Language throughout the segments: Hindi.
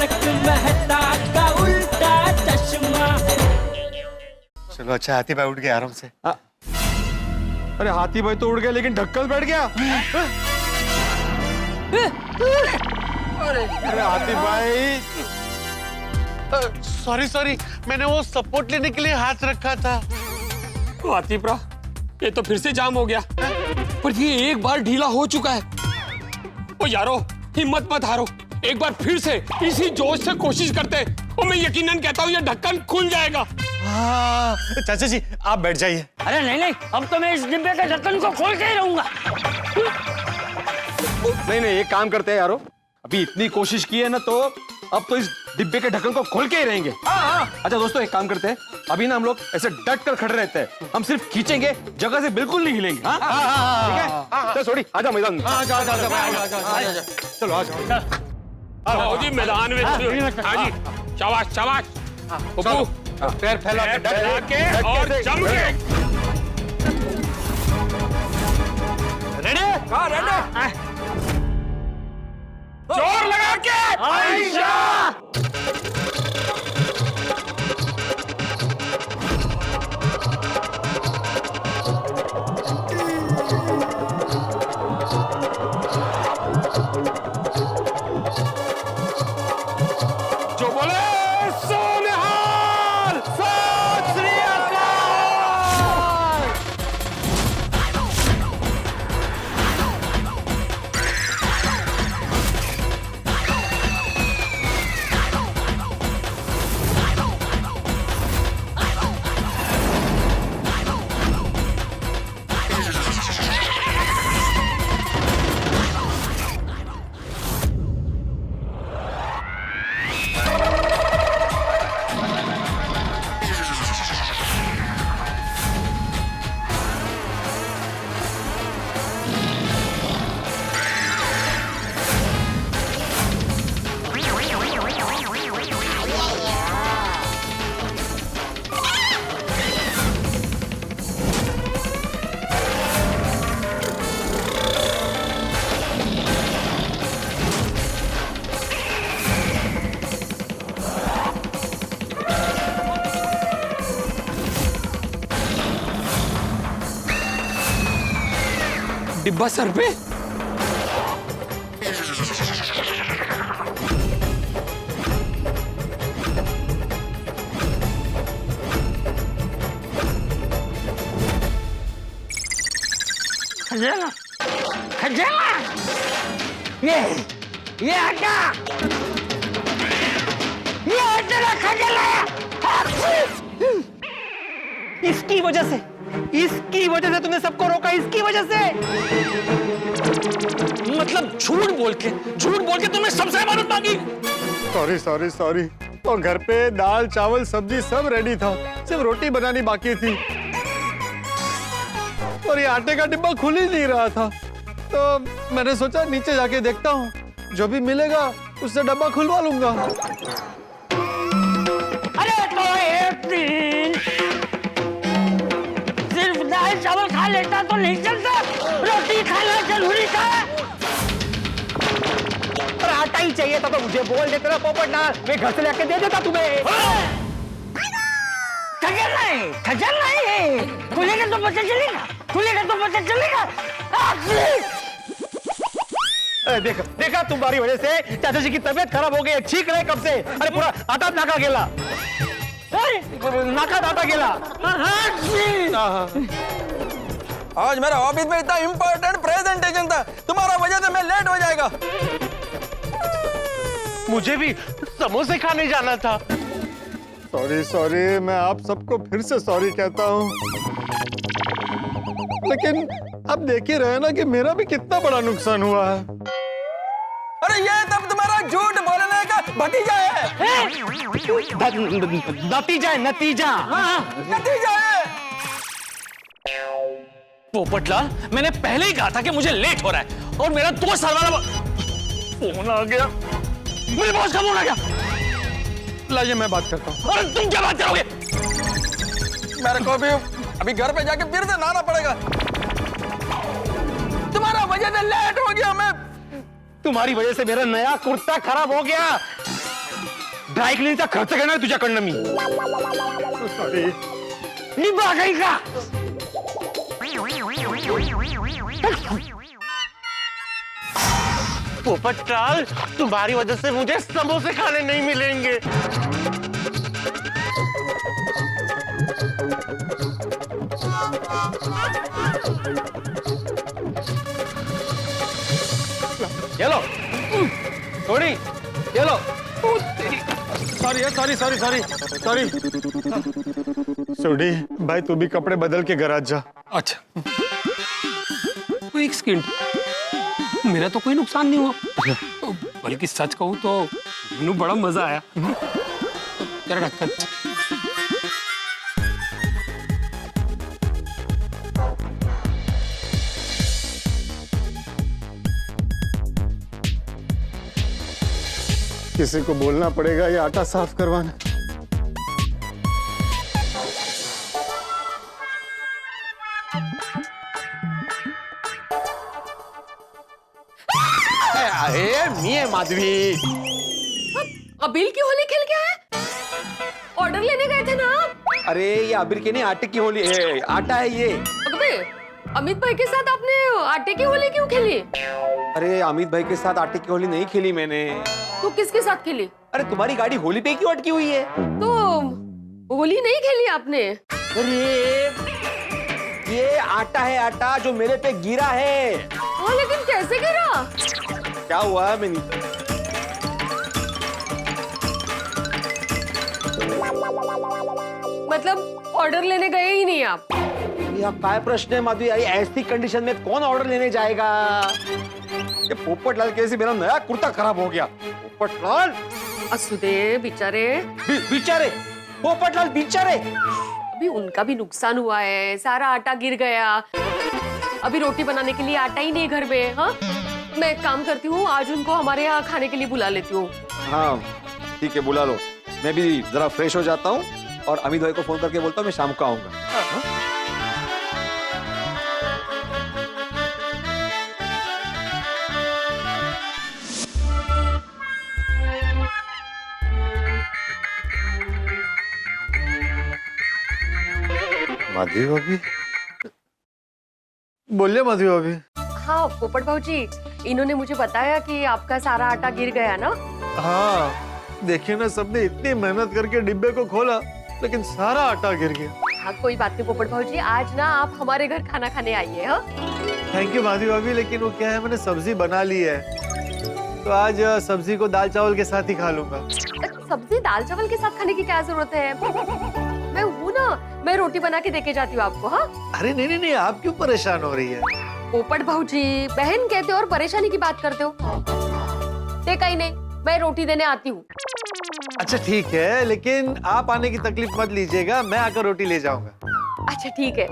तारक मेहता का उल्टा चश्मा। चलो अच्छा, हाथी भाई उठ गया आराम से। अरे हाथी भाई तो उड़ गया लेकिन ढक्कन बैठ गया। अरे हाथी भाई, सॉरी, मैंने वो सपोर्ट लेने के लिए हाथ रखा था। हाथी प्रा, ये तो फिर से जाम हो गया। पर ये एक बार ढीला हो चुका है। ओ यारो, हिम्मत मत हारो, एक बार फिर से इसी जोश से कोशिश करते हैं और मैं यकीनन कहता हूँ ये ढक्कन खुल जाएगा। हाँ, चाचा जी आप बैठ जाइए। अरे नहीं, अब तो मैं इस डिब्बे के ढक्कन को खोल के ही रहूंगा। नहीं एक काम करते हैं यारो, अभी इतनी कोशिश की है ना तो अब तो इस डिब्बे के ढक्कन को खोल के ही रहेंगे। अच्छा दोस्तों, एक काम करते हैं, अभी ना हम लोग ऐसे डट कर खड़े रहते हैं, हम सिर्फ खींचेंगे, जगह से बिल्कुल नहीं हिलेंगे। ठीक है? चल छोड़ी, आजा मैदान में। चलो आ जाओ जी मैदान में। हाँ जी, शाबाश शाबाश। पप्पू, पैर फैला के और जम के। रेडी? जोर लगा के। जो बोले सो निहाल, सत श्री अकाल। डिब्बा सर पे। खजाना, खजाना, ये हटा, ये तेरा खजाना। इसकी वजह से तुमने सबको रोका, इसकी वजह से। मतलब झूठ बोल के तुमने सबसे मदद मांगी। सॉरी। तो घर पे दाल चावल सब्जी सब रेडी था, सिर्फ रोटी बनानी बाकी थी और ये आटे का डिब्बा खुल ही नहीं रहा था। तो मैंने सोचा नीचे जाके देखता हूँ, जो भी मिलेगा उससे डब्बा खुलवा लूंगा। अरे तो एक दिन सिर्फ दाल चावल खा लेता तो नहीं चलता, रोटी खाना जरूरी था। पर आटा ही चाहिए था तो मुझे बोल देते ना पोपट ना, मैं घर से लेके दे देता तुम्हें। खजल नहीं, खुलेगा तो पता चलेगा। देखा तुम्हारी वजह से चाचा जी की तबीयत खराब हो गई, ठीक रहे कब से। अरे पूरा आटा नाका गेला, नाका दाता गेला। आज मेरा ऑफिस में इतना इम्पोर्टेंट प्रेजेंटेशन था, तुम्हारा वजह से मैं लेट हो जाएगा। मुझे भी समोसे खाने जाना था। सॉरी, मैं आप सबको फिर से सॉरी कहता हूँ, लेकिन अब देख ही रहे ना कि मेरा भी कितना बड़ा नुकसान हुआ है। अरे ये तब तुम्हारा झूठ बोलने का भतीजा है। नतीजा है। पोपटलाल, मैंने पहले ही कहा था कि मुझे लेट हो रहा है और मेरा 2 साल वाला फोन आ गया। मेरे बॉस का फोन आ गया। लाइए मैं बात करता हूँ। और तुम क्या बात करोगे? मेरे को भी अभी घर पे जाके फिर से नहाना पड़ेगा। तुम्हारा वजह से लेट हो गया मैं। तुम्हारी वजह से मेरा नया कुर्ता खराब हो गया। ड्राय क्लिनिंगचा खर्च घेणार तुझ्याकडनं मी. निभा गई का? पोपटलाल, तुम्हारी वजह से मुझे समोसे खाने नहीं मिलेंगे. ये लो थोड़ी, ये लो. सॉरी. सोडी भाई, तू भी कपड़े बदल के घर आ जा. अच्छा, तो एक सेकंड, मेरा तो कोई नुकसान नहीं हुआ, बल्कि सच कहूं तो मुझे बड़ा मजा आया. तेरा ढक्कन. किसी को बोलना पड़ेगा ये आटा साफ करवाना. अरे मी है माधवी. अबीर की होली खेल के आए? ऑर्डर लेने गए थे ना आप? अरे ये अबीर की नहीं, आटे की होली है. आटा है ये. अबे, अमित भाई के साथ आपने आटे की होली क्यों खेली? अरे अमित भाई के साथ आटे की होली नहीं खेली मैंने. तो किसके साथ खेली? अरे तुम्हारी गाड़ी होली पे क्यों अटकी हुई है? तो होली नहीं खेली आपने? अरे ये आटा है, आटा जो मेरे पे गिरा है. हाँ, लेकिन कैसे गिरा? क्या हुआ है? मैं नहीं. मतलब ऑर्डर लेने गए ही नहीं आप? यह काय प्रश्न है माधवी? ऐसी कंडीशन में कौन ऑर्डर लेने जाएगा? ये पोपटलाल कैसे मेरा नया कुर्ता खराब हो गया. पोपटलाल असुदे बेचारे. बेचारे पोपटलाल बेचारे. अभी उनका भी नुकसान हुआ है, सारा आटा गिर गया. अभी रोटी बनाने के लिए आटा ही नहीं घर में. हाँ, मैं एक काम करती हूँ, आज उनको हमारे यहाँ खाने के लिए बुला लेती हूँ. हाँ ठीक है, बुला लो. मैं भी जरा फ्रेश हो जाता हूँ और अमित भाई को फोन करके बोलता हूँ मैं शाम को आऊंगा. माधवी भाभी, बोलिए माधवी भाभी. हाँ पोपट भाऊजी, इन्होंने मुझे बताया कि आपका सारा आटा गिर गया ना. हाँ देखिए ना, सबने इतनी मेहनत करके डिब्बे को खोला लेकिन सारा आटा गिर गया. हाँ कोई बात नहीं पोपट भाऊजी, आज ना आप हमारे घर खाना खाने आइए. हाँ थैंक यू माधवी भाभी, लेकिन वो क्या है, मैंने सब्जी बना ली है तो आज सब्जी को दाल चावल के साथ ही खा लूंगा. सब्जी दाल चावल के साथ खाने की क्या जरूरत है? मैं हूँ ना, मैं रोटी बना के देके जाती हूँ आपको. हाँ अरे नहीं, आप क्यों परेशान हो रही है? पोपट भाऊजी, बहन कहते हो और परेशानी की बात करते हो. देखा ही नहीं, मैं रोटी देने आती हूँ. अच्छा ठीक है, लेकिन आप आने की तकलीफ मत लीजिएगा, मैं आकर रोटी ले जाऊंगा. अच्छा ठीक है.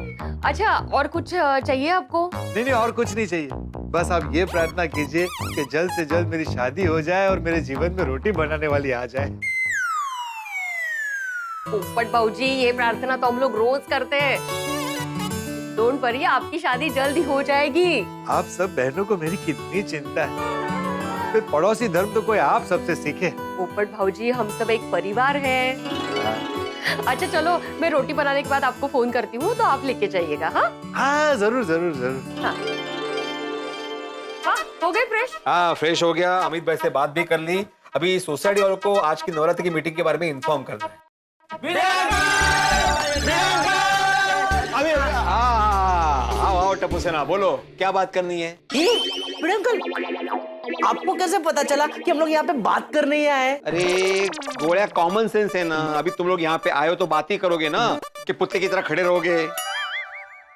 अच्छा और कुछ चाहिए आपको? नहीं और कुछ नहीं चाहिए, बस आप ये प्रार्थना कीजिए कि जल्द से जल्द मेरी शादी हो जाए और मेरे जीवन में रोटी बनाने वाली आ जाए. पोपट भाऊजी, ये प्रार्थना तो हम लोग रोज करते हैं. डोंट वरी, आपकी शादी जल्द ही हो जाएगी. आप सब बहनों को मेरी कितनी चिंता है. फिर पड़ोसी धर्म तो कोई आप सबसे सीखे. पोपट भाऊजी, हम सब एक परिवार है. अच्छा चलो, मैं रोटी बनाने के बाद आपको फोन करती हूँ तो आप लेके जाइएगा. हाँ जरूर. हाँ, हो गए फ्रेश? हाँ फ्रेश हो गया. अमित भाई से बात भी कर ली. अभी सोसाइटी वालों को आज की नवरात्रि की मीटिंग के बारे में इन्फॉर्म करना है. आओ टप्पू सेना, बोलो क्या बात करनी है? बड़े अंकल, आपको कैसे पता चला कि हम लोग यहाँ पे बात करने ही आए? अरे गोलिया, कॉमन सेंस है ना. अभी तुम लोग यहाँ पे आए हो तो बात ही करोगे ना, कि पुत्ते की तरह खड़े रहोगे.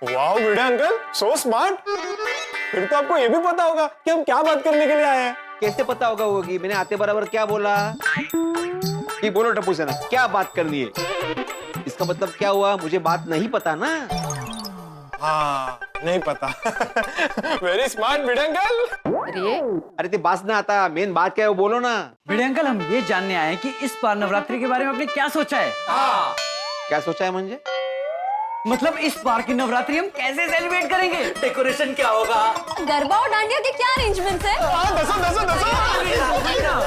वाह भिड़े अंकल, सो स्मार्ट. फिर तो आपको ये भी पता होगा कि हम क्या बात करने के लिए आए हैं. कैसे पता होगी? मैंने आते बराबर क्या बोला? कि बोलो टप्पू सेना, क्या बात करनी है? इसका मतलब क्या हुआ? मुझे बात नहीं पता ना. हाँ नहीं पता. वेरी स्मार्ट भिड़े अंकल. अरे ते बात ना आता, मेन बात क्या है वो बोलो ना. भिड़े अंकल, हम ये जानने आए हैं कि इस बार नवरात्रि के बारे में आपने क्या सोचा है? क्या सोचा है म्हणजे? मतलब इस बार की नवरात्रि हम कैसे सेलिब्रेट करेंगे? डेकोरेशन क्या होगा? गरबा और डांडिया के क्या अरेंजमेंट्स हैं?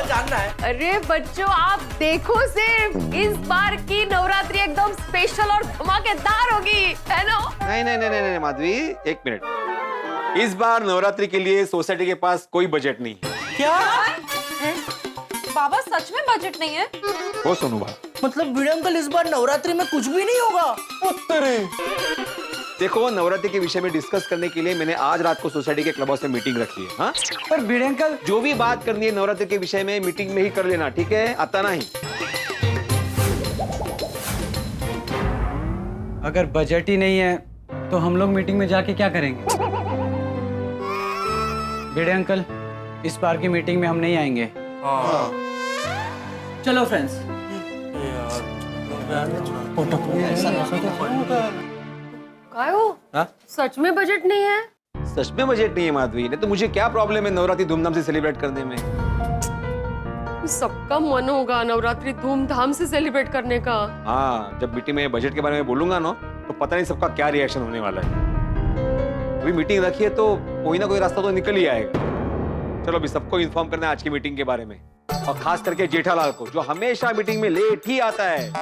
जानना है। अरे बच्चों, आप देखो सिर्फ, इस बार की नवरात्रि एकदम स्पेशल और धमाकेदार होगी, है ना? नहीं माधवी, एक मिनट। इस बार नवरात्रि के लिए सोसाइटी के पास कोई बजट नहीं है। क्या? बाबा सच में बजट नहीं है? वो सोनू भाई, मतलब वीडियो अंकल इस बार नवरात्रि में कुछ भी नहीं होगा? देखो नवरात्रि के विषय में डिस्कस करने के लिए मैंने आज रात को सोसाइटी के क्लब हाउस में मीटिंग रखी है। हाँ, पर वीडियो अंकल, जो भी बात करनी है नवरात्रि के विषय में मीटिंग में ही कर लेना, ठीक है? आता नहीं। अगर बजट ही नहीं है तो हम लोग मीटिंग में जाके क्या करेंगे? भिड़े अंकल, इस बार की मीटिंग में हम नहीं आएंगे। चलो फ्रेंड्स। काय हो? सच में बजट नहीं है? सच में बजट नहीं है माधवी, नहीं तो मुझे क्या प्रॉब्लम है नवरात्रि धूमधाम से सेलिब्रेट करने में? सबका मन होगा नवरात्रि धूमधाम से सेलिब्रेट करने का। हाँ, जब मीटिंग में बजट के बारे में बोलूंगा ना, तो पता नहीं सबका क्या रिएक्शन होने वाला है। अभी मीटिंग रखी है तो कोई ना कोई रास्ता तो निकल ही आएगा। चलो अभी सबको इन्फॉर्म करना है आज की मीटिंग के बारे में, और खास करके जेठालाल को, जो हमेशा मीटिंग में लेट ही आता है।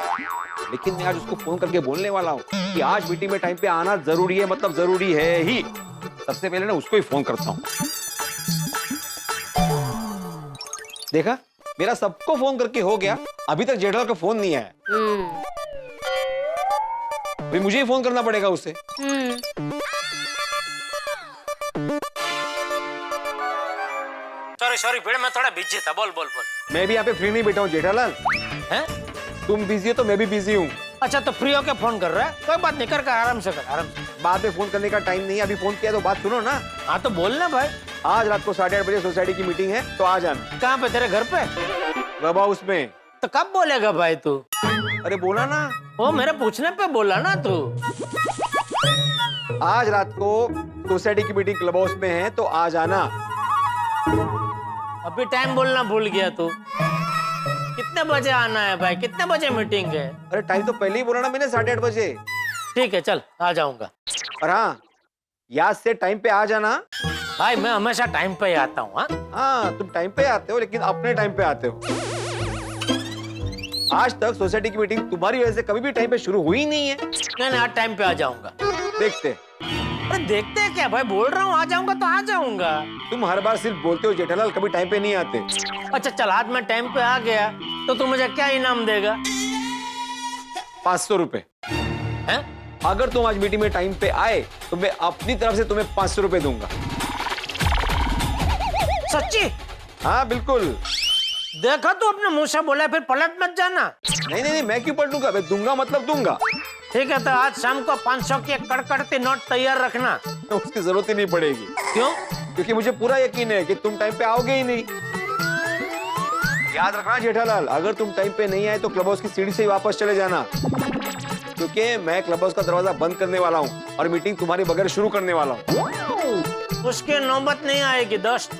लेकिन मैं आज उसको फोन करके बोलने वाला हूँ कि आज मीटिंग में टाइम पे आना जरूरी है, मतलब जरूरी है ही। सबसे पहले ना उसको ही फोन करता हूँ। देखा, मेरा सबको फोन करके हो गया, अभी तक जेठालाल का फोन नहीं आया। अभी मुझे ही फोन करना पड़ेगा उससे। सॉरी भीड़ में थोड़ा बिजी था। बोल। मैं भी यहाँ पे फ्री नहीं बैठा हूँ जेठालाल। हैं? तुम बिजी हो तो मैं भी बिजी हूँ। अच्छा तो फ्री होके फोन कर रहा है? कोई बात नहीं, कर आराम से कर, आराम से। बाद में फोन करने का टाइम नहीं है, अभी फोन किया तो बात सुनो ना। हाँ तो बोलना भाई। आज रात को 8:30 बजे सोसाइटी की मीटिंग है, तो आ जाना। कहाँ पे? तेरे घर पे? क्लब हाउस में। तो कब बोलेगा भाई तू? अरे बोला ना, वो मेरे पूछने पे बोला ना तू। आज रात को सोसाइटी की मीटिंग क्लब हाउस में है, तो आ जाना। अभी टाइम बोलना भूल गया तू। कितने बजे आना है भाई? कितने बजे मीटिंग है? अरे टाइम तो पहले ही बोला ना मैंने, 8:30 बजे। ठीक है चल, आ जाऊंगा। और हाँ, याद से टाइम पे आ जाना। भाई मैं हमेशा टाइम पे ही आता हूँ। हाँ, तुम टाइम पे आते हो, लेकिन अपने टाइम पे आते हो। आज तक सोसाइटी की मीटिंग तुम्हारी वजह से कभी भी टाइम पे शुरू हुई नहीं है। नहीं, आज टाइम पे आ जाऊंगा। देखते। अरे देखते हैं क्या भाई, बोल रहा हूँ आ जाऊंगा तो आ जाऊंगा। तुम हर बार सिर्फ बोलते हो जेठालाल, कभी टाइम पे नहीं आते। अच्छा चल, आज मैं टाइम पे आ गया तो तू मुझे क्या इनाम देगा? 500 रुपए। हैं? अगर तुम आज मीटिंग में टाइम पे आए तो मैं अपनी तरफ से तुम्हें 500 रुपए दूंगा। सच्ची? हाँ बिल्कुल। देखा तू अपने मुंह से बोला, फिर पलट मत जाना। नहीं, मैं क्यों पलटूंगा? मैं दूंगा मतलब दूंगा। ठीक है, तो आज शाम को 500 की एक कड़कड़ती नोट तैयार रखना। तो उसकी जरूरत ही नहीं पड़ेगी। क्यों? क्योंकि मुझे पूरा यकीन है कि तुम टाइम पे आओगे ही नहीं। याद रखना जेठालाल, अगर तुम टाइम पे नहीं आए तो क्लब हाउस की सीढ़ी से ही वापस चले जाना, क्योंकि मैं क्लब हाउस का दरवाजा बंद करने वाला हूँ और मीटिंग तुम्हारे बगैर शुरू करने वाला हूँ। उसकी नौबत नहीं आएगी दोस्त।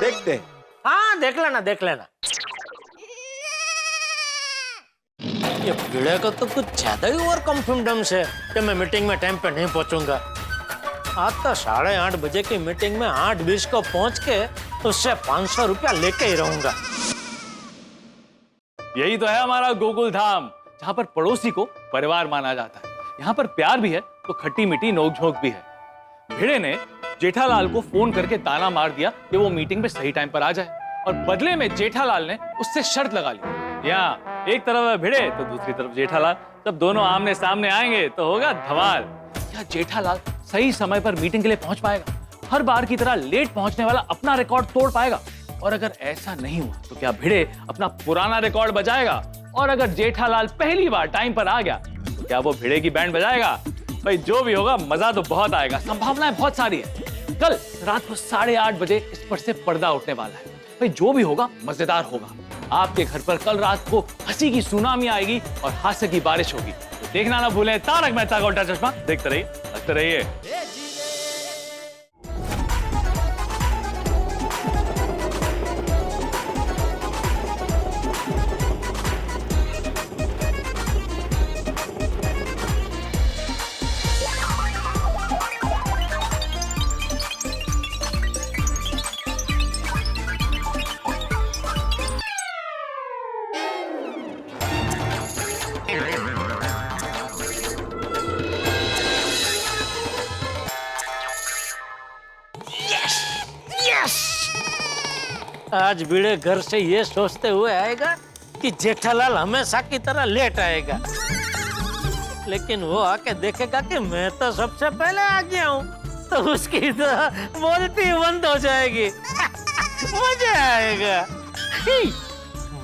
देखते हैं। हाँ देख लेना। ये भिड़े का तो कुछ ज्यादा ही ओवर कॉन्फिडेंस है कि मैं मीटिंग में टाइम पे नहीं पहुंचूंगा। आज तो 8:30 बजे की मीटिंग में 8:20 को पहुंच के उससे 500 रुपया लेके ही रहूंगा। यही तो है हमारा गोकुल धाम, जहाँ पर पड़ोसी को परिवार माना जाता है। यहाँ पर प्यार भी है तो खट्टी मीठी नोक-झोंक भी है। भिड़े ने जेठालाल को फोन करके ताना मार दिया कि वो मीटिंग में सही टाइम पर आ जाए, और बदले में जेठालाल ने उससे शर्त लगा ली, यहाँ एक तरफ है भिड़े तो दूसरी तरफ जेठालाल, जब दोनों आमने सामने आएंगे तो होगा धमाल। क्या जेठालाल सही समय पर मीटिंग के लिए पहुंच पाएगा? हर बार की तरह लेट पहुंचने वाला अपना रिकॉर्ड तोड़ पाएगा? और अगर ऐसा नहीं हुआ तो क्या भिड़े अपना पुराना रिकॉर्ड बजाएगा? और अगर जेठालाल पहली बार टाइम पर आ गया तो क्या वो भिड़े की बैंड बजाएगा? भाई जो भी होगा मजा तो बहुत आएगा, संभावनाएं बहुत सारी है। कल रात को 8:30 बजे इस पर से पर्दा उठने वाला है। भाई जो भी होगा मजेदार होगा। आपके घर पर कल रात को हंसी की सुनामी आएगी और हास्य की बारिश होगी। तो देखना ना भूलें तारक मेहता का उल्टा चश्मा। देखते रहिए, हंसते रहिए। आज भिड़े घर से ये सोचते हुए आएगा कि जेठालाल हमेशा की तरह लेट आएगा, लेकिन वो आके देखेगा कि मैं तो सबसे पहले आ गया हूँ, तो उसकी तो बोलती बंद हो जाएगी। मजा आएगा।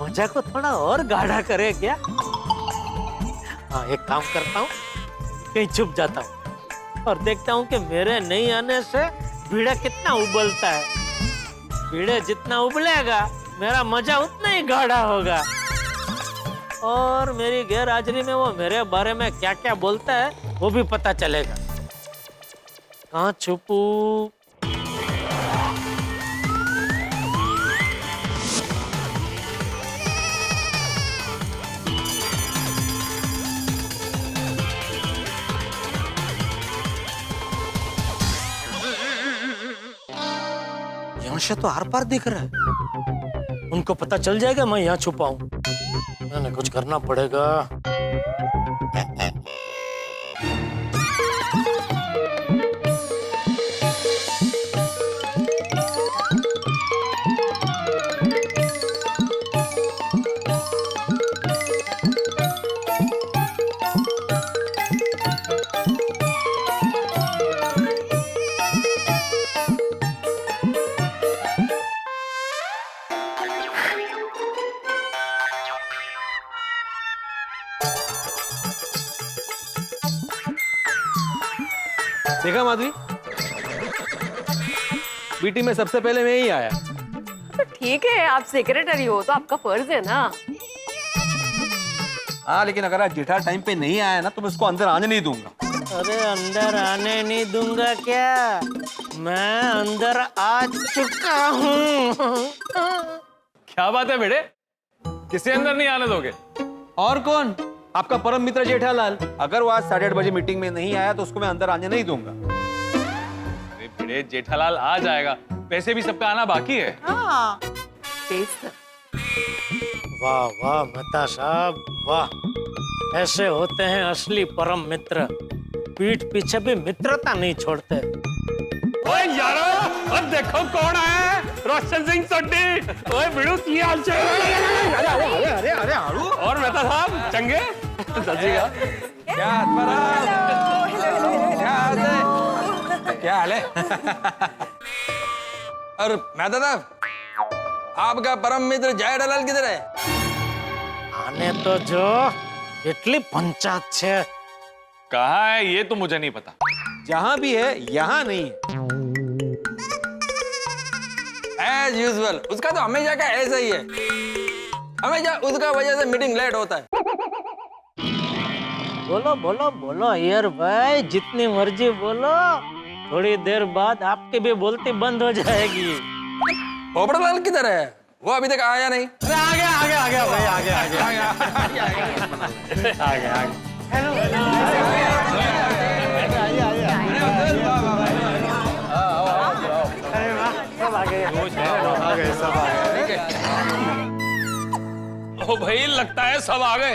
मजा को थोड़ा और गाढ़ा करे क्या? हाँ, एक काम करता हूँ, कहीं छुप जाता हूँ और देखता हूँ कि मेरे नहीं आने से भिड़ा कितना उबलता है। भिड़े जितना उबलेगा मेरा मजा उतना ही गाढ़ा होगा, और मेरी गैर हाजिरी में वो मेरे बारे में क्या क्या बोलता है वो भी पता चलेगा। कहाँ छुपू? यहाँ से तो आर पार दिख रहा है, उनको पता चल जाएगा मैं यहाँ छुपा हूँ। मैंने कुछ करना पड़ेगा। देखा माधवी, मीटिंग में सबसे पहले मैं ही आया। तो ठीक है, आप सेक्रेटरी हो तो आपका फर्ज है ना। हाँ, लेकिन अगर आज जेठा टाइम पे नहीं आया ना तो मैं उसको अंदर आने नहीं दूंगा। अरे अंदर आने नहीं दूंगा क्या? मैं अंदर आ चुका हूँ। क्या बात है बेटे, किसे अंदर नहीं आने दोगे? और कौन? आपका परम मित्र जेठालाल। अगर वो आज 8:30 बजे मीटिंग में नहीं आया तो उसको मैं अंदर आने नहीं दूंगा। अरे बेटे, जेठालाल आ जाएगा, वैसे भी सबका आना बाकी है। हाँ। वाह वाह मेहता साहब, वाह। ऐसे होते हैं असली परम मित्र, पीठ पीछे भी मित्रता नहीं छोड़ते। ओए यारो, अब देखो कौन आया है, रोशन सिंह सोड्डी। ओए बिड़ू, की हाल चाल? अरे हारू। और मेहता साहब चंगे? क्या क्या हाल है? और मेहता साहब, आपका परम मित्र जेठालाल किधर है? आने तो जो, इतनी पंचायत छे। कहाँ है ये तो मुझे नहीं पता। जहां भी है यहाँ नहीं है। एज यूजुअल, उसका तो हमेशा का ऐसा ही है। हमेशा उसका वजह से मीटिंग लेट होता है। बोलो बोलो बोलो यार भाई, जितनी मर्जी बोलो, थोड़ी देर बाद आपकी भी बोलती बंद हो जाएगी। पोपटलाल किधर है? वो अभी तक आया नहीं। आ गया भाई, आ गया। ओ भाई, लगता है सब आ गए।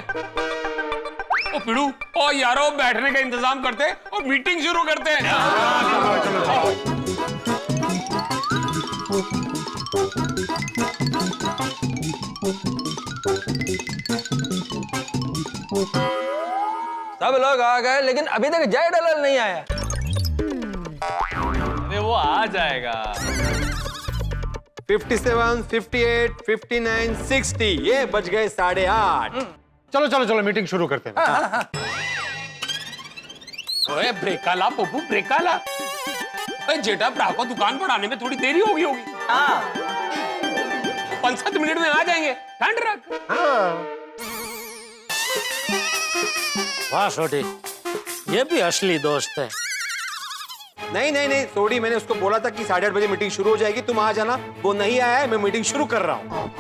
ओ पिड़ू, ओ यारो, बैठने का इंतजाम करते और मीटिंग शुरू करते हैं। सब लोग आ गए, लेकिन अभी तक जेठालाल नहीं आया। अरे वो आ जाएगा। 57, 58, 59, 60, ये बज गए 8:30। चलो मीटिंग शुरू करते हैं। ओए ब्रेका ला पप्पू, ब्रेका ला। ओए जेठा भरा को दुकान पर आने में थोड़ी देरी होगी। 5-7 मिनट में आ जाएंगे, ठंड रख। वाह छोटी, ये भी असली दोस्त है। नहीं, सोडी, मैंने उसको बोला था कि 8:30 बजे मीटिंग शुरू हो जाएगी, तुम आ जाना। वो नहीं आया है, मैं मीटिंग शुरू कर रहा हूँ।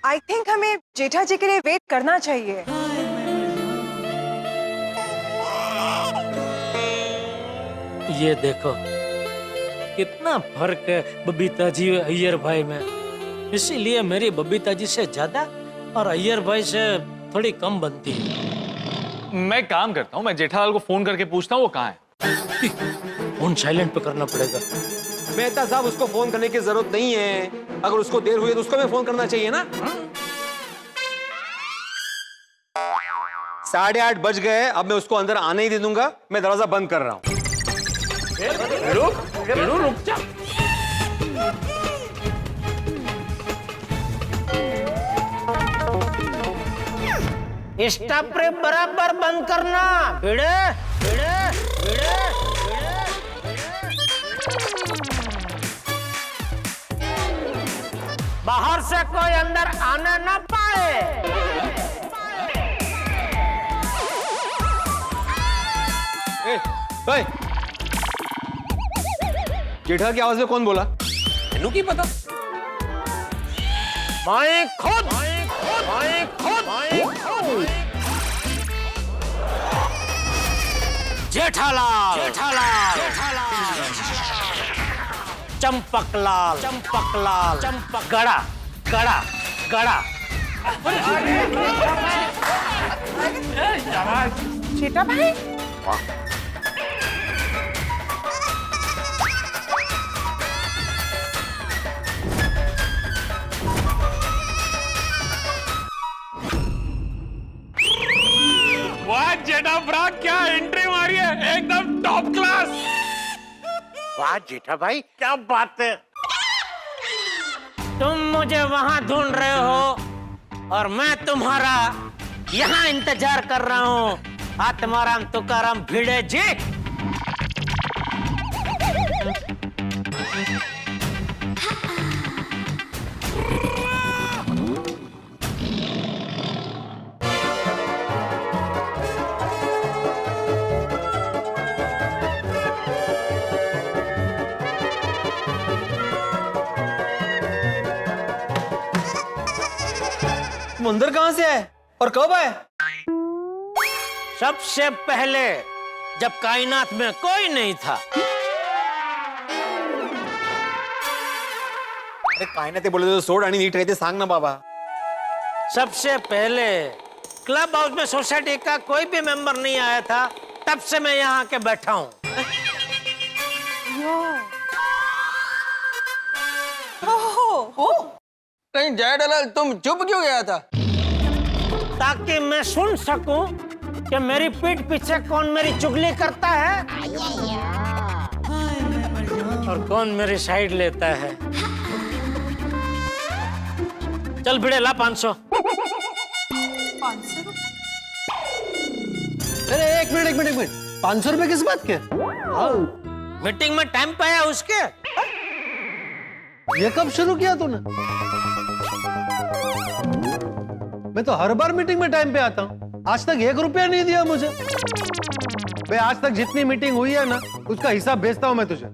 आई थिंक हमें जेठा जी के लिए वेट करना चाहिए। ये देखो कितना फर्क है बबीता जी अय्यर भाई में। इसीलिए मेरी बबीता जी से ज्यादा और अय्यर भाई से थोड़ी कम बनती है। मैं काम करता हूँ, मैं जेठालाल को फोन करके पूछता हूँ वो कहाँ है। फोन साइलेंट पे करना पड़ेगा। मेहता साहब, उसको फोन करने की जरूरत नहीं है। अगर उसको देर हुई है तो उसको भी फोन करना चाहिए ना। 8:30 बज गए, अब मैं उसको अंदर आने ही दे दूंगा। मैं दरवाजा बंद कर रहा हूँ। रुक जा। स्टॉप रे बराबर बंद करना। भिड़े भिड़े भिड़े बाहर से कोई अंदर आने ना पाए। ओए, जेठा की आवाज में कौन बोला? इन्हू की पता। मैं खुद जेठालाल चंपकलाल गड़ा गड़ा गड़ा। जेठा भाई वाह जेठा ब्रा, क्या एंट्री मारी है, एकदम टॉप क्लास। वाह जेठा भाई, क्या बात है। तुम मुझे वहां ढूंढ रहे हो और मैं तुम्हारा यहाँ इंतजार कर रहा हूँ। आत्माराम तुकाराम भिड़े जी। तुम अंदर कहां से आए और कब आए? सबसे पहले जब कायनात में कोई नहीं था। अरे कायनात बोले तो सोड आणि नीट रहते, सांग ना बाबा। सबसे पहले क्लब हाउस में सोसाइटी का कोई भी मेंबर नहीं आया था, तब से मैं यहाँ आके बैठा हूँ। कहीं जेठालाल तुम चुप क्यों गया था? ताकि मैं सुन सकूं कि मेरी पीठ पीछे कौन मेरी चुगली करता है और कौन मेरी साइड लेता है। चल भिड़े, ला 500। 500 रुपए? अरे एक मिनट 500 रुपए किस बात के? मीटिंग में टाइम पे आया उसके। ये कब शुरू किया तूने? मैं तो हर बार मीटिंग में टाइम पे आता हूँ, आज तक 1 रुपया नहीं दिया मुझे। भाई आज तक जितनी मीटिंग हुई है ना, उसका हिसाब भेजता हूँ मैं तुझे।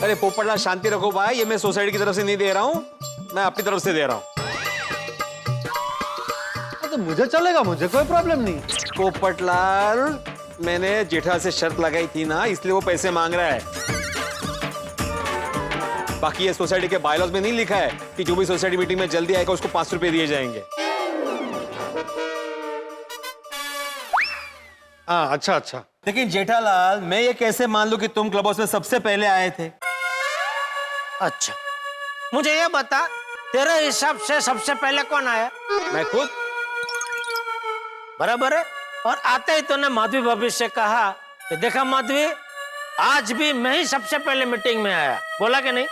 अरे पोपटलाल शांति रखो भाई, ये मैं सोसाइटी की तरफ से नहीं दे रहा हूँ, मैं अपनी तरफ से दे रहा हूँ। तो मुझे चलेगा, मुझे कोई प्रॉब्लम नहीं। पोपटलाल, मैंने जेठा से शर्त लगाई थी ना, इसलिए वो पैसे मांग रहा है। बाकी ये सोसाइटी के बायलॉज में नहीं लिखा है कि जो भी सोसाइटी मीटिंग में जल्दी आएगा उसको 5 रुपए दिए जाएंगे। हाँ अच्छा। लेकिन जेठालाल, मैं ये कैसे मान लूं कि तुम क्लब हाउस में सबसे पहले आए थे? अच्छा, मुझे ये बता, तेरे हिसाब से सबसे पहले कौन आया? मैं खुद। बराबर है। और आते ही तूने माधवी भाभी से कहा कि देखा माधवी, आज भी मैं ही सबसे पहले मीटिंग में आया, बोला कि नहीं?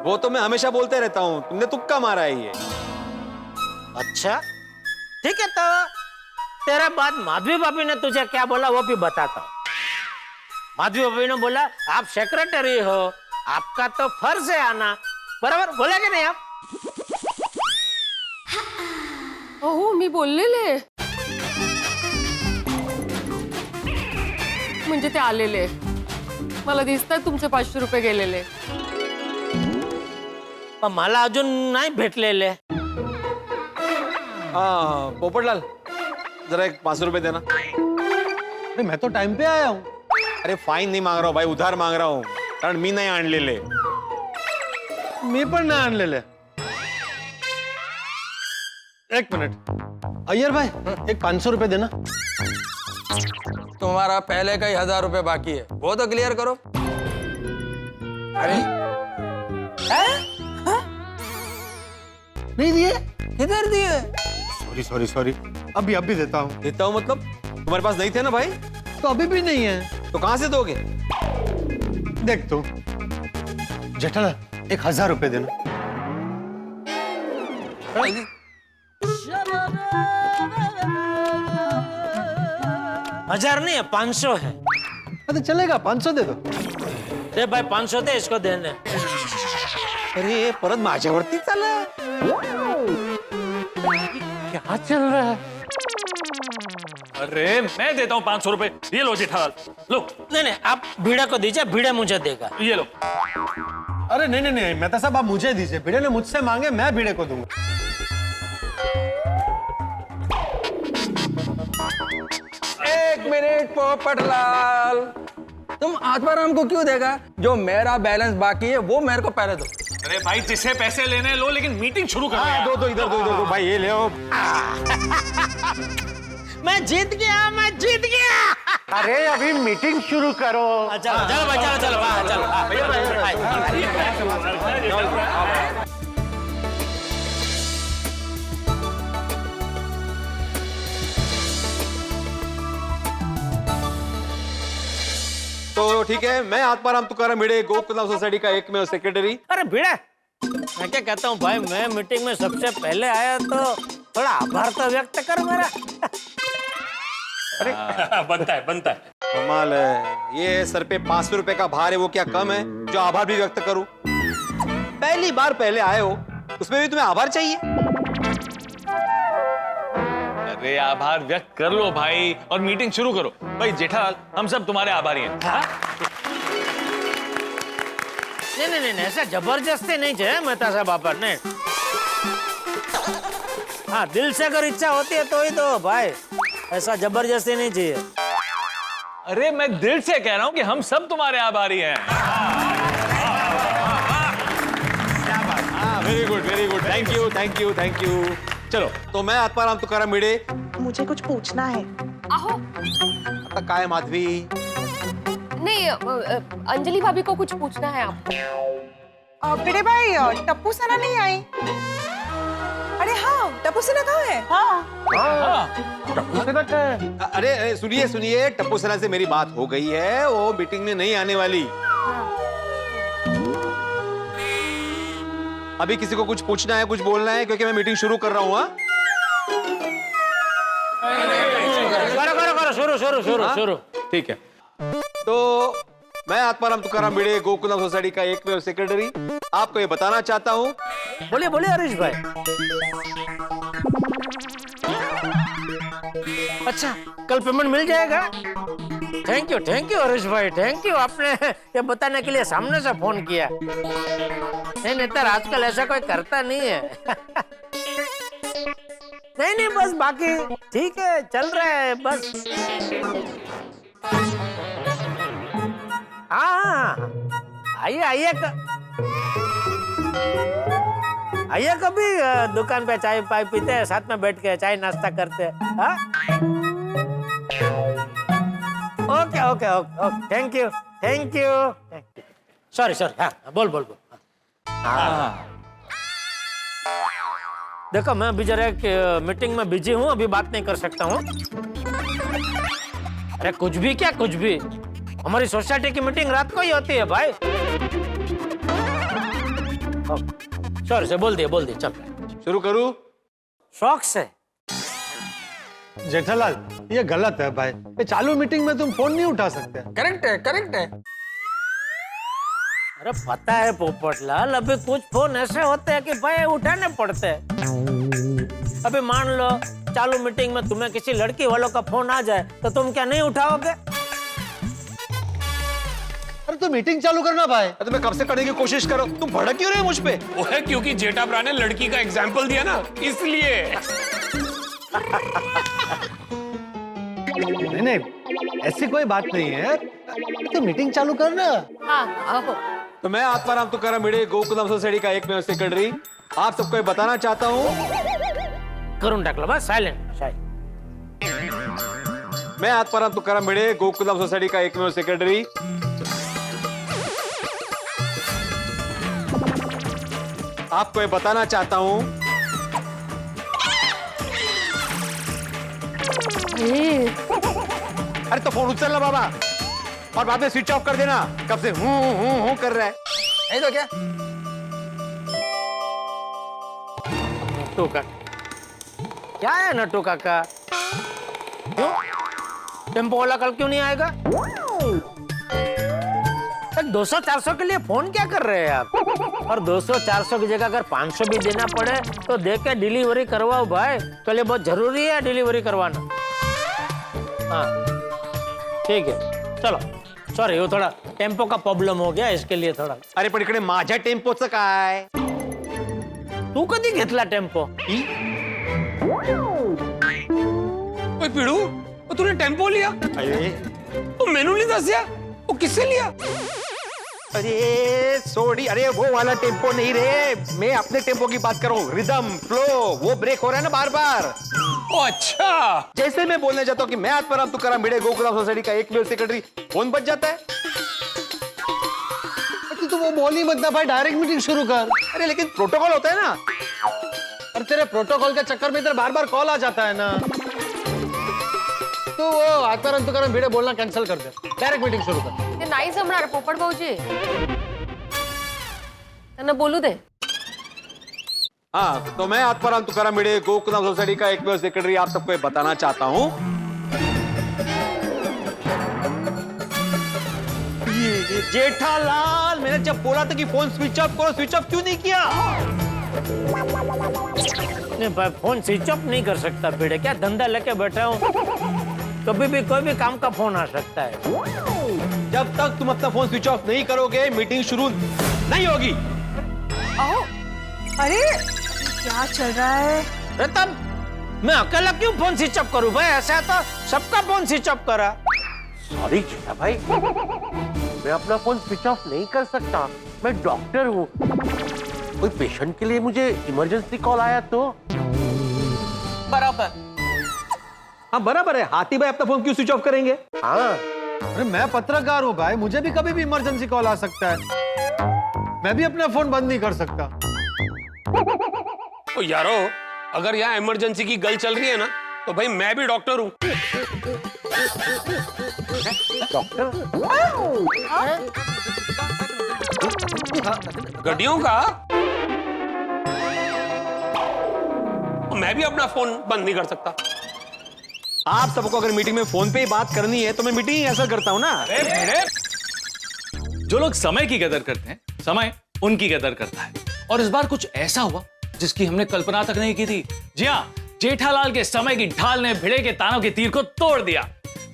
वो तो मैं हमेशा बोलते रहता हूँ, तुमने तुक्का मारा है ये। अच्छा ठीक है, तो तेरे बाद माधवी भाभी ने तुझे क्या बोला वो भी बताता हूँ। माधवी भाभी ने बोला, आप सेक्रेटरी हो, आपका तो फर्ज है आना। बराबर बोला कि नहीं आप? हो मी बोललेले, म्हणजे ते आलेले, मला दिसतात तुमचे 500 रुपये गेलेले। पण मला अजून नाही भेटलेले। हाँ पोपटलाल, जरा एक 500 रुपए देना। मैं तो टाइम पे आया हूँ। अरे फाइन नहीं मांग रहा हूँ भाई, उधार मांग रहा हूँ, कारण मी नाही आणलेले. मी पण नाही आणलेले. एक मिनट अय्यर भाई, एक 500 रुपए देना. तुम्हारा पहले का ही 1000 रुपए बाकी है, वो तो क्लियर करो. अरे नहीं दिए? किधर दिए? सॉरी सॉरी सॉरी, अभी अभी देता हूँ. देता हूँ मतलब तुम्हारे पास नहीं थे ना भाई? तो अभी भी नहीं है. तो कहां से दोगे? देख तू जेठालाल, 1000 रुपए देना. 1000 नहीं है, 500 है. अरे चलेगा, 500 दे दो. दे भाई 500 दे, इसको देने. अरे परत माझ्यावरती चाला. क्या चल रहा है? अरे मैं देता हूँ 500 रुपए. ये लो जेठालाल, लो. नहीं नहीं, आप भिड़ा को दीजिए, भिड़ा मुझे देगा. ये लो. अरे नहीं नहीं नहीं, मेहता साहब आप मुझे दीजिए. भिड़े ने मुझसे मांगे, मैं भिड़े को दूंगा. एक मिनट पोपटलाल, तुम आत्माराम को क्यों देगा? जो मेरा बैलेंस बाकी है वो मेरे को पहले दो. अरे भाई जिसे पैसे लेने लो, लेकिन मीटिंग शुरू करो यार. दो इधर दो भाई, ये ले आओ. मैं जीत गया, मैं जीत गया. अरे अभी मीटिंग शुरू करो. चलो चलो भाई, चलो चलो भाई, चलो. तो ठीक है, मैं आत्माराम तुकाराम भिड़े, गोकुलधाम सोसाइटी का एकमेव सेक्रेटरी. अरे भिड़ा, मैं क्या कहता हूँ भाई, मैं मीटिंग में सबसे पहले आया तो थोड़ा आभार तो व्यक्त कर मेरा. बनता है बनता है. कमाल है, ये सर पे 500 रुपए का भार है, वो क्या कम है जो आभार भी व्यक्त करूं? पहली बार पहले आए हो, उसमें भी तुम्हें आभार चाहिए? अरे आभार व्यक्त कर लो भाई और मीटिंग शुरू करो. भाई जेठालाल, हम सब तुम्हारे आभारी हैं. नहीं नहीं नहीं, ऐसा जबरदस्ती नहीं चाहिए मेहता साहब आप ने. हाँ, दिल से अगर इच्छा होती है तो ही दो भाई, ऐसा जबरदस्ती नहीं चाहिए. अरे मैं दिल से कह रहा हूं कि हम सब तुम्हारे आभारी हैं. Very good, thank you. चलो, तो मैं आत्माराम तुकाराम भिड़े. मुझे कुछ पूछना है. आहो. आता काय माधवी? नहीं, अंजलि भाभी को कुछ पूछना है आपको. भिड़े भाई, टप्पू सना नहीं आई. अरे हाँ, टप्पू सना कहाँ है? अरे सुनिए, टप्पू सना से मेरी बात हो गई है, वो मीटिंग में नहीं आने वाली. अभी किसी को कुछ पूछना है, कुछ बोलना है, क्योंकि मैं मीटिंग शुरू कर रहा हूँ. करो शुरू. ठीक है, तो मैं आत्माराम तुकाराम भिड़े, गोकुलधाम सोसाइटी का एकमेव सेक्रेटरी, आपको ये बताना चाहता हूँ. बोलिए बोलिए हरीश भाई. अच्छा, कल पेमेंट मिल जाएगा. थैंक यू हरीश भाई, थैंक यू. आपने ये बताने के लिए सामने से फोन किया. नहीं नेतर, आजकल ऐसा कोई करता नहीं है. नहीं बस बाकी ठीक है, चल रहा है बस. हाँ, आइए कभी दुकान पे चाय पाई पीते हैं, साथ में बैठ के चाय नाश्ता करते हैं. हाँ, ओके. Thank you. सॉरी. हाँ, बोल. हाँ. देखो, मैं अभी जरा एक मीटिंग में बिजी हूँ, अभी बात नहीं कर सकता हूँ. अरे कुछ भी, हमारी सोसाइटी की मीटिंग रात को ही होती है भाई. सॉरी से बोल दिए. चल शुरू करूँ? शौक से. जेठालाल, ये गलत है भाई. ये चालू मीटिंग में तुम फोन नहीं उठा सकते. करेक्ट है. अरे पता है पोपटलाल, अभी कुछ फोन ऐसे होते हैं कि भाई उठाने पड़ते हैं. अभी मान लो चालू मीटिंग में तुम्हें किसी लड़की वालों का फोन आ जाए तो तुम क्या नहीं उठाओगे? अरे तो मीटिंग चालू करना भाई. तो मैं कब से करने की कोशिश कर रहा हूँ, तुम भड़क क्यों रहे हो मुझ पे? वो है क्योंकि जेठा ब्रा ने लड़की का एग्जाम्पल दिया ना, इसलिए. नहीं, ऐसी कोई बात नहीं है. तो मीटिंग चालू कर ना। हाँ आओ। तो मैं आत्माराम तुकाराम भिड़े गोकुलम सोसाइटी का एकमेव सेक्रेटरी आप सबको ये बताना चाहता हूँ। करून टाकलं बस, सायलेंट साय. मैं आत्माराम तुकाराम भिड़े गोकुलम सोसाइटी का एकमेव सेक्रेटरी आपको ये बताना चाहता हूँ अरे तो फोन उछल ना बाबा और बाद में स्विच ऑफ कर देना। कब से हूं कर रहा है। नहीं तो क्या? नट्टू का क्या है नट्टू काका? क्यों टेम्पो वाला कल क्यों नहीं आएगा? 200-400 के लिए फोन क्या कर रहे हैं आप? और 200-400 की जगह अगर 500 भी देना पड़े तो दे के डिलीवरी करवाओ भाई। कल ये बहुत जरूरी है डिलीवरी करवाना। हाँ ठीक है चलो। सॉरी वो थोड़ा टेम्पो का प्रॉब्लेम हो गया इसके लिए थोड़ा. अरे पण इकडे माझ्या टेम्पोचं काय? तू कधी घेतला टेम्पो? ओए पिड़ू, वो तूने टेम्पो लिया? अरे तो मेनू नहीं दसिया? वो किससे लिया? अरे सॉरी, अरे वो वाला टेम्पो नहीं रे, मैं अपने टेम्पो की बात कर रहा हूँ। रिदम फ्लो वो ब्रेक हो रहा है ना बार बार। ओ अच्छा, जैसे मैं बोलने जाता हूँ कि मैं आत्माराम तुकाराम भिड़े गोकुलम सोसाइटी का एकमेव सेक्रेटरी, फोन बज जाता है। तो वो बोल ही मत ना भाई, डायरेक्ट मीटिंग शुरू कर। अरे लेकिन प्रोटोकॉल होता है ना। और तेरे प्रोटोकॉल के चक्कर में इधर बार बार कॉल आ जाता है ना। तो वो आत्माराम तुकाराम भिड़े बोलना कैंसिल कर दे, डायरेक्ट मीटिंग शुरू कर. ते नाही जमणार पोपट भाऊजी, त्यांना बोलू दे. हाँ तो मैं आत्माराम तुकाराम भिड़े गोकुलम सोसाइटी का एकमेव सेक्रेटरी आप सबको ये बताना चाहता हूँ जेठालाल, मैंने जब बोला था कि फोन स्विच ऑफ करो, स्विच ऑफ क्यों नहीं किया? नहीं भाई फोन स्विच ऑफ नहीं कर सकता भिड़े, क्या धंधा लेके बैठा हूँ. कभी भी कोई भी काम का फोन आ सकता है. जब तक तुम अपना फोन स्विच ऑफ नहीं करोगे मीटिंग शुरू नहीं होगी. आओ. अरे क्या चल रहा है? अरे तब मैं अकेला क्यों फोन स्विच ऑफ करूं भाई? ऐसा है तो सबका फोन स्विच ऑफ करा. सॉरी जेठा भाई, मैं अपना फोन स्विच ऑफ नहीं कर सकता. मैं डॉक्टर हूँ. कोई पेशेंट के लिए मुझे इमरजेंसी कॉल आया तो. बराबर. हाँ बराबर है. हाथी भाई अपना फोन क्यों स्विच ऑफ करेंगे? हाँ अरे मैं पत्रकार हूँ भाई, मुझे भी कभी भी इमरजेंसी कॉल आ सकता है. मैं भी अपना फोन बंद नहीं कर सकता. ओ यारो, अगर यहाँ इमरजेंसी की गल चल रही है ना, तो भाई मैं भी डॉक्टर हूँ. डॉक्टर गड्डियों का. मैं भी अपना फोन बंद नहीं कर सकता. आप सबको अगर मीटिंग में फोन पे ही बात करनी है तो मैं मीटिंग ही ऐसा करता हूँ ना. जो लोग समय की कदर करते हैं, समय उनकी कदर करता है. और इस बार कुछ ऐसा हुआ जिसकी हमने कल्पना तक नहीं की थी. जी हाँ, जेठालाल के समय की ढाल ने भिड़े के तानों के तीर को तोड़ दिया.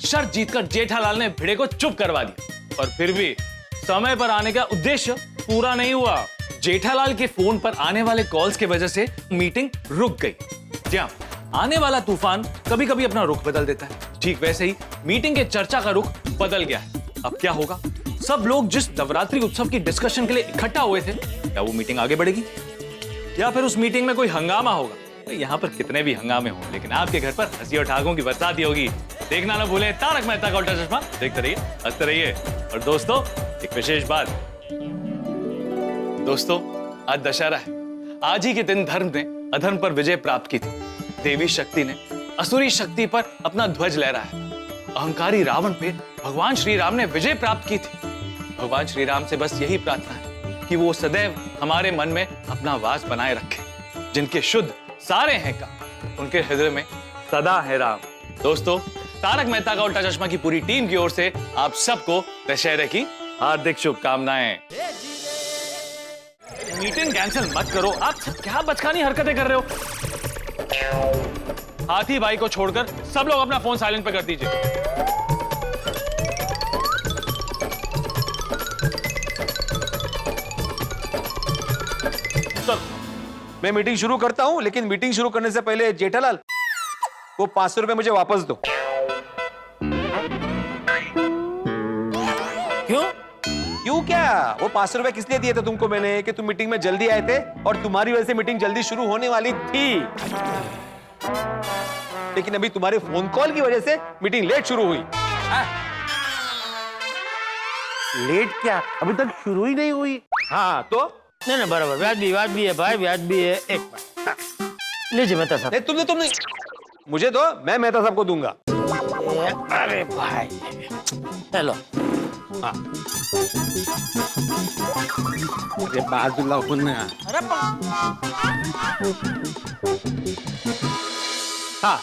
शर्त जीतकर जेठालाल ने भिड़े को चुप करवा दिया. और फिर भी समय पर आने का उद्देश्य पूरा नहीं हुआ. जेठालाल के फोन पर आने वाले कॉल्स की वजह से मीटिंग रुक गई. जी हाँ, आने वाला तूफान कभी कभी अपना रुख बदल देता है. ठीक वैसे ही मीटिंग के चर्चा का रुख बदल गया है. अब क्या होगा? सब लोग जिस नवरात्रि उत्सव की डिस्कशन के लिए इकट्ठा हुए थे, क्या वो मीटिंग आगे बढ़ेगी या फिर उस मीटिंग में कोई हंगामा होगा? यहाँ पर कितने भी हंगामे हों, लेकिन आपके घर पर हंसी और ठाकों की बरसात ही होगी. देखना ना भूलें तारक मेहता का उल्टा चश्मा. देखते रहिए, हंसते रहिए. और दोस्तों, एक विशेष बात. दोस्तों, आज दशहरा है. आज ही के दिन धर्म ने अधर्म पर विजय प्राप्त की थी. देवी शक्ति ने असुरी शक्ति पर अपना ध्वज लहराया है. अहंकारी रावण पे भगवान श्री राम ने विजय प्राप्त की थी. भगवान श्री राम से बस यही प्रार्थना है कि वो सदैव हमारे मन में अपना वास बनाए रखे. जिनके शुद्ध सारे हैं का, उनके हृदय में सदा है राम. दोस्तों, तारक मेहता का उल्टा चश्मा की पूरी टीम की ओर से आप सबको दशहरे की हार्दिक शुभकामनाएं. मीटिंग कैंसिल मत करो. आप क्या बचकानी हरकतें कर रहे हो? हाथी भाई को छोड़कर सब लोग अपना फोन साइलेंट पे कर दीजिए. मैं मीटिंग शुरू करता हूं, लेकिन मीटिंग शुरू करने से पहले जेठालाल वो 500 रुपए मुझे वापस दो. दूं क्या? वो 500 रुपए किस लिए दिए थे तुमको मैंने कि तुम मीटिंग में जल्दी आए थे और तुम्हारी वजह से मीटिंग जल्दी शुरू होने वाली थी। लेकिन अभी तुम्हारे फोन कॉल की वजह से मीटिंग लेट शुरू हुई। लेट क्या? अभी तक शुरू ही नहीं हुई। हाँ तो नहीं बराबर, व्याजबी है भाई, व्याजबी है। एक मिनट लीजिए मेहता साहब। तुमने मुझे दो, मैं मेहता साहब को दूंगा। अरे भाई हेलो। हाँ अरे बाजुला होऊन ना. अरे हाँ,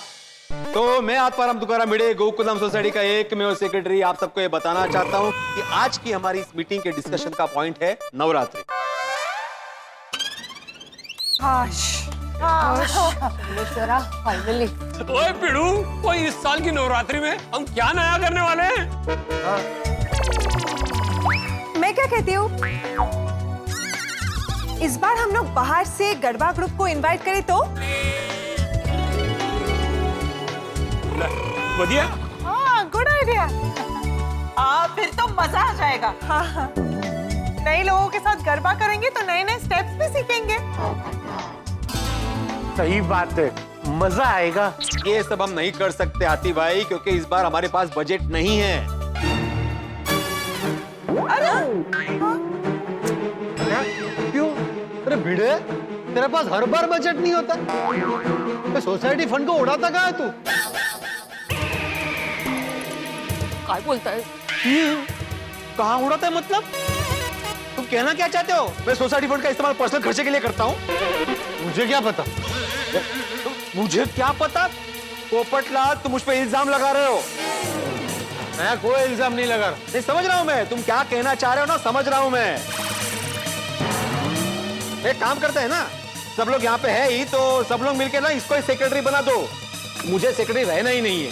तो मैं आत्माराम तुकाराम भिड़े, गोकुलधाम सोसाइटी का एकमेव सेक्रेटरी आप सबको ये बताना चाहता हूँ कि आज की हमारी इस मीटिंग के डिस्कशन का पॉइंट है नवरात्रि। फाइनली। ओए पिड़ू, कोई इस साल की नवरात्रि में हम क्या नया करने वाले हैं? मैं क्या कहती हूँ, इस बार हम लोग बाहर से गरबा ग्रुप को इनवाइट करें तो? बढ़िया। हाँ, गुड आइडिया। फिर तो मजा आ जाएगा। हाँ, नए लोगों के साथ गरबा करेंगे तो नए नए स्टेप्स भी सीखेंगे। सही बात है, मजा आएगा। ये सब हम नहीं कर सकते हाथी भाई, क्योंकि इस बार हमारे पास बजट नहीं है। क्यों? अरे भिड़े, तेरे पास हर बार बजट नहीं होता? तो सोसाइटी फंड को उड़ाता कहाँ है तू? क्या बोलता है? कहाँ उड़ाता है मतलब? तुम कहना क्या चाहते हो? मैं सोसाइटी फंड का इस्तेमाल पर्सनल खर्चे के लिए करता हूँ। मुझे क्या पता? मुझे क्या पता? पोपटलाल, तुम मुझ पे इल्जाम लगा रहे हो। मैं कोई इल्जाम नहीं लगा रहा। नहीं, समझ रहा हूँ मैं तुम क्या कहना चाह रहे हो ना, समझ रहा हूँ मैं। एक काम करते हैं ना, सब लोग यहाँ पे है ही, तो सब लोग मिलकर ना इसको ही सेक्रेटरी बना दो। मुझे सेक्रेटरी रहना ही नहीं है।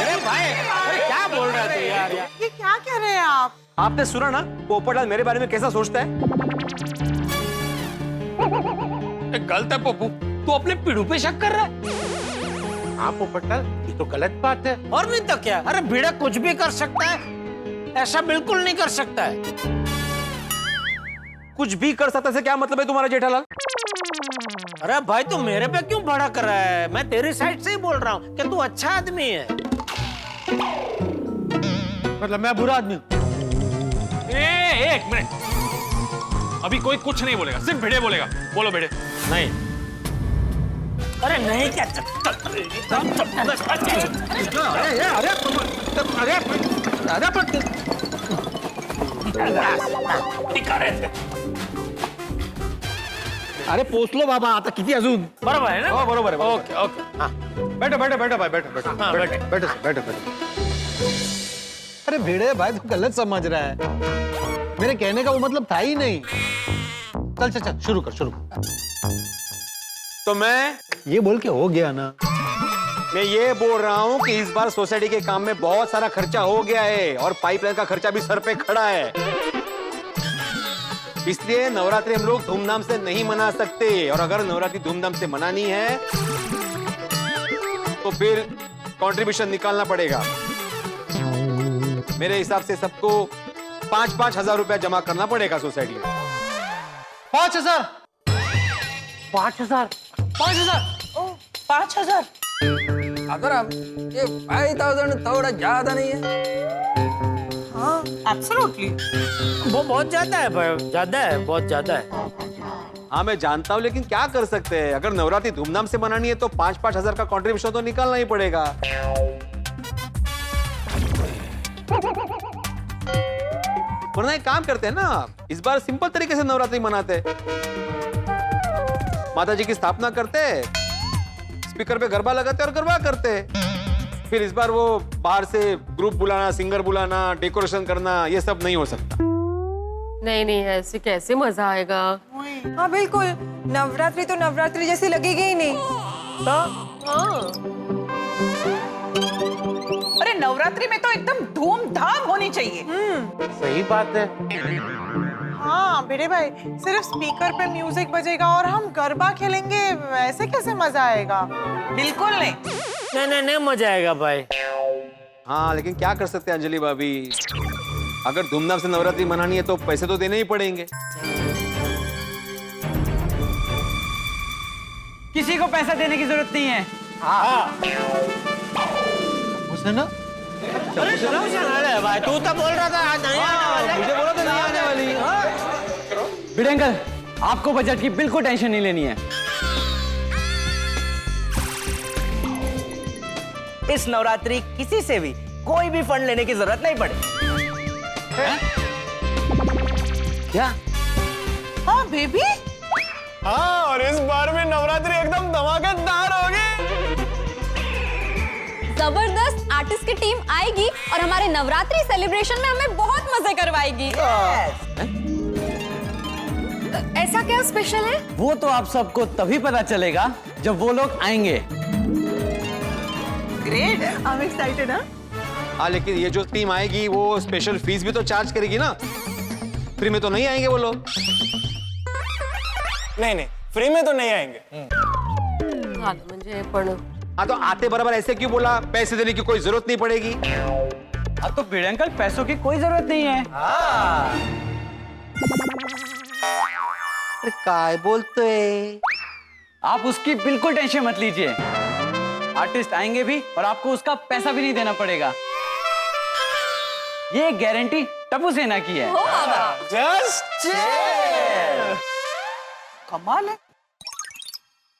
अरे भाई, अरे क्या बोल रहे थे यार? ये क्या कह रहे हैं आप? आपने सुना ना पोपटलाल मेरे बारे में कैसा सोचता है? गलत है पप्पू, तू अपने पिड़ू पे शक कर रहा है। हाँ पोपटलाल, ये तो गलत बात है। और नहीं तो क्या? अरे भिड़ा कुछ भी कर सकता है, ऐसा बिल्कुल नहीं कर सकता है। कुछ भी कर सकता है क्या मतलब है तुम्हारा जेठालाल? अरे भाई तू मेरे पे क्यों भड़क रहा है? मैं तेरी साइड से ही बोल रहा हूँ कि तू अच्छा आदमी है। मतलब मैं बुरा आदमी हूँ? एक मिनट, अभी कोई कुछ नहीं बोलेगा, सिर्फ भिड़े बोलेगा। बोलो भिड़े। नहीं, अरे नहीं क्या? अरे पोचलो बाबा, आता किती अजून? बरोबर है ना? हाँ बरोबर है। Okay okay. हाँ बैठो बैठो बैठो भाई, बैठो बैठो। हाँ बैठे। बैठो बैठो बैठो। अरे भिड़े भाई, तू गलत समझ रहा है। मेरे कहने का वो मतलब था ही नहीं। चल चल चल, शुरू कर शुरू कर। तो मैं ये बोल के हो गया ना। ये बोल रहा हूँ कि इस बार सोसाइटी के काम में बहुत सारा खर्चा हो गया है और पाइपलाइन का खर्चा भी सर पे खड़ा है। इसलिए नवरात्रि हम लोग धूमधाम से नहीं मना सकते, और अगर नवरात्रि धूमधाम से मनानी है तो फिर कंट्रीब्यूशन निकालना पड़ेगा। मेरे हिसाब से सबको 5,000 रुपया जमा करना पड़ेगा सोसाइटी में। 5,000 5,000 5,000। अगर हम ये 5,000 थोड़ा ज्यादा नहीं है? हाँ, एब्सोल्युटली। वो बहुत ज्यादा है भाई, ज्यादा है, बहुत ज्यादा है। हाँ मैं जानता हूँ, लेकिन क्या कर सकते हैं? अगर नवरात्रि धूमधाम से मनानी है तो 5,000 का कंट्रीब्यूशन तो निकालना ही पड़ेगा। वरना एक काम करते हैं ना, इस बार सिंपल तरीके से नवरात्रि मनाते हैं। माता जी की स्थापना करते, स्पीकर पे गरबा लगाते और गरबा करते। फिर इस बार वो बाहर से ग्रुप बुलाना, सिंगर बुलाना, डेकोरेशन करना, ये सब नहीं हो सकता। नहीं नहीं, ऐसे कैसे मजा आएगा? हाँ बिल्कुल, नवरात्रि तो नवरात्रि जैसी लगेगी ही नहीं। हाँ, अरे नवरात्रि में तो एकदम धूमधाम होनी चाहिए। सही बात है। हाँ भिड़े भाई, सिर्फ स्पीकर पे म्यूजिक बजेगा और हम गरबा खेलेंगे, वैसे कैसे मजा आएगा? बिल्कुल नहीं। नहीं नहीं नहीं, मजा आएगा भाई। हाँ लेकिन क्या कर सकते हैं अंजलि भाभी? अगर धूमधाम से नवरात्रि मनानी है तो पैसे तो देने ही पड़ेंगे। किसी को पैसा देने की जरूरत नहीं है। हुसैना, अरे भाई तू तो बोल रहा था आज नहीं आने वाले। मुझे बोला तो नहीं आने वाली। भिड़े अंकल, आपको बजट की बिल्कुल टेंशन नहीं लेनी है। इस नवरात्रि किसी से भी कोई भी फंड लेने की जरूरत नहीं पड़े। क्या? हाँ बेबी, हाँ, और इस बार में नवरात्रि एकदम धमाकेदार होगी। जबरदस्त आर्टिस्ट की टीम आएगी और हमारे नवरात्रि सेलिब्रेशन में हमें बहुत मजे करवाएगी। ऐसा क्या स्पेशल है? वो तो आप सबको तभी पता चलेगा जब वो लोग आएंगे। Great, I am excited. हाँ, लेकिन ये जो टीम आएगी वो स्पेशल फीस भी तो चार्ज करेगी ना। फ्री में तो नहीं आएंगे वो लोग। नहीं, फ्री में तो नहीं आएंगे। हाँ म्हणजे पण हाँ, तो आते बराबर ऐसे क्यों बोला? पैसे देने की कोई जरूरत नहीं पड़ेगी। हाँ तो भिड़े अंकल, पैसों की कोई जरूरत नहीं है। काय बोलतोय? आप उसकी बिल्कुल टेंशन मत लीजिए। आर्टिस्ट आएंगे भी और आपको उसका पैसा भी नहीं देना पड़ेगा। ये गारंटी टप्पू सेना की है। जस्ट कमाल है।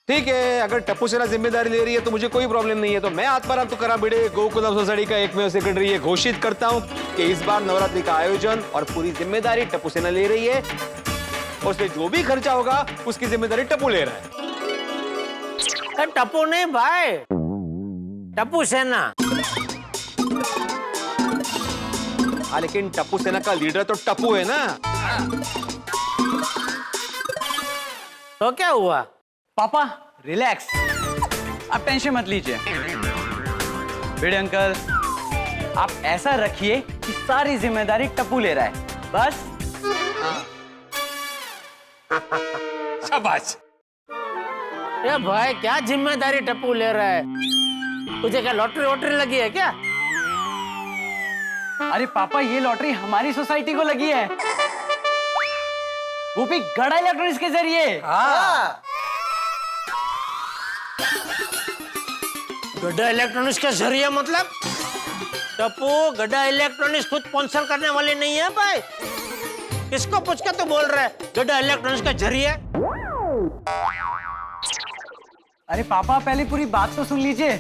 ठीक है, अगर टप्पू सेना जिम्मेदारी ले रही है तो मुझे कोई प्रॉब्लम नहीं है। तो मैं आत्माराम तुकाराम भिड़े, गोकुलम सोसाइटी का एकमेव सेक्रेटरी, ये घोषित करता हूँ कि इस बार नवरात्रि का आयोजन और पूरी जिम्मेदारी टप्पू सेना ले रही है। और उसमें जो भी खर्चा होगा उसकी जिम्मेदारी टप्पू ले रहा है। टप्पू नहीं भाई, टप्पू सेना। हाँ, लेकिन टप्पू सेना का लीडर तो टप्पू है ना। तो क्या हुआ? पापा रिलैक्स, आप टेंशन मत लीजिए। भिड़े अंकल, आप ऐसा रखिए कि सारी जिम्मेदारी टप्पू ले रहा है, बस। शाबाश। ये भाई क्या जिम्मेदारी टप्पू ले रहा है? तुझे क्या लॉटरी वॉटरी लगी है क्या? अरे पापा, ये लॉटरी हमारी सोसाइटी को लगी है, वो भी गड़ा इलेक्ट्रॉनिक्स के जरिए। गड्ढा इलेक्ट्रॉनिक्स के जरिए मतलब? टप्पू, गड्ढा इलेक्ट्रॉनिक्स खुद स्पॉन्सर करने वाले नहीं है भाई। किसको पूछ के तो बोल रहा है गड्ढा इलेक्ट्रॉनिक्स के जरिए? अरे पापा, पहले पूरी बात तो सुन लीजिए।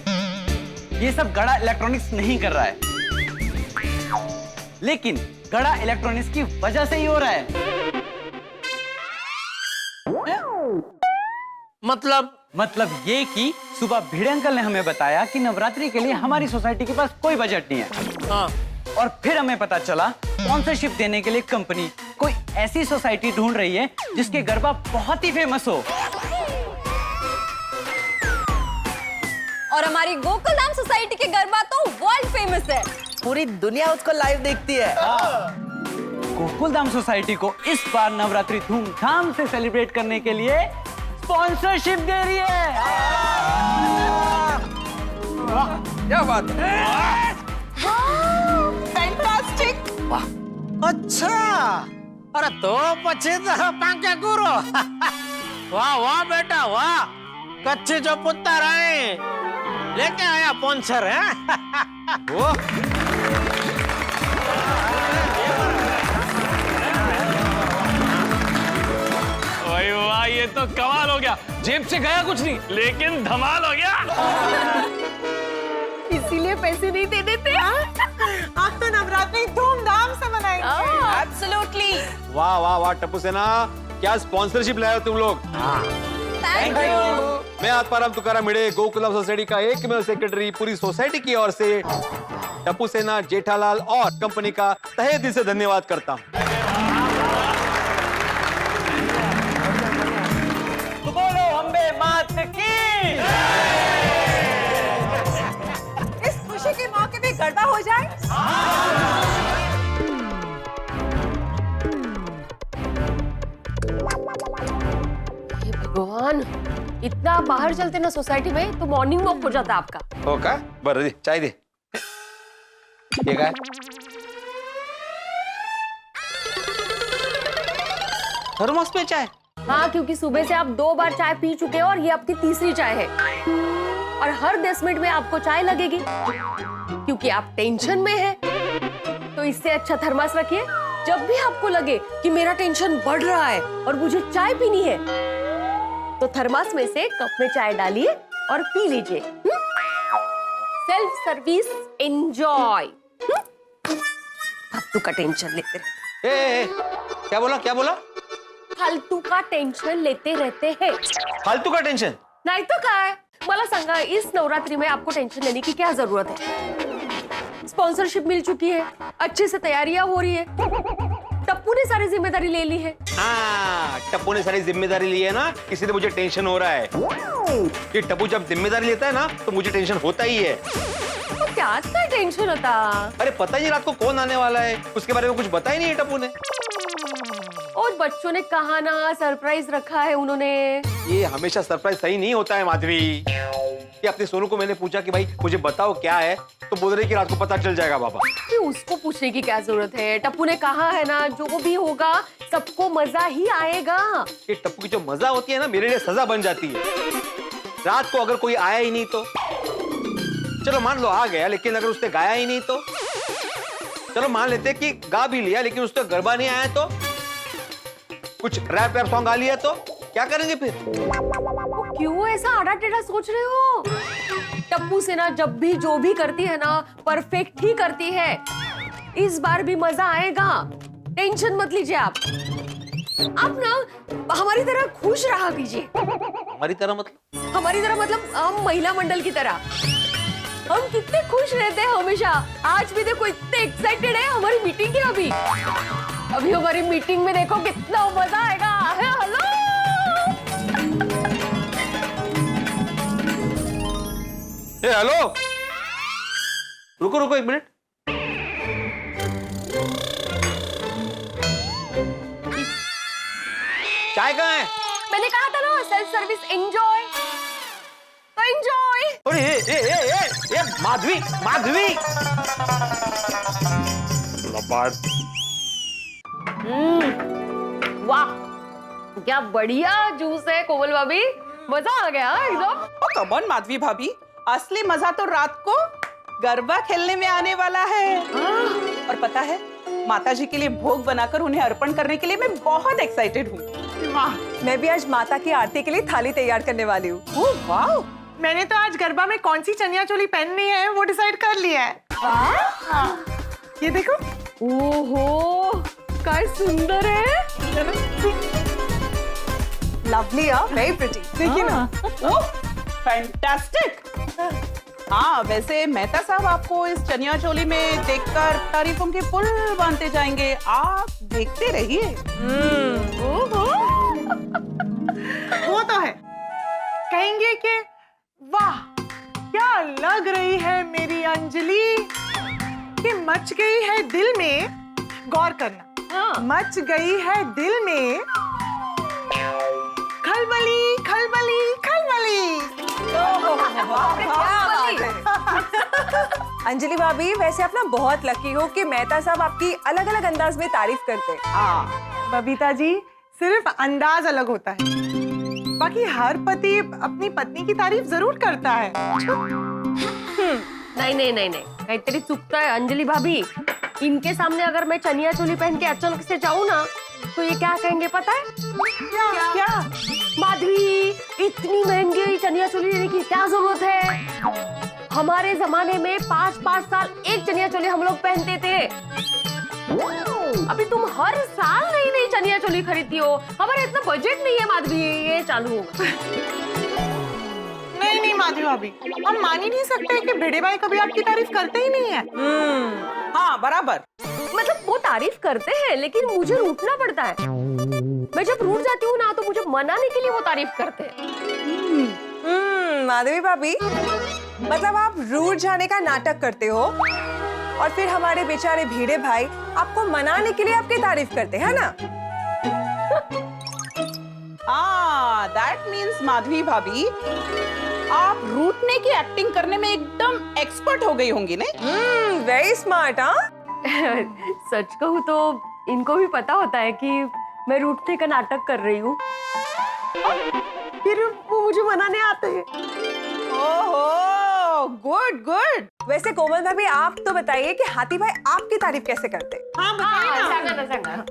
ये सब गड़ा इलेक्ट्रॉनिक्स नहीं कर रहा है, लेकिन गड़ा इलेक्ट्रॉनिक्स की वजह से ही हो रहा है। मतलब ये कि सुबह भिड़े अंकल ने हमें बताया कि नवरात्रि के लिए हमारी सोसाइटी के पास कोई बजट नहीं है। हाँ। और फिर हमें पता चला स्पॉन्सरशिप देने के लिए कंपनी कोई ऐसी सोसाइटी ढूंढ रही है जिसके गरबा बहुत ही फेमस हो। और हमारी गोकुलधाम सोसाइटी के गरबा तो वर्ल्ड फेमस है। पूरी दुनिया उसको लाइव देखती है। गोकुलधाम सोसाइटी को इस बार नवरात्रि धूमधाम से सेलिब्रेट करने के लिए स्पॉन्सरशिप दे रही है। क्या बात है? फैंटास्टिक। अच्छा, अरे तो पछी तो पांके गुरु। वाह वाह बेटा वाह, कच्ची जो पुत्र आए लेके आया स्पॉन्सर है। वो वाह, ये तो कमाल हो गया। जेब से गया कुछ नहीं, लेकिन धमाल हो गया। इसीलिए पैसे नहीं दे देते। आज तो नवरात्रि धूमधाम से मनाएंगे। एब्सोल्युटली। वाह वाह वाह टप्पू सेना, क्या स्पॉन्सरशिप लाए हो तुम लोग। Thank you. मैं आत्माराम तुकाराम भिड़े, गोकुलम सोसाइटी का एकमेव सेक्रेटरी, पूरी सोसाइटी की ओर से टप्पू सेना, जेठालाल और कंपनी का तहे दिल से धन्यवाद करता हूँ। बोलो अम्बे मात की। इस खुशी के मौके पे गरबा हो जाए। हे भगवान, इतना बाहर चलते ना सोसाइटी में तो मॉर्निंग वॉक हो जाता आपका। हो का? बरं दे, चाय दे। ये काय? थर्मस में चाय? हाँ, क्योंकि सुबह से आप 2 बार चाय पी चुके हो और ये आपकी तीसरी चाय है। और हर 10 मिनट में आपको चाय लगेगी क्योंकि आप टेंशन में हैं। तो इससे अच्छा थर्मस रखिए, जब भी आपको लगे कि मेरा टेंशन बढ़ रहा है और मुझे चाय पीनी है तो थर्मस में से कप में चाय डालिए और पी लीजिए। Self service enjoy. फालतू का टेंशन लेते रहते। ए, क्या बोला क्या बोला? फालतू का टेंशन लेते रहते हैं। फालतू का टेंशन नहीं तो क्या है? मला सांगा, इस नवरात्रि में आपको टेंशन लेने की क्या जरूरत है? स्पॉन्सरशिप मिल चुकी है, अच्छे से तैयारियां हो रही है, टप्पू ने सारी जिम्मेदारी ले ली है। हाँ, टप्पू ने सारी जिम्मेदारी ली है ना, इसलिए मुझे टेंशन हो रहा है। कि टप्पू जब जिम्मेदारी लेता है ना तो मुझे टेंशन होता ही है। तो क्या था टेंशन होता? अरे पता ही नहीं रात को कौन आने वाला है, उसके बारे में कुछ बताया नहीं है टप्पू ने। और बच्चों ने कहा ना सरप्राइज रखा है उन्होंने। ये हमेशा सरप्राइज सही नहीं होता है माधवी। कि अपने सोनू को मैंने पूछा कि भाई मुझे बताओ क्या है, तो बोल रहे कि रात को पता चल जाएगा बाबा। उसको पूछने की क्या जरूरत है? टप्पू ने कहा है ना, जो भी होगा सबको मजा ही आएगा। ये टप्पू की जो मजा होती है ना, मेरे लिए सजा बन जाती है। रात को अगर कोई आया ही नहीं तो चलो मान लो आ गया, लेकिन अगर उसने गाया ही नहीं तो चलो मान लेते कि गा भी लिया लेकिन उससे गरबा नहीं आया तो, कुछ रैप सॉन्ग गा लिया तो क्या करेंगे फिर? क्यों ऐसा आड़ा टेढ़ा सोच रहे हो? टप्पू से ना जब भी जो भी करती है ना परफेक्ट ही करती है। इस बार भी मजा आएगा, टेंशन मत लीजिए आप ना हमारी तरह खुश रहा कीजिए। हमारी तरह मतलब हम महिला मंडल की तरह हम कितने खुश रहते हैं हमेशा। आज भी देखो इतने एक्साइटेड है हमारी मीटिंग की। अभी हमारी मीटिंग में देखो कितना मजा आएगा। हेलो हेलो, रुको 1 मिनट। चाय कहाँ है? मैंने कहा था ना सेल्फ सर्विस एंजॉय, तो एंजॉय। अरे ये माधवी वाह क्या बढ़िया जूस है कोमल भाभी, मजा आ गया एकदम। कम ऑन माधवी भाभी, असली मजा तो रात को गरबा खेलने में आने वाला है। और पता है, माता जी के लिए भोग बनाकर उन्हें अर्पण करने के लिए मैं बहुत एक्साइटेड हूँ। वाह, मैं भी आज माता की आरती के लिए थाली तैयार करने वाली हूँ। वाह, मैंने तो आज गरबा में कौन सी चनिया चोली पहननी है वो डिसाइड कर लिया है। हाँ, ये देखो। ओहो क्या सुंदर है। Lovely, very pretty. देखिए ना। Oh fantastic. हाँ, वैसे मेहता साहब आपको इस चनिया चोली में देखकर तारीफों के पुल बांधते जाएंगे, आप देखते रहिए। वो तो है, कहेंगे कि वाह क्या लग रही है मेरी अंजलि, कि मच गई है दिल में। गौर करना, मच गई है दिल में खलबली खलबली खलबली। अंजलि भाभी, वैसे आप ना बहुत लकी हो कि मेहता साहब आपकी अलग अलग अंदाज में तारीफ करते हैं। बबीता जी, सिर्फ अंदाज अलग होता है, बाकी हर पति अपनी पत्नी की तारीफ जरूर करता है। नहीं, काहीतरी चुकता है अंजलि भाभी। इनके सामने अगर मैं चनिया चोली पहन के अचानक से जाऊँ ना तो ये क्या कहेंगे पता है? क्या? माधवी, इतनी महंगी चनिया चोली लेने की क्या जरूरत है? हमारे जमाने में 5-5 साल एक चनिया चोली हम लोग पहनते थे। अभी तुम हर साल नई चनिया चोली खरीदती हो। हमारा इतना बजट नहीं है माधवी, ये चालू होगा। नहीं माधवी भाभी, हम मान ही नहीं सकते कि भिड़े भाई कभी आपकी तारीफ करते ही नहीं है। हाँ बराबर। मतलब वो तारीफ करते हैं लेकिन मुझे रूठना पड़ता है। मैं जब रूठ जाती हूँ ना तो मुझे मनाने के लिए वो तारीफ करते हैं। माधवी भाभी, मतलब आप रूठ जाने का नाटक करते हो और फिर हमारे बेचारे भीड़े भाई आपको मनाने के लिए आपकी तारीफ करते हैं ना? दैट मीन्स माधवी भाभी, आप रूठने की एक्टिंग करने में एकदम एक्सपर्ट हो गई होंगी नहीं? Very smart. हाँ, सच कहूँ तो इनको भी पता होता है कि मैं रूठने का नाटक कर रही हूँ। फिर वो मुझे मनाने आते हैं। ओहो, गुड गुड। वैसे कोमल भाभी आप तो बताइए कि हाथी भाई आपकी तारीफ कैसे करते हैं? हाँ बताइए ना।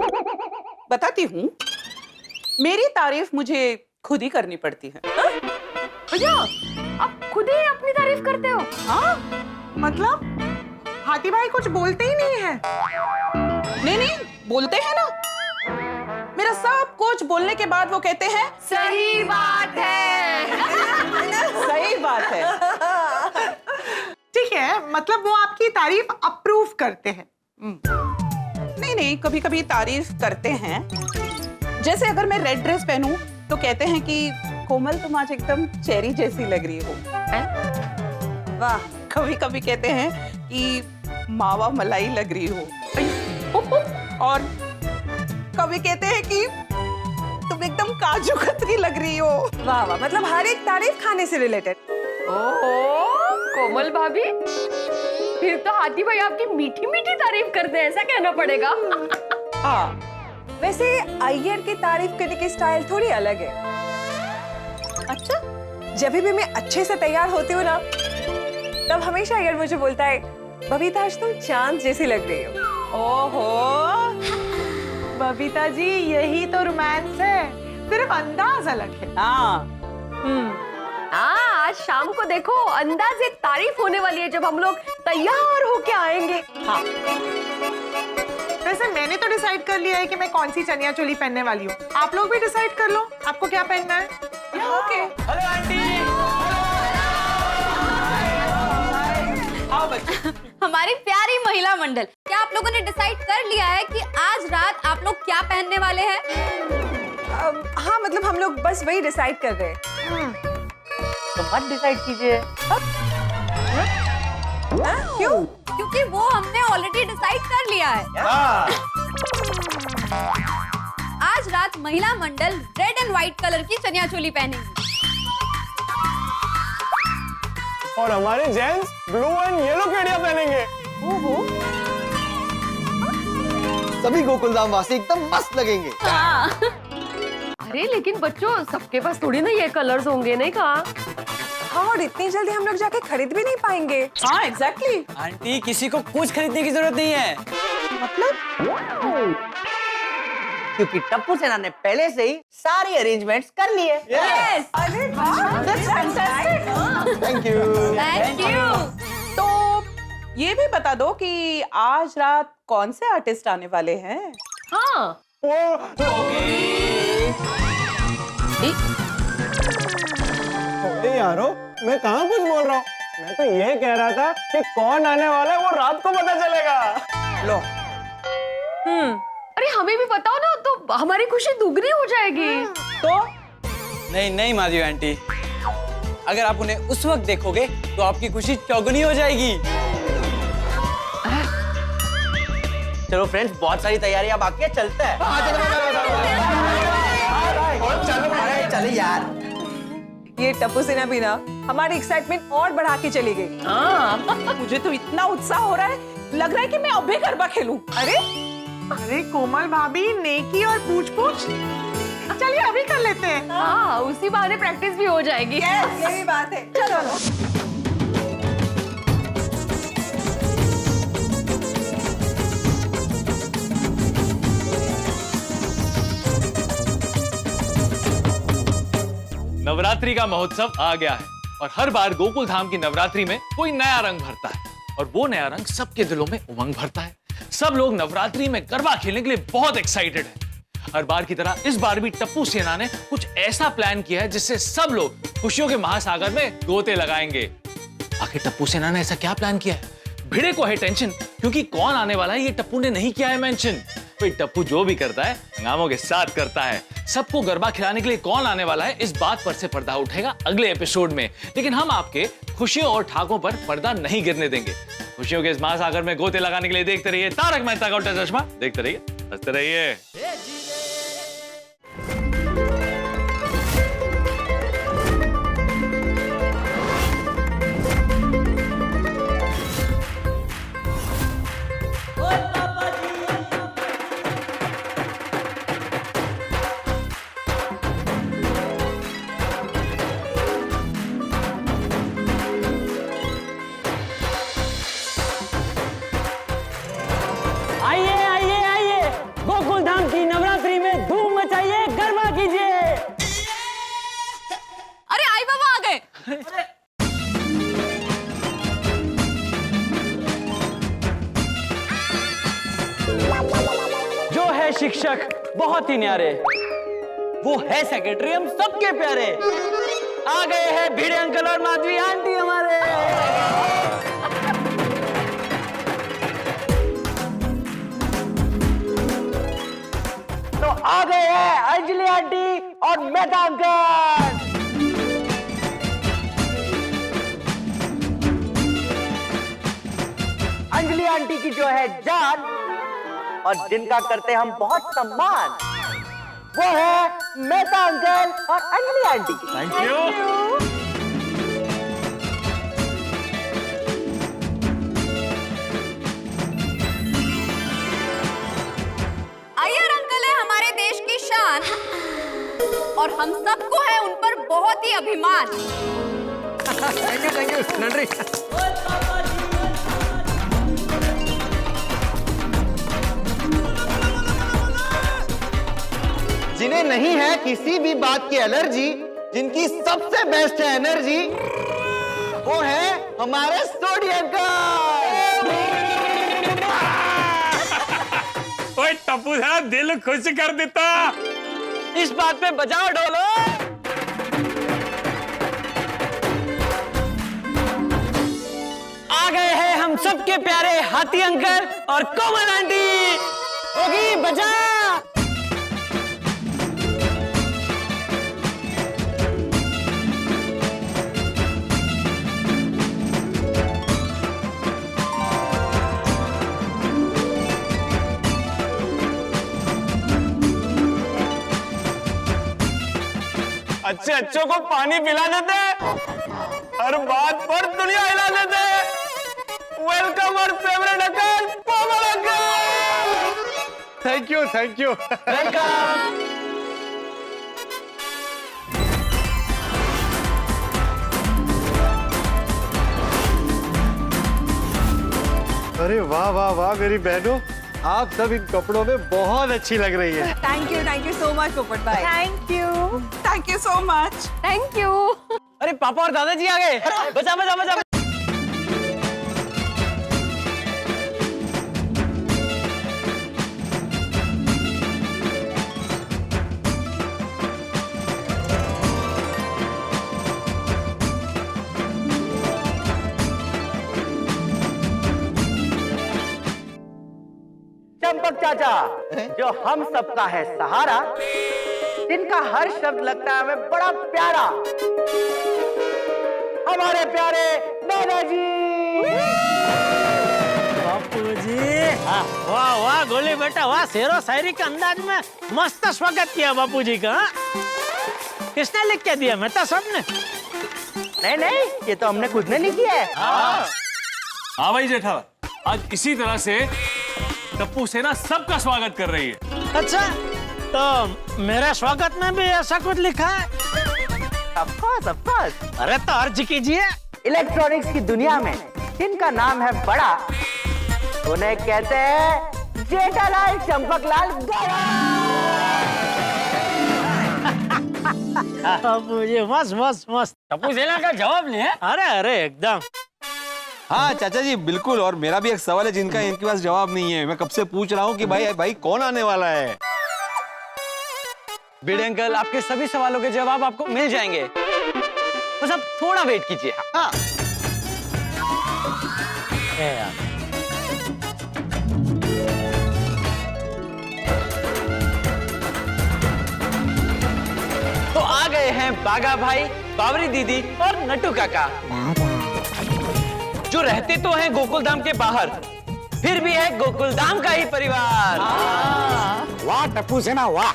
बताती हूँ। मेरी तारीफ मुझे खुद ही करनी पड़ती है। भैया आप खुद ही अपनी तारीफ करते हो? हाँ मतलब हाथी भाई कुछ बोलते ही नहीं है? नहीं बोलते हैं ना। मेरा सब कुछ बोलने के बाद वो कहते हैं सही बात है। सही बात है। ठीक है, मतलब वो आपकी तारीफ अप्रूव करते हैं। नहीं, कभी कभी तारीफ करते हैं। जैसे अगर मैं रेड ड्रेस पहनूं तो कहते हैं कि कोमल तुम आज एकदम चेरी जैसी लग रही हो। वाह। कभी कभी कहते हैं कि मावा मलाई लग रही हो। और कभी कहते हैं कि तुम एकदम काजू कतरी लग रही हो। वाह वाह, मतलब हर एक तारीफ खाने से रिलेटेड। ओहो कोमल भाभी, फिर तो हाथी भाई आपकी मीठी मीठी तारीफ करते हैं, ऐसा कहना पड़ेगा। हाँ। वैसे अय्यर की तारीफ करने की स्टाइल थोड़ी अलग है। अच्छा? जब भी मैं अच्छे से तैयार होती हूँ ना, तब हमेशा अय्यर मुझे बोलता है बबीता आज तुम चांद जैसी लग रही हो। ओहो, बबीता जी यही तो रोमांस है, सिर्फ अंदाज अलग है। हाँ। आज शाम को देखो अंदाज एक तारीफ होने वाली है जब हम लोग तैयार होके आएंगे। हाँ। वैसे मैंने तो डिसाइड कर लिया है कि मैं कौन सी चनिया चोली पहनने वाली हूँ। आप लोग भी डिसाइड कर लो आपको क्या पहनना है। ओके। Hello aunty. आओ बच्चे। हमारी प्यारी महिला मंडल, क्या आप लोगों ने डिसाइड कर लिया है कि आज रात आप लोग क्या पहनने वाले हैं? हाँ, मतलब हम लोग बस वही डिसाइड कर रहे हैं। तो मत डिसाइड कीजिए। क्यों? क्योंकि वो हमने ऑलरेडी डिसाइड कर लिया है। आज रात महिला मंडल रेड एंड व्हाइट कलर की चनिया चोली पहनेंगी और हमारे gents blue and yellow Kedia पहनेंगे। सभी गोकुलधाम वासी एकदम मस्त लगेंगे। अरे लेकिन बच्चों सबके पास थोड़ी ना ये कलर्स होंगे, नहीं कहा? हाँ, और इतनी जल्दी हम लोग जाके खरीद भी नहीं पाएंगे। हाँ एग्जैक्टली। आंटी किसी को कुछ खरीदने की जरूरत नहीं है। मतलब? क्योंकि टप्पू सेना ने पहले से ही सारी अरेंजमेंट्स कर लिए। यस। अरे वाह, that's fantastic. Thank you. Thank you. तो ये भी बता दो कि आज रात कौन से आर्टिस्ट आने वाले हैं? हाँ। अरे यारो, मैं कहाँ कुछ बोल रहा हूँ। मैं तो ये कह रहा था कि कौन आने वाला है वो रात को पता चलेगा। लो। अरे हमें भी बताओ ना, तो हमारी खुशी दुगनी हो जाएगी। तो नहीं माधवी आंटी, अगर आप उन्हें उस वक्त देखोगे तो आपकी खुशी चौगुनी हो जाएगी। चलो फ्रेंड्स, बहुत सारी तैयारियां बाकी है, चलते हैं। चलो यार। ये टप्पू सेना भी ना हमारी एक्साइटमेंट और बढ़ा के चली गई। हाँ, मुझे तो इतना उत्साह हो रहा है, लग रहा है कि मैं अभी गरबा खेलूं। अरे कोमल भाभी, नेकी और पूछ पूछ। चलिए अभी कर लेते हैं। हाँ, उसी बहाने प्रैक्टिस भी हो जाएगी। ये भी बात है। चलो। नवरात्रि का महोत्सव आ गया है और हर बार गोकुल धाम की नवरात्रि में कोई नया रंग भरता है और वो नया रंग सबके दिलों में उमंग भरता है। सब लोग नवरात्रि में गरबा खेलने के लिए बहुत एक्साइटेड हैं। हर बार की तरह इस बार भी टप्पू सेना ने कुछ ऐसा प्लान किया है जिससे सब लोग खुशियों के महासागर में गोते लगाएंगे। आखिर टप्पू सेना ने ऐसा क्या प्लान किया है? भिड़े को है टेंशन, क्योंकि कौन आने वाला है ये टप्पू ने नहीं किया है मेंशन। भाई टप्पू जो भी करता है हंगामों के साथ करता है। सबको गरबा खिलाने के लिए कौन आने वाला है, इस बात पर से पर्दा उठेगा अगले एपिसोड में। लेकिन हम आपके खुशियों और ठाकों पर पर्दा नहीं गिरने देंगे। खुशियों के इस महासागर में गोते लगाने के लिए देखते रहिए तारक मेहता का उल्टा चश्मा। देखते रहिए, हंसते रहिए। बहुत ही न्यारे, वो है सेक्रेटरी हम सबके प्यारे। आ गए हैं भिड़े अंकल और माधवी आंटी हमारे। तो आ गए हैं अंजलि आंटी और मेहता अंकल। अंजलि आंटी की जो है जान और जिनका करते हम बहुत सम्मान, वो है मेहता अंकल और Anjali aunty. Thank you. Iyer uncle है हमारे देश की शान और हम सबको है उन पर बहुत ही अभिमान। थैंक यू नंदरी। जिन्हें नहीं है किसी भी बात की एलर्जी, जिनकी सबसे बेस्ट है एनर्जी, वो है हमारे सोडी अंकल। ओए टप्पू साहब दिल खुश कर देता। इस बात पे बजाओ ढोलो। आ गए हैं हम सबके प्यारे हाथी अंकल और कोमल आंटी। होगी बजा। अच्छे अच्छों को पानी पिला देते, हर बात पर दुनिया हिला देते। वेलकम और favourite uncle Komal uncle. Thank you thank you. Welcome. अरे वाह वाह वाह मेरी बहनों, आप सब इन कपड़ों में बहुत अच्छी लग रही है। थैंक यू सो मच पोपट भाई। Thank you so much. Thank you. अरे पापा और दादाजी आ गए। बचा बचा बचा। चंपक चाचा, जो हम सबका है सहारा, जिनका हर शब्द लगता है हमें बड़ा प्यारा, हमारे प्यारे दादाजी। बापूजी, वाह वाह गोली बेटा वाह, शेरो शायरी के अंदाज में मस्त स्वागत किया बापूजी का। किसने लिख के दिया? मैं तो सबने। नहीं नहीं, ये तो हमने खुद ने लिखी है। हाँ भाई जेठा, आज इसी तरह से टप्पू सेना सबका स्वागत कर रही है। अच्छा, तो मेरे स्वागत में भी ऐसा कुछ लिखा है? Of course। अरे तो अर्ज कीजिए। इलेक्ट्रॉनिक्स की दुनिया में जिनका नाम है बड़ा, उन्हें कहते हैं जेठालाल चंपकलाल गौड़ा। बापूजी मस्त मस्त मस्त। टप्पू सेना का जवाब नहीं है? अरे अरे एकदम। हाँ चाचा जी बिल्कुल, और मेरा भी एक सवाल है जिनका इनके पास जवाब नहीं है। मैं कब से पूछ रहा हूँ कि भाई कौन आने वाला है। भिड़े अंकल, आपके सभी सवालों के जवाब आपको मिल जाएंगे, बस आप थोड़ा वेट कीजिए। हाँ। तो आ गए हैं बागा भाई, बावरी दीदी और नट्टू काका, जो रहते तो हैं गोकुलधाम के बाहर, फिर भी है गोकुलधाम का ही परिवार। वाह टप्पू सेना वाह।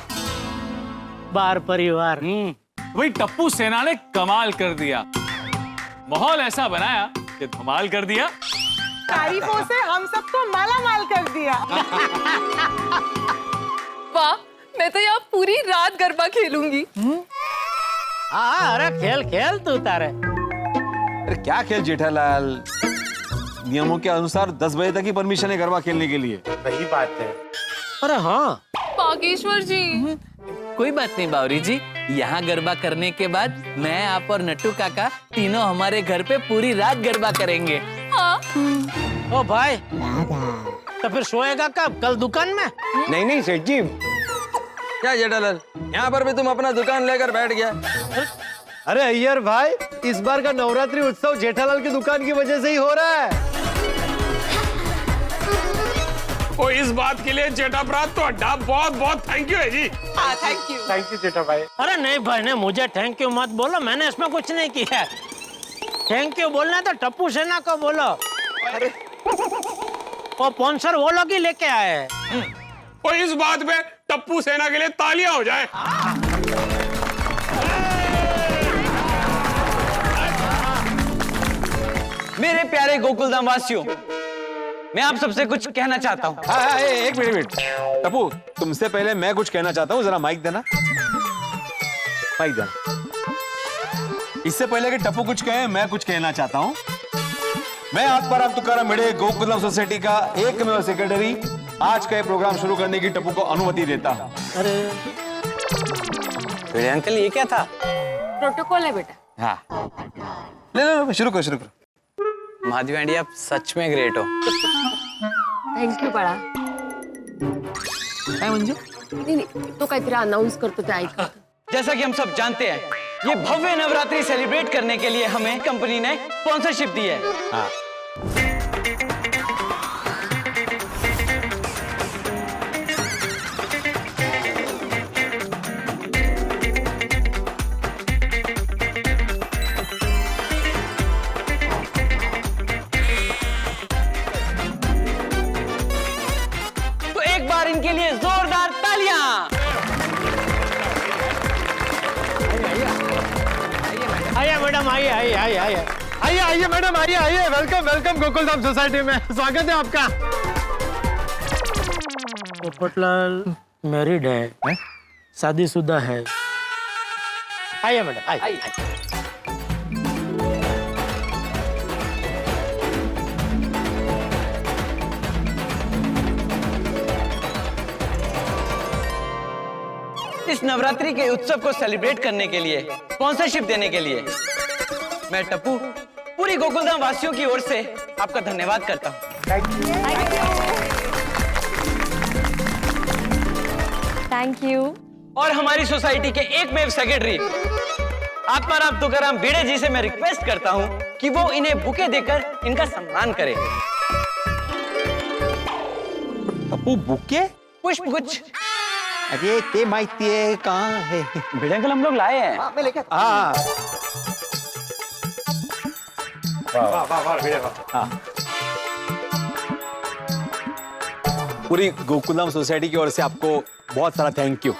बार परिवार। वही टप्पू सेना ने कमाल कर दिया, माहौल ऐसा बनाया कि धमाल कर दिया। तारीफों से हम सबको माला माल कर दिया। वाह, मैं तो यहाँ पूरी रात गरबा खेलूंगी। हाँ अरे खेल खेल तू तारे। अरे क्या खेल जेठालाल, नियमों के अनुसार 10 बजे तक ही परमिशन है गरबा खेलने के लिए। सही बात है। अरे हाँ बागेश्वर जी। कोई बात नहीं बावरी जी, यहाँ गरबा करने के बाद मैं, आप और नट्टू काका तीनों हमारे घर पे पूरी रात गरबा करेंगे। हाँ। ओ भाई, तो फिर सोएगा कब? कल दुकान में? नहीं सेठ जी, क्या जेठालाल, यहाँ पर भी तुम अपना दुकान लेकर बैठ गया? अरे अय्यर भाई, इस बार का नवरात्रि उत्सव जेठालाल की दुकान की वजह से ही हो रहा है। वो इस बात के लिए जेठा ब्रात तो अड्डा बहुत बहुत थैंक यू है जी। हाँ थैंक यू। थैंक यू जेठा भाई। अरे नहीं भाई ने मुझे थैंक यू मत बोलो, मैंने इसमें कुछ नहीं किया है। थैंक यू बोलना तो टप्पू सेना को बोलो। अरे वो स्पॉन्सर वो लोग ही लेके आए हैं। वो इस बात पे टप्पू सेना के लिए तालियां हो जाए। मेरे प्यारे गोकुलधाम वासियों, मैं आप सबसे कुछ कहना चाहता हूँ। हाँ, एक मिनट टप्पू, तुमसे पहले मैं कुछ कहना चाहता हूँ, जरा माइक देना, माइक देना। इससे पहले कि टप्पू कुछ कहे, मैं कुछ कहना चाहता हूँ। मैं आत्माराम तुकाराम भिड़े गोकुलधाम सोसाइटी का एकमेव सेक्रेटरी आज का ये प्रोग्राम शुरू करने की टप्पू को अनुमति देता हूँ। अरे भिड़े अंकल, ये क्या था? प्रोटोकॉल है बेटा। हाँ, ले शुरू करो, शुरू करो। माधवी आंटी, आप सच में ग्रेट हो। थँक यू बाळा। काय म्हणजे? नहीं, तो काहीतरी अनाउंस करतो ते ऐका। जैसा कि हम सब जानते हैं, ये भव्य नवरात्रि सेलिब्रेट करने के लिए हमें कंपनी ने स्पॉन्सरशिप दी है। हाँ। तो एक बार इनके लिए जोरदार तालियां। आइए मैडम, आइए आइए आइए आइए आइए आइए मैडम, आइए आइए, वेलकम वेलकम गोकुलधाम सोसाइटी में, स्वागत है आपका। पोपटलाल मैरिड है, शादीशुदा है। आइए मैडम, आइए। इस नवरात्रि के उत्सव को सेलिब्रेट करने के लिए, स्पॉन्सरशिप देने के लिए मैं टप्पू पूरी गोकुलधाम वासियों की ओर से आपका धन्यवाद करता हूँ। Thank you. और हमारी सोसाइटी के एकमेव सेक्रेटरी आत्माराम तुकाराम भिड़े जी से मैं रिक्वेस्ट करता हूँ कि वो इन्हें बुके देकर इनका सम्मान करें। टप्पू, बुके? पुष्पगुच्छ। अरे ते माहिती है कहाँ है? भिड़े अंकल, हम लोग लाए हैं। मैं लेके हाँ। हाँ। पूरी गोकुलधाम सोसाइटी की ओर से आपको बहुत सारा thank you.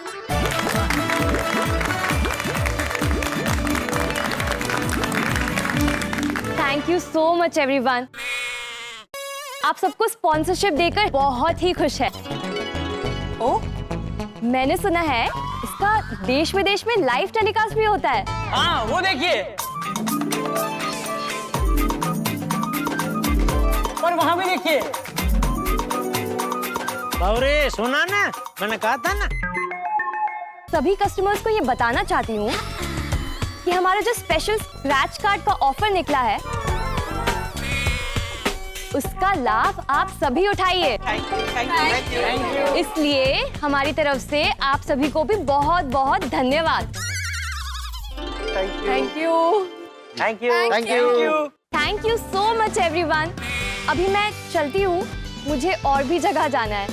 Thank you so much everyone. आप सबको स्पॉन्सरशिप देकर बहुत ही खुश है। ओ, मैंने सुना है इसका देश विदेश में लाइव टेलीकास्ट भी होता है। हाँ, वो देखिए, और वहां भी देखिए। बावरे, सुना ना, मैंने कहा था ना। सभी कस्टमर्स को ये बताना चाहती हूँ कि हमारा जो स्पेशल स्क्रैच कार्ड का ऑफर निकला है, उसका लाभ आप सभी उठाइए। इसलिए हमारी तरफ से आप सभी को भी बहुत बहुत धन्यवाद। Thank you. Thank you, thank you, thank you so much everyone. अभी मैं चलती हूँ, मुझे और भी जगह जाना है।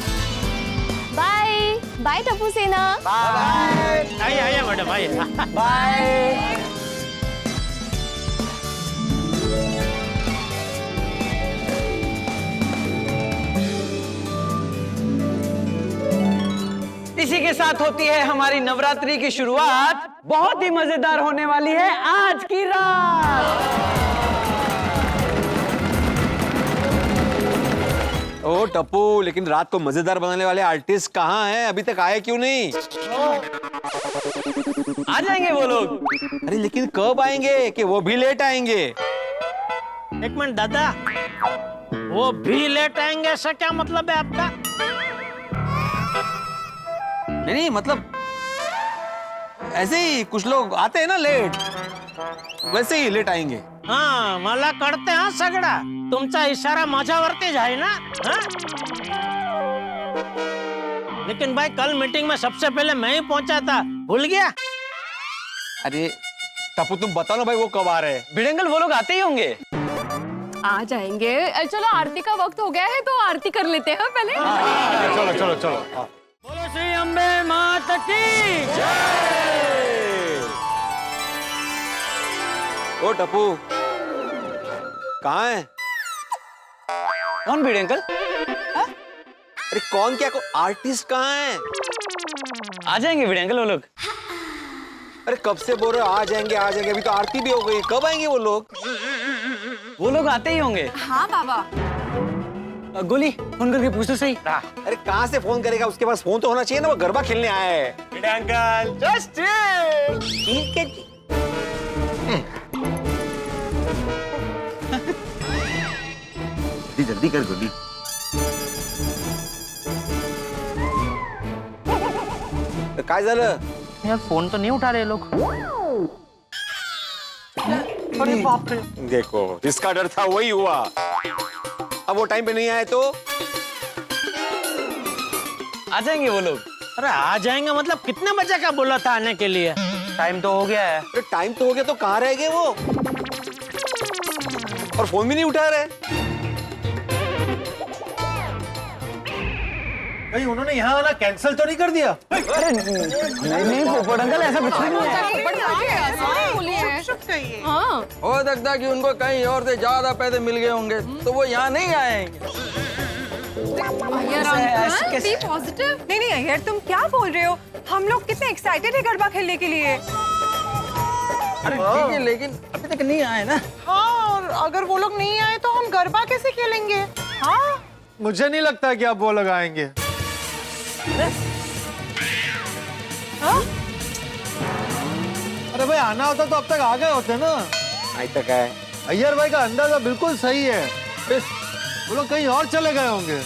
बाय बाय टप्पू सेना। बाय। आइए आइए मैडम, आइए। बाय। इसी के साथ होती है हमारी नवरात्रि की शुरुआत। बहुत ही मजेदार होने वाली है आज की रात। ओ टप्पू, लेकिन रात को मजेदार बनाने वाले आर्टिस्ट कहाँ हैं? अभी तक आए क्यों नहीं? आ जाएंगे वो लोग। अरे लेकिन कब आएंगे? कि वो भी लेट आएंगे? एक मिनट दादा, वो भी लेट आएंगे ऐसा क्या मतलब है आपका? नहीं, मतलब ऐसे ही कुछ लोग आते हैं ना लेट, वैसे ही लेट आएंगे। हाँ, मला कळते हा सगळा, तुमचा इशारा माझ्यावरती आहे ना। लेकिन भाई कल मीटिंग में सबसे पहले मैं ही पहुंचा था, भूल गया? अरे टप्पू तुम बताओ ना भाई वो कब आ रहे हैं? भिड़े अंकल वो लोग आते ही होंगे। आ जाएंगे। चलो आरती का वक्त हो गया है तो आरती कर लेते हैं पहले। चलो चलो चलो। बोलो श्री अम्बे माता की ओ टप्पू कहाँ है? कौन भिड़े अंकल? अरे कौन क्या आर्टिस्ट कहाँ है? आ जाएंगे भिड़े अंकल वो लोग। अरे कब से बोल रहे हो आ जाएंगे आ जाएंगे, अभी तो आरती भी हो गई, कब आएंगे वो लोग? वो लोग आते ही होंगे। हाँ बाबा। गोली फोन करके पूछ तो सही। अरे कहाँ से फोन करेगा, उसके पास फोन तो होना चाहिए ना, वो गरबा खेलने आया है। भिड़े अंकल जस्ट ठीक है जी। जल्दी कर गोली। काय झालं? यार फोन तो नहीं उठा रहे लोग। अरे बाप रे। देखो जिसका डर था वही हुआ। अब वो टाइम पे नहीं आए तो आ जाएंगे वो लोग। अरे आ जाएंगे मतलब कितने बजे का बोला था आने के लिए? टाइम तो हो गया है। अरे टाइम तो हो गया तो कहाँ रह गए वो? और फोन भी नहीं उठा रहे। भाई उन्होंने यहाँ आना कैंसिल तो नहीं कर दिया? अरे नहीं पोपट अंकल ऐसा कुछ नहीं है। हाँ। हो सकता है कि उनको कहीं और से ज्यादा पैसे मिल गए होंगे तो वो यहाँ नहीं आएंगे। Be positive. नहीं नहीं यार तुम क्या बोल रहे हो? हम लोग कितने एक्साइटेड है गरबा खेलने के लिए। अरे ठीक है लेकिन अभी तक नहीं आए ना। हाँ और अगर वो लोग नहीं आए तो हम गरबा कैसे खेलेंगे? हाँ मुझे नहीं लगता कि आप वो लोग आएंगे। हाँ? अरे भाई आना होता तो अब तक आ गए होते ना। आज तक है। अय्यर भाई का अंदाजा बिल्कुल सही है, वो लोग कहीं और चले गए होंगे।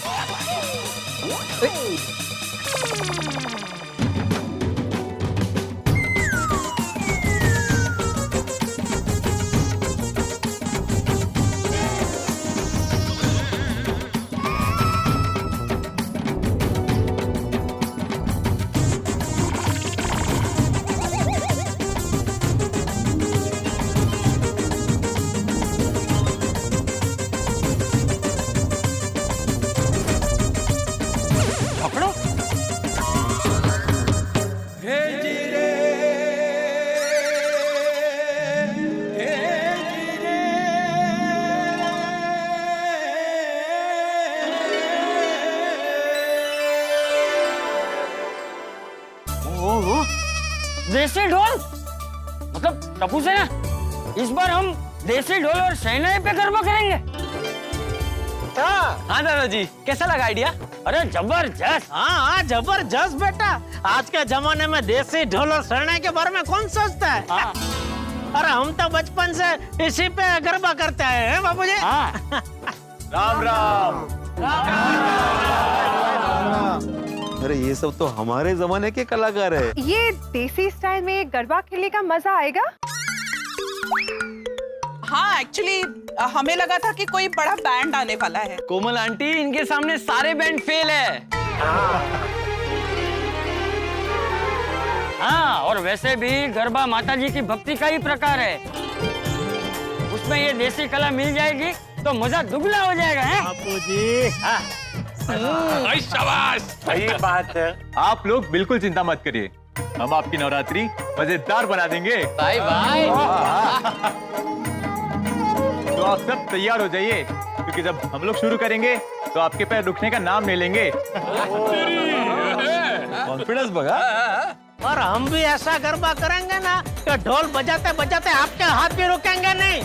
देसी ढोल मतलब टप्पू से ना इस बार हम देसी ढोल और शहनाई पे गरबा करेंगे। हाँ दादाजी कैसा लगा आइडिया? अरे जबरदस्त। हाँ जबरदस्त बेटा। आज के जमाने में देसी ढोल और शहनाई के बारे में कौन सोचता है? अरे हम तो बचपन से इसी पे गरबा करते आए हैं बाबूजी। राम राम। अरे ये सब तो हमारे जमाने के कलाकार है। ये देसी स्टाइल में गरबा खेलने का मजा आएगा। हाँ एक्चुअली हमें लगा था कि कोई बड़ा बैंड आने वाला है। कोमल आंटी इनके सामने सारे बैंड फेल है। हाँ और वैसे भी गरबा माता जी की भक्ति का ही प्रकार है, उसमें ये देसी कला मिल जाएगी तो मजा दुगना हो जाएगा। है बाबूजी। शाबाश। सही बात है। आप लोग बिल्कुल चिंता मत करिए, हम आपकी नवरात्रि मजेदार बना देंगे। Bye bye. तो आप सब तैयार हो जाइए क्योंकि जब हम लोग शुरू करेंगे तो आपके पैर रुकने का नाम नहीं लेंगे। कॉन्फिडेंस बघा। और हम भी ऐसा गरबा करेंगे ना कि ढोल बजाते बजाते आपके हाथ भी रुकेंगे नहीं।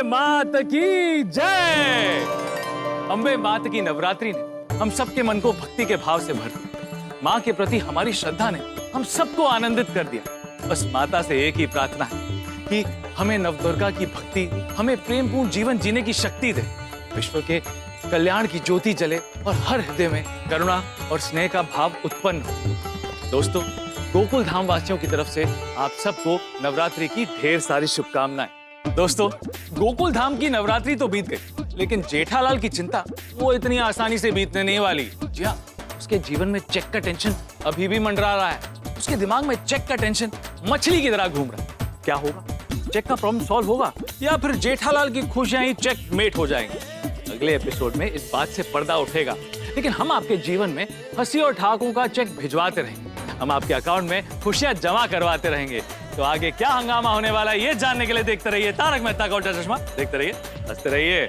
मात की जय। अम्बे मात की नवरात्रि ने हम सबके मन को भक्ति के भाव से भर दिया। माँ के प्रति हमारी श्रद्धा ने हम सबको आनंदित कर दिया। बस माता से एक ही प्रार्थना है कि हमें नवदुर्गा की भक्ति, हमें प्रेमपूर्ण जीवन जीने की शक्ति दे, विश्व के कल्याण की ज्योति जले और हर हृदय में करुणा और स्नेह का भाव उत्पन्न हो। दोस्तों, गोकुल धाम वासियों की तरफ से आप सबको नवरात्रि की ढेर सारी शुभकामनाएं। दोस्तों, गोकुल धाम की नवरात्रि तो बीत गई, लेकिन जेठालाल की चिंता वो इतनी आसानी से बीतने नहीं वाली। जी हाँ, उसके जीवन में चेक का टेंशन अभी भी मंडरा रहा है। उसके दिमाग में चेक का टेंशन मछली की तरह घूम रहा है। क्या होगा? चेक का प्रॉब्लम सॉल्व होगा या फिर जेठालाल की खुशियां ही चेक मेट हो जाएंगी? अगले एपिसोड में इस बात से पर्दा उठेगा, लेकिन हम आपके जीवन में हंसी और ठहाकों का चेक भिजवाते रहेंगे। हम आपके अकाउंट में खुशियां जमा करवाते रहेंगे। तो आगे क्या हंगामा होने वाला है, ये जानने के लिए देखते रहिए तारक मेहता का उल्टा चश्मा। देखते रहिए, हंसते रहिए।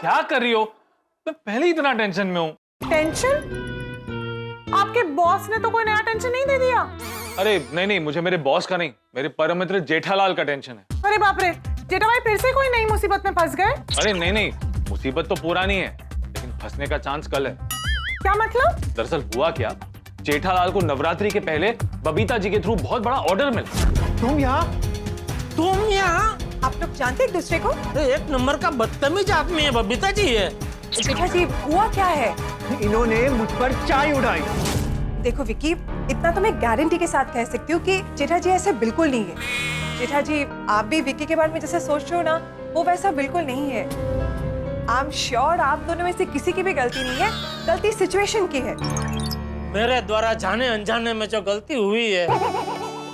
क्या कर रही हो? मैं पहले ही इतना टेंशन में हूँ। टेंशन? आपके बॉस ने तो कोई नया टेंशन नहीं दे दिया? अरे नहीं नहीं, मुझे मेरे बॉस का नहीं, मेरे परम मित्र जेठालाल का टेंशन है। अरे बाप रे, जेठा भाई फिर से कोई नई मुसीबत में फंस गए? अरे नहीं नहीं, मुसीबत तो पुरानी है, लेकिन फंसने का चांस कल है। क्या मतलब? दरअसल हुआ क्या, जेठालाल को नवरात्रि के पहले बबीता जी के थ्रू बहुत बड़ा ऑर्डर मिला। तुम यहाँ? आप लोग जानते एक दूसरे को? एक नंबर का बदतमीज आदमी है, बबीता जी है। जेठा जी, हुआ क्या है? इन्होंने मुझ पर चाय उड़ाई। देखो विकी, इतना तो मैं गारंटी के साथ कह सकती हूँ कि जेठा जी ऐसे बिल्कुल नहीं है। जेठा जी, आप भी विकी के बारे में जैसे सोच रहे हो ना, वो वैसा बिल्कुल नहीं है। आई एम श्योर आप दोनों में से किसी की भी गलती नहीं है, गलती सिचुएशन की है। मेरे द्वारा जाने अनजाने में जो गलती हुई है,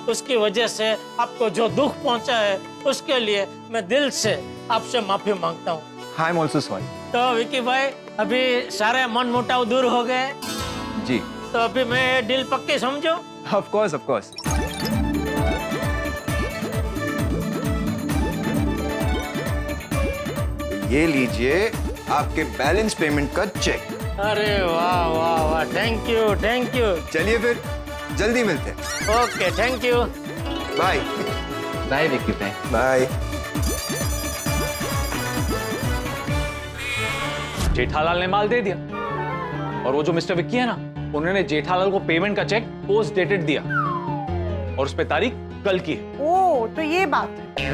उसकी वजह से आपको जो दुख पहुंचा है, उसके लिए मैं दिल से आपसे माफी मांगता हूँ। I am also sorry. तो विकी भाई, अभी सारे मन मुटाव दूर हो गए जी। तो अभी मैं डील पक्की समझो? Of course, of course. ये लीजिए आपके बैलेंस पेमेंट का चेक। अरे वाह वाह वाह, थैंक यू थैंक यू। चलिए फिर जल्दी मिलते हैं। Okay, thank you. Bye bye Vicky भाई। बाय। जेठालाल ने माल दे दिया और वो जो मिस्टर विक्की है ना, उन्होंने जेठालाल को पेमेंट का चेक पोस्ट डेटेड दिया और उस पे तारीख कल की है। ओ, तो ये बात है।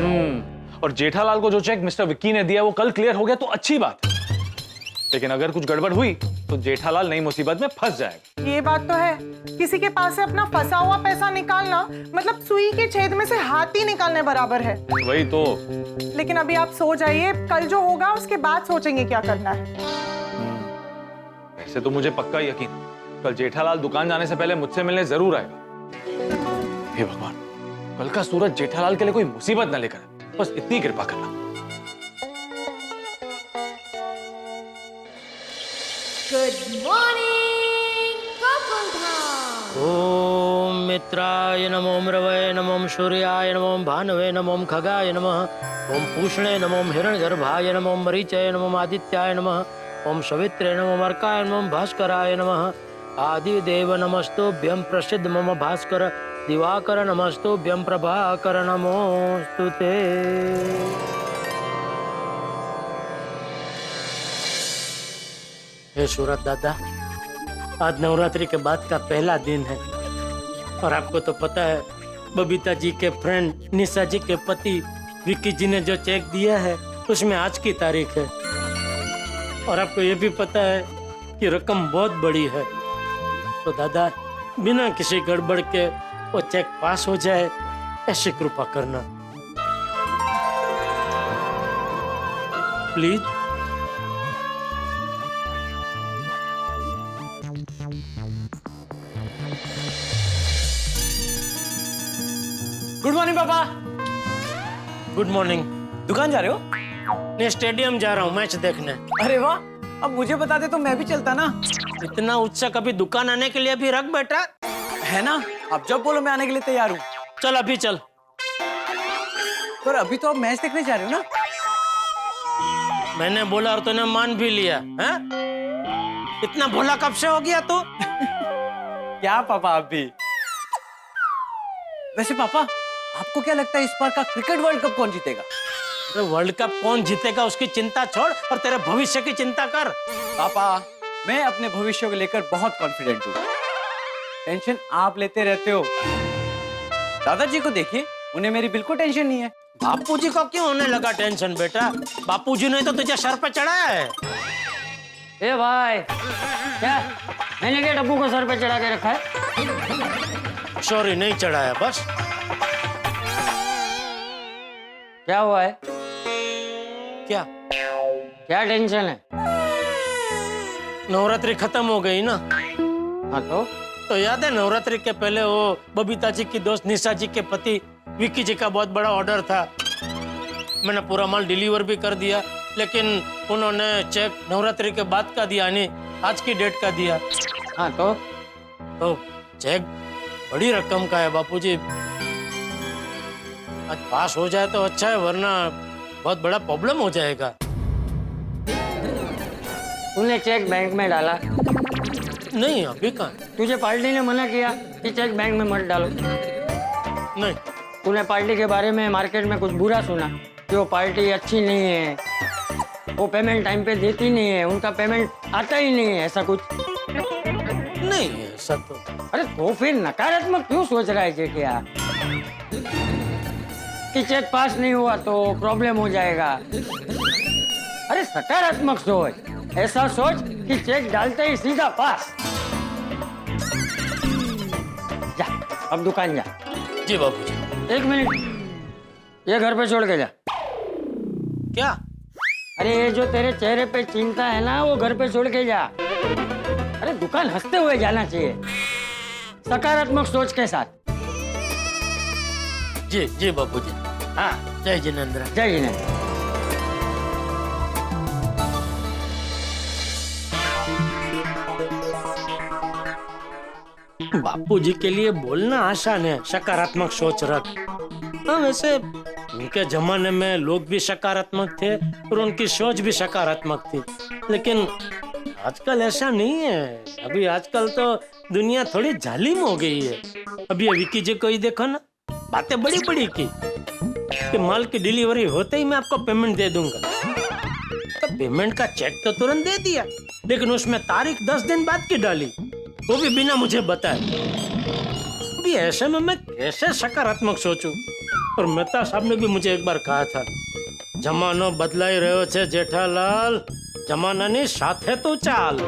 और जेठालाल को जो चेक मिस्टर विक्की ने दिया वो कल क्लियर हो गया तो अच्छी बात है, लेकिन अगर कुछ गड़बड़ हुई तो जेठालाल नई मुसीबत में फंस जाएगा। ये बात तो है, किसी के पास से अपना फंसा हुआ पैसा निकालना मतलब सुई के छेद में से हाथी निकालने बराबर है। वही तो। लेकिन अभी आप सो जाइए, कल जो होगा उसके बाद सोचेंगे क्या करना है। ऐसे तो मुझे पक्का यकीन, कल जेठालाल दुकान जाने से पहले मुझसे मिलने जरूर आएगा। हे भगवान, कल का सूरज जेठालाल के लिए कोई मुसीबत न लेकर आए, बस इतनी कृपा करना। Good morning Gokuldham. ओम मित्राय नमो रवये नमो सूर्याय नमो भानवे नमो खगाय नमः। ओम पूषणे नमो हिरण्यगर्भाय नमो मरीचय नमो आदित्याय नमः। ओम सवित्रे नमो अर्काय नमो भास्कराय नमः। आदिदेव नमस्तुभ्यं प्रसिद्ध मम भास्कर दिवाकर नमस्तुभ्यं प्रभाकर नमोस्तुते। हे सूरत दादा, आज नवरात्रि के बाद का पहला दिन है और आपको तो पता है, बबीता जी के फ्रेंड निशा जी के पति विक्की जी ने जो चेक दिया है उसमें आज की तारीख है। और आपको ये भी पता है कि रकम बहुत बड़ी है। तो दादा, बिना किसी गड़बड़ के वो चेक पास हो जाए, ऐसी कृपा करना प्लीज। गुड मॉर्निंग पापा। Good morning. दुकान जा रहे हो? मैं स्टेडियम जा रहा हूँ मैच देखने। अरे वाह, अब मुझे बताते तो मैं भी चलता ना। इतना उत्साह कभी दुकान आने के लिए भी रख बैठा है ना, अब जब बोलो मैं आने के लिए तैयार हूँ। चल अभी चल। पर अभी तो आप मैच देखने जा रहे हो ना? मैंने बोला और तूने मान भी लिया है? इतना भोला कब से हो गया तू? क्या पापा आप भी? वैसे पापा आपको क्या लगता है इस बार का क्रिकेट वर्ल्ड कप कौन जीतेगा? वर्ल्ड कप कौन जीतेगा उसकी चिंता छोड़ और तेरे भविष्य की चिंता कर। पापा मैं अपने भविष्य को लेकर बहुत कॉन्फिडेंट हूँ। टेंशन आप लेते रहते हो। दादाजी को देखिए, उन्हें मेरी बिल्कुल टेंशन नहीं है। बापूजी को क्यों होने लगा टेंशन बेटा? बापूजी ने तो तुझे सर पे चढ़ाया है। ए भाई, क्या मैंने क्या डब्बू को सर पे चढ़ा के रखा है? सॉरी, नहीं चढ़ाया बस। क्या हुआ है? क्या क्या टेंशन है? नवरात्रि खत्म हो गई ना। हाँ तो याद है नवरात्रि के पहले वो बबीता जी की दोस्त निशा जी के पति विक्की जी का बहुत बड़ा ऑर्डर था। मैंने पूरा माल डिलीवर भी कर दिया, लेकिन उन्होंने चेक नवरात्रि के बाद का दिया, नहीं आज की डेट का दिया। हाँ तो चेक बड़ी रकम का है बापूजी। आज पास हो जाए तो अच्छा है, वरना बहुत बड़ा प्रॉब्लम हो जाएगा। तूने चेक बैंक में डाला? नहीं, अभी कहाँ। तुझे पार्टी ने मना किया कि चेक बैंक में मत डालो? नहीं। तूने पार्टी के बारे में मार्केट में कुछ बुरा सुना कि वो पार्टी अच्छी नहीं है, वो पेमेंट टाइम पे देती नहीं है, उनका पेमेंट आता ही नहीं है, ऐसा कुछ? नहीं ऐसा तो। अरे तो फिर नकारात्मक क्यों सोच रहा है जेठिया? कि चेक पास नहीं हुआ तो प्रॉब्लम हो जाएगा। अरे सकारात्मक सोच, ऐसा सोच कि चेक डालते ही सीधा पास। जा अब दुकान जा। जी बाबूजी। 1 मिनट, ये घर पे छोड़ के जा। क्या? अरे ये जो तेरे चेहरे पे चिंता है ना, वो घर पे छोड़ के जा। अरे दुकान हंसते हुए जाना चाहिए, सकारात्मक सोच के साथ। जी जी बाबूजी। हाँ, जय जिनेंद्र। जय जिनेंद्र। बापूजी के लिए बोलना आसान है, सकारात्मक सोच रख। हाँ वैसे उनके जमाने में लोग भी सकारात्मक थे और उनकी सोच भी सकारात्मक थी, लेकिन आजकल ऐसा नहीं है। अभी आजकल तो दुनिया थोड़ी जालिम हो गई है। अभी विक्की जी को ही देखो ना, बातें बड़ी बड़ी की कि माल की डिलीवरी होते ही मैं आपको पेमेंट दे दूंगा। तो पेमेंट का चेक तो तुरंत दे दिया, लेकिन उसमें तारीख 10 दिन बाद की डाली, वो भी बिना मुझे बताए। अभी ऐसे में मैं कैसे सकारात्मक सोचूं? और मेहता साहब ने भी मुझे एक बार कहा था, जमानो बदलाई रह्यो छे जेठालाल, जमानानी साथे तू चाल।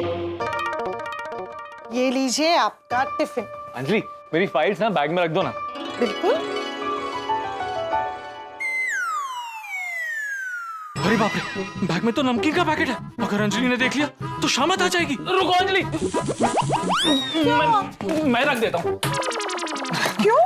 ये लीजिए आपका टिफिन। अंजलि मेरी फाइल्स ना बैग में रख दो ना। बिल्कुल। अरे बाप रे, बैग में तो नमकीन का पैकेट है। अगर अंजलि ने देख लिया तो शामत आ जाएगी। रुको अंजलि, मैं रख देता हूँ। क्यों?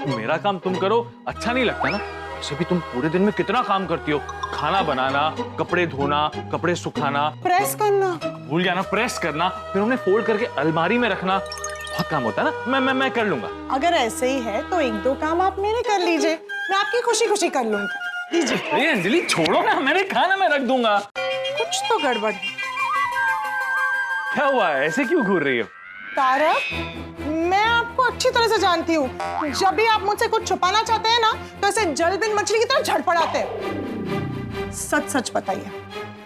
मेरा काम तुम करो, अच्छा नहीं लगता ना? वैसे भी तुम पूरे दिन में कितना काम करती हो, खाना बनाना, कपड़े धोना, कपड़े सुखाना, प्रेस करना, भूल जाना प्रेस करना, फिर उन्हें फोल्ड करके अलमारी में रखना, बहुत काम होता है ना। मैं कर लूंगा। अगर ऐसे ही है तो 1-2 काम आप मेरे कर लीजिए, मैं आपकी खुशी खुशी कर लूंगी। लीजिए। अरे अंजलि छोड़ो ना, मैंने खाना में रख दूंगा। कुछ तो गड़बड़ है। क्या हुआ है, ऐसे क्यों घूर रही हो? तारक, मैं आपको अच्छी तरह से जानती हूँ। जब भी आप मुझसे कुछ छुपाना चाहते हैं ना, तो ऐसे जल बिन मछली की तरह झड़पड़ाते हैं। सच सच बताइए,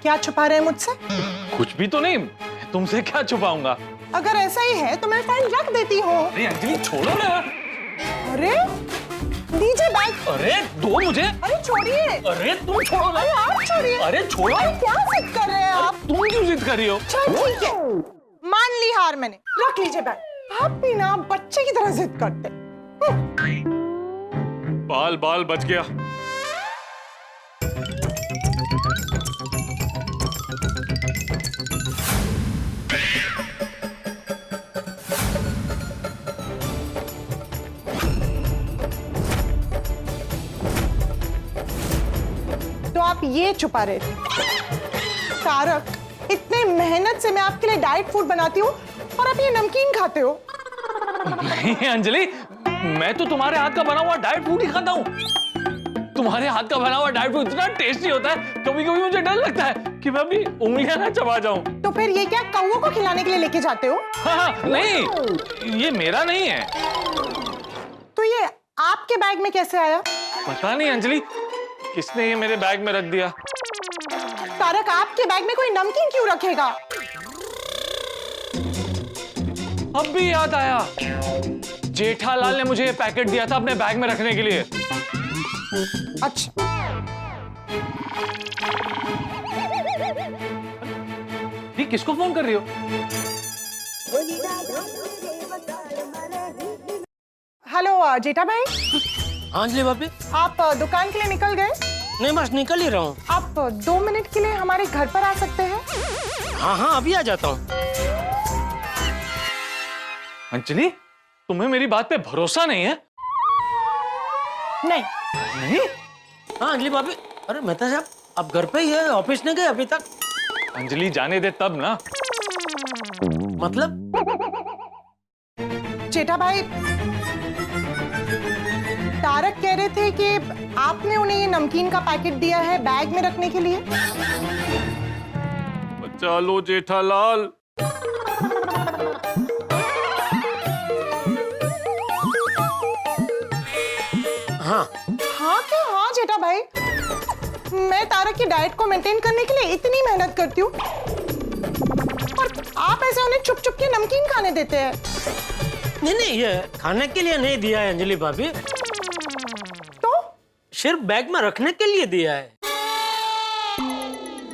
क्या छुपा रहे हैं मुझसे? कुछ भी तो नहीं, तुमसे क्या छुपाऊंगा? अगर ऐसा ही है तो मैं फाइल रख देती हूँ। अरे अंजलि छोड़ो ना। अरे लीजिए बैग। अरे दो मुझे। अरे छोड़िए। अरे तुम छोड़ो ना। अरे आप छोड़िए। अरे छोड़ो। अरे क्या जिद कर रहे हैं आप? तुम क्यों जिद कर रही हो? चल ठीक है, मान ली हार मैंने, रख लीजिए बैग। आप भी ना बच्चे की तरह जिद करते। बाल बाल बच गया। तो आप ये छुपा रहे थे? तारक, इतने मेहनत से मैं आपके लिए डाइट फूड बनाती हूँ और आप ये नमकीन खाते हो। नहीं अंजलि, मैं तो तुम्हारे हाथ का बना हुआ डाइट फूड ही खाता हूँ। तुम्हारे हाथ का बना हुआ ड्राई फ्रूट इतना टेस्टी होता है, कभी कभी मुझे डर लगता है कि मैं अपनी उंगलियां ना चबा जाऊं। तो फिर ये क्या कौओं को खिलाने के लिए लेके जाते हो? हाँ, नहीं, ये मेरा नहीं है। तो ये आपके बैग में कैसे आया? पता नहीं अंजलि, किसने ये मेरे बैग में रख दिया। तारक, आपके बैग में कोई नमकीन क्यों रखेगा? अब भी याद आया, जेठालाल ने मुझे ये पैकेट दिया था अपने बैग में रखने के लिए। अच्छा, ये किसको फोन कर रही हो? हेलो जेठा भाई। हाँ अंजलि भाभी। आप दुकान के लिए निकल गए? नहीं, बस निकल ही रहा हूँ। आप 2 मिनट के लिए हमारे घर पर आ सकते हैं? हाँ हाँ, अभी आ जाता हूँ। अंजलि, तुम्हें मेरी बात पे भरोसा नहीं है? नहीं। नहीं? हाँ अंजलि भाभी। अरे मेहता साहब, आप घर पे ही है, ऑफिस नहीं गए अभी तक? अंजलि जाने दे तब ना। मतलब? जेठा भाई, तारक कह रहे थे कि आपने उन्हें ये नमकीन का पैकेट दिया है बैग में रखने के लिए। बचा लो जेठालाल। हाँ हाँ क्या? हाँ जेठा भाई, मैं तारक की डाइट को मेंटेन करने के लिए इतनी मेहनत करती हूँ और आप ऐसे उन्हें चुप चुप के नमकीन खाने देते हैं। नहीं नहीं, ये खाने के लिए नहीं दिया है अंजलि भाभी, तो सिर्फ बैग में रखने के लिए दिया है।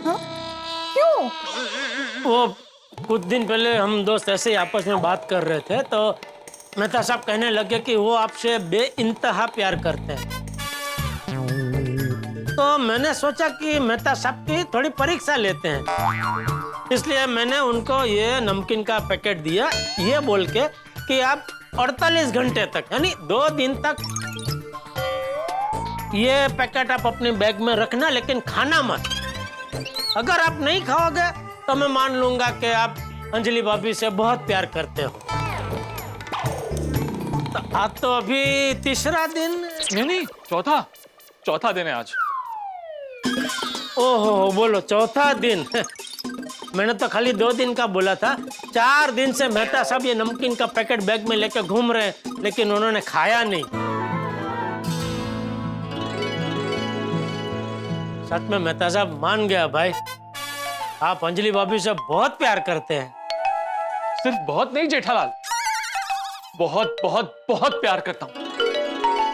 हाँ? क्यों? वो कुछ दिन पहले हम दोस्त ऐसे ही आपस में बात कर रहे थे तो मेहता साहब कहने लगे कि वो आपसे बेइंतहा प्यार करते हैं। तो मैंने सोचा कि मेहता साहब की थोड़ी परीक्षा लेते हैं, इसलिए मैंने उनको ये नमकीन का पैकेट दिया, ये बोल के कि आप 48 घंटे तक, यानी 2 दिन तक ये पैकेट आप अपने बैग में रखना, लेकिन खाना मत। अगर आप नहीं खाओगे तो मैं मान लूंगा कि आप अंजलि भाभी से बहुत प्यार करते हो। तो आज तो अभी तीसरा दिन। नहीं, चौथा दिन है आज। ओहो, बोलो चौथा दिन। मैंने तो खाली 2 दिन का बोला था। 4 दिन से मेहता साहब ये नमकीन का पैकेट बैग में लेकर घूम रहे हैं, लेकिन उन्होंने खाया नहीं। सच में मेहता साहब मान गया भाई, आप अंजलि भाभी से बहुत प्यार करते हैं। सिर्फ बहुत नहीं जेठालाल, बहुत बहुत बहुत प्यार करता हूँ।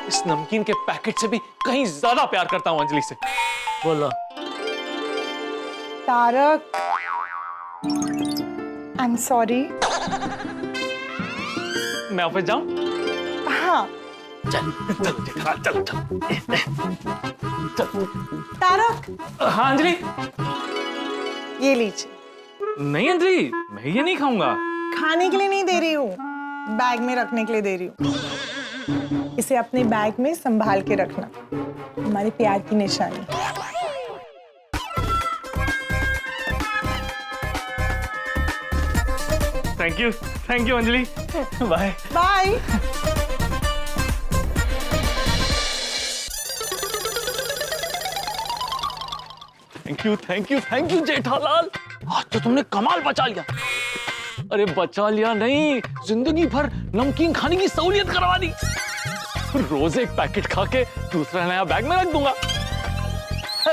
इस नमकीन के पैकेट से भी कहीं ज्यादा प्यार करता हूँ अंजलि से। बोलो। Tarak, I am sorry. मैं ऑफिस जाऊं? हाँ चल चल चल चल। तारक। हाँ अंजलि। ये लीजिए। नहीं अंजलि, मैं ये नहीं खाऊंगा। खाने के लिए नहीं दे रही हूँ, बैग में रखने के लिए दे रही हूँ। इसे अपने बैग में संभाल के रखना, हमारे प्यार की निशानी। Thank you Anjali. Bye bye. Thank you Jethalal, आज तो तुमने कमाल बचा लिया। अरे बचा लिया नहीं, जिंदगी भर नमकीन खाने की सहूलियत करवा दी। रोज एक पैकेट खा के दूसरा नया बैग में रख दूंगा।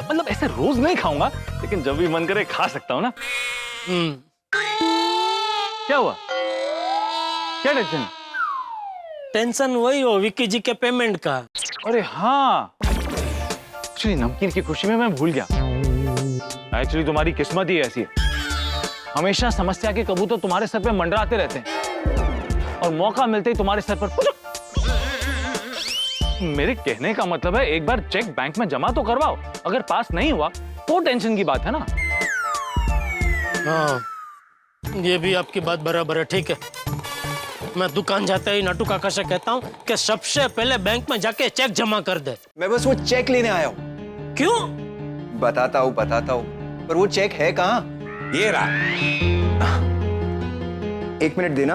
मतलब ऐसे रोज नहीं खाऊंगा, लेकिन जब भी मन करे खा सकता हूँ ना। क्या हुआ? क्या टेंशन? टेंशन वही हो विक्की जी के पेमेंट का। अरे हाँ, एक्चुअली नमकीन की खुशी में मैं भूल गया। एक्चुअली तुम्हारी किस्मत ही ऐसी है, हमेशा समस्या के कबूतर तुम्हारे सर पे मंडराते रहते हैं और मौका मिलते ही तुम्हारे सर पर पुचुक। मेरे कहने का मतलब है एक बार चेक बैंक में जमा तो करवाओ, अगर पास नहीं हुआ तो टेंशन की बात है ना। हाँ, ये भी आपकी बात बराबर है। ठीक है, मैं दुकान जाते ही नटू काका से कहता हूँ कि सबसे पहले बैंक में जाके चेक जमा कर दे। मैं बस वो चेक लेने आया हूँ। क्यों? बताता हूँ पर वो चेक है कहाँ? ये रहा। 1 मिनट देना।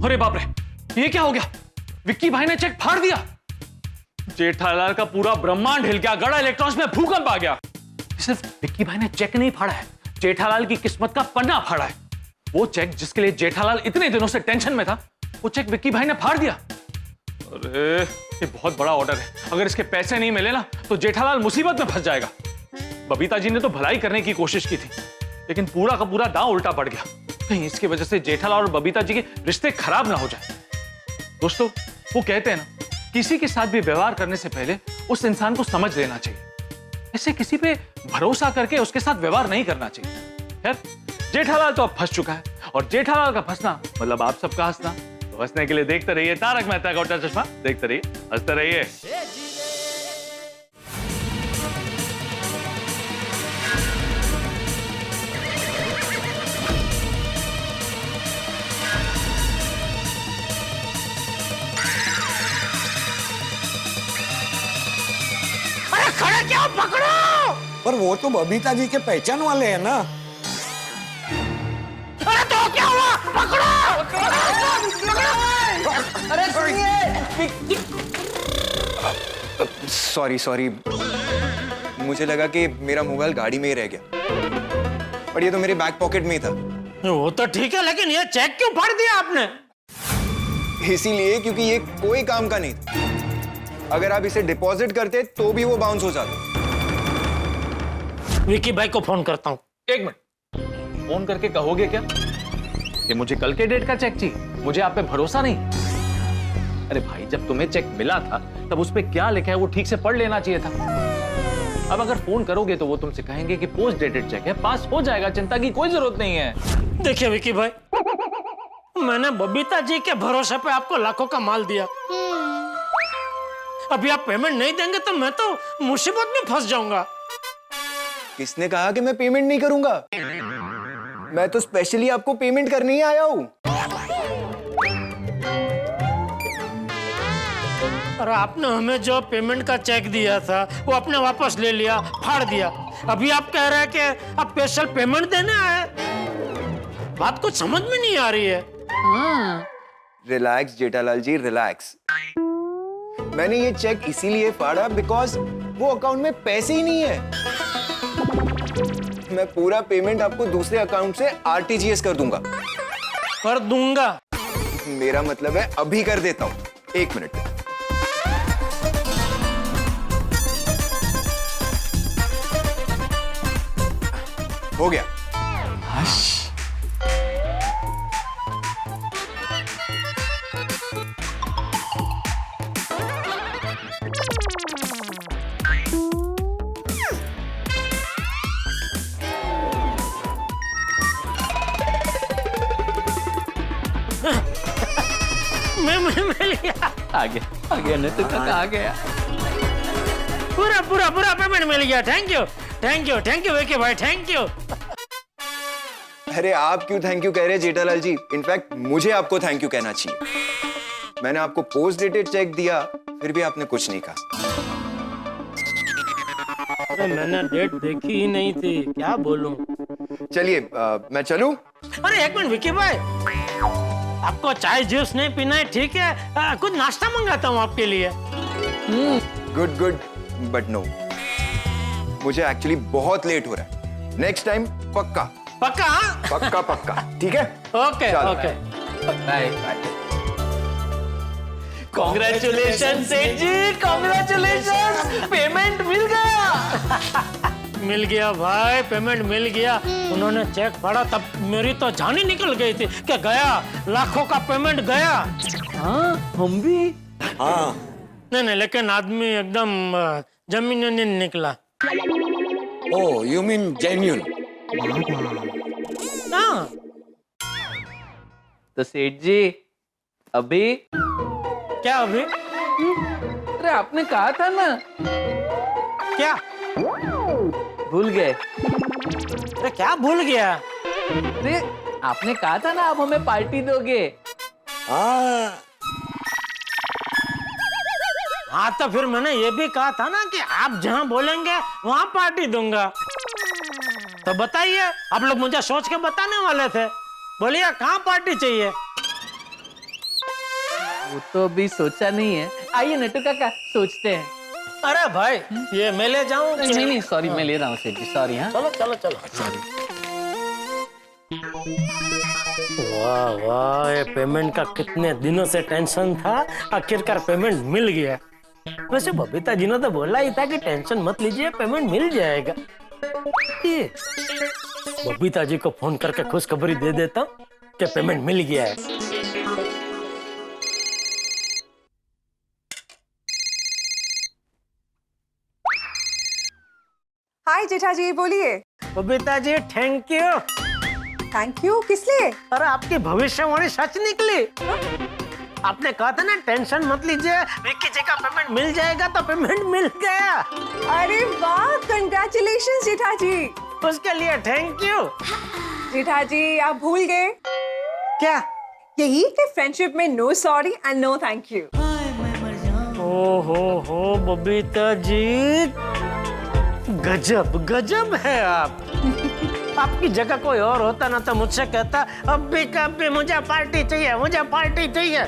अरे बाप रे, ये क्या हो गया? विक्की भाई ने चेक फाड़ दिया। जेठालाल का पूरा ब्रह्मांड हिल गया, गड़ा इलेक्ट्रॉन्स में भूकंप आ गया। सिर्फ विक्की भाई ने चेक नहीं फाड़ा है, जेठालाल की किस्मत का पन्ना फाड़ा है। वो चेक जिसके लिए जेठालाल इतने दिनों से टेंशन में था, वो चेक विक्की भाई ने फाड़ दिया। अरे ये बहुत बड़ा ऑर्डर है, अगर इसके पैसे नहीं मिले ना तो जेठालाल मुसीबत में फंस जाएगा। बबीता जी ने तो भलाई करने की कोशिश की थी, लेकिन पूरा का पूरा दांव उल्टा पड़ गया। कहीं इसकी वजह से जेठालाल और बबीता जी के रिश्ते खराब ना हो जाए। दोस्तों, वो कहते हैं ना, किसी के साथ भी व्यवहार करने से पहले उस इंसान को समझ लेना चाहिए। ऐसे किसी पे भरोसा करके उसके साथ व्यवहार नहीं करना चाहिए। खैर, जेठालाल तो अब फंस चुका है, और जेठालाल का फंसना मतलब आप सबका हंसना। तो हंसने के लिए देखते रहिए तारक मेहता का उल्टा चश्मा, देखते रहिए, हंसते रहिए। अरे खड़े क्या, पकड़ो! पर वो तो बबीता जी के पहचान वाले हैं ना। अरे तो क्या हुआ, पकड़ो! अरे सुनिए, सॉरी, मुझे लगा कि मेरा मोबाइल गाड़ी में ही रह गया, पर ये तो मेरे बैक पॉकेट में ही था। वो तो ठीक है, लेकिन ये चेक क्यों फाड़ दिया आपने? इसीलिए क्योंकि ये कोई काम का नहीं था। अगर आप इसे डिपॉजिट करते तो भी वो बाउंस हो जाता। विक्की भाई को फोन करता हूँ। एक मिनट, फोन करके कहोगे क्या कि मुझे कल के डेट का चेक चाहिए, मुझे आप पे भरोसा नहीं? अरे भाई, जब तुम्हें चेक मिला था तब उस पे क्या लिखा है वो ठीक से पढ़ लेना चाहिए था। अब अगर फोन करोगे तो वो तुमसे कहेंगे कि पोस्ट डेटेड चेक है, पास हो जाएगा, चिंता की कोई जरूरत नहीं है। देखिए विक्की भाई, मैंने बबीता जी के भरोसे पे आपको लाखों का माल दिया। अभी आप पेमेंट नहीं देंगे तो मैं तो मुसीबत में फंस जाऊंगा। किसने कहा कि मैं पेमेंट नहीं करूंगा? मैं तो स्पेशली आपको पेमेंट करने ही आया हूं। और आपने हमें जो पेमेंट का चेक दिया था वो आपने वापस ले लिया, फाड़ दिया। अभी आप कह रहे हैं कि आप स्पेशल पेमेंट देने आए। बात कुछ समझ में नहीं आ रही है। रिलैक्स जेठालाल जी, रिलैक्स। मैंने ये चेक इसीलिए फाड़ा बिकॉज वो अकाउंट में पैसे ही नहीं है। मैं पूरा पेमेंट आपको दूसरे अकाउंट से आरटीजीएस कर दूंगा। कर दूंगा? मेरा मतलब है अभी कर देता हूं। 1 मिनट। हो गया। मिल गया। आ गया नहीं तो आ गया। पूरा पेमेंट मिल गया। थैंक यू विक्की भाई, थैंक यू। अरे आप क्यों थैंक यू कह रहे जेठालाल जी? इनफैक्ट मुझे आपको थैंक यू कहना चाहिए। मैंने आपको पोस्ट डेटेड चेक दिया, फिर भी आपने कुछ नहीं कहा। अरे मैंने डेट देखी ही नहीं थी, क्या बोलूं? चलिए मैं चलूं? अरे एक मिनट विक्की भाई, आपको चाय जूस नहीं पीना है, ठीक है? कुछ नाश्ता मंगाता हूँ आपके लिए। गुड बट नो, मुझे एक्चुअली बहुत लेट हो रहा है। नेक्स्ट टाइम पक्का। ठीक है? ओके। बाय। कांग्रेचुलेशन सेठ जी, कांग्रेचुलेशन, पेमेंट मिल गया। मिल गया भाई, पेमेंट मिल गया। उन्होंने चेक फाड़ा तब मेरी तो जान ही निकल गई थी कि गया, लाखों का पेमेंट गया। हाँ, हम भी। हाँ। नहीं, लेकिन आदमी एकदम जमीन निकला। ओह, यू मीन जेन्युइन? हाँ। तो सेठ जी, अभी क्या अभी? अरे आपने कहा था ना। क्या भूल गए? अरे क्या भूल गया? अरे आपने कहा था ना आप हमें पार्टी दोगे। हाँ तो फिर मैंने ये भी कहा था ना कि आप जहाँ बोलेंगे वहाँ पार्टी दूंगा। तो बताइए, आप लोग मुझे सोच के बताने वाले थे। बोलिए कहाँ पार्टी चाहिए? वो तो अभी सोचा नहीं है। आइए नट्टू काका सोचते हैं। अरे भाई ये मैं ले जाऊं? नहीं सॉरी, मैं ले रहा हूँ सेठ जी, सॉरी। हाँ चलो चलो चलो। वाह वाह, ये पेमेंट का कितने दिनों से टेंशन था, आखिरकार पेमेंट मिल गया। वैसे बबीता जी ने तो बोला ही था कि टेंशन मत लीजिए, पेमेंट मिल जाएगा। ये बबीता जी को फोन करके खुशखबरी दे देता हूँ कि पेमेंट मिल गया है। हाय जेठा जी, बोलिए। Babita ji thank you. Thank you किस लिए? अरे आपकी भविष्यवाणी सच निकली। आपने कहा था ना टेंशन मत लीजिए, विक्की जी का पेमेंट मिल जाएगा, तो पेमेंट मिल गया। अरे वाह, कंग्रेचुलेशंस जेठा जी। उसके लिए थैंक यू। जेठा जी आप भूल गए क्या? यही कि फ्रेंडशिप में no sorry and no thank you. हो बबीता जी, गजब गजब है आप। आपकी जगह कोई और होता ना तो मुझसे कहता अभी कभी मुझे पार्टी चाहिए, मुझे पार्टी चाहिए।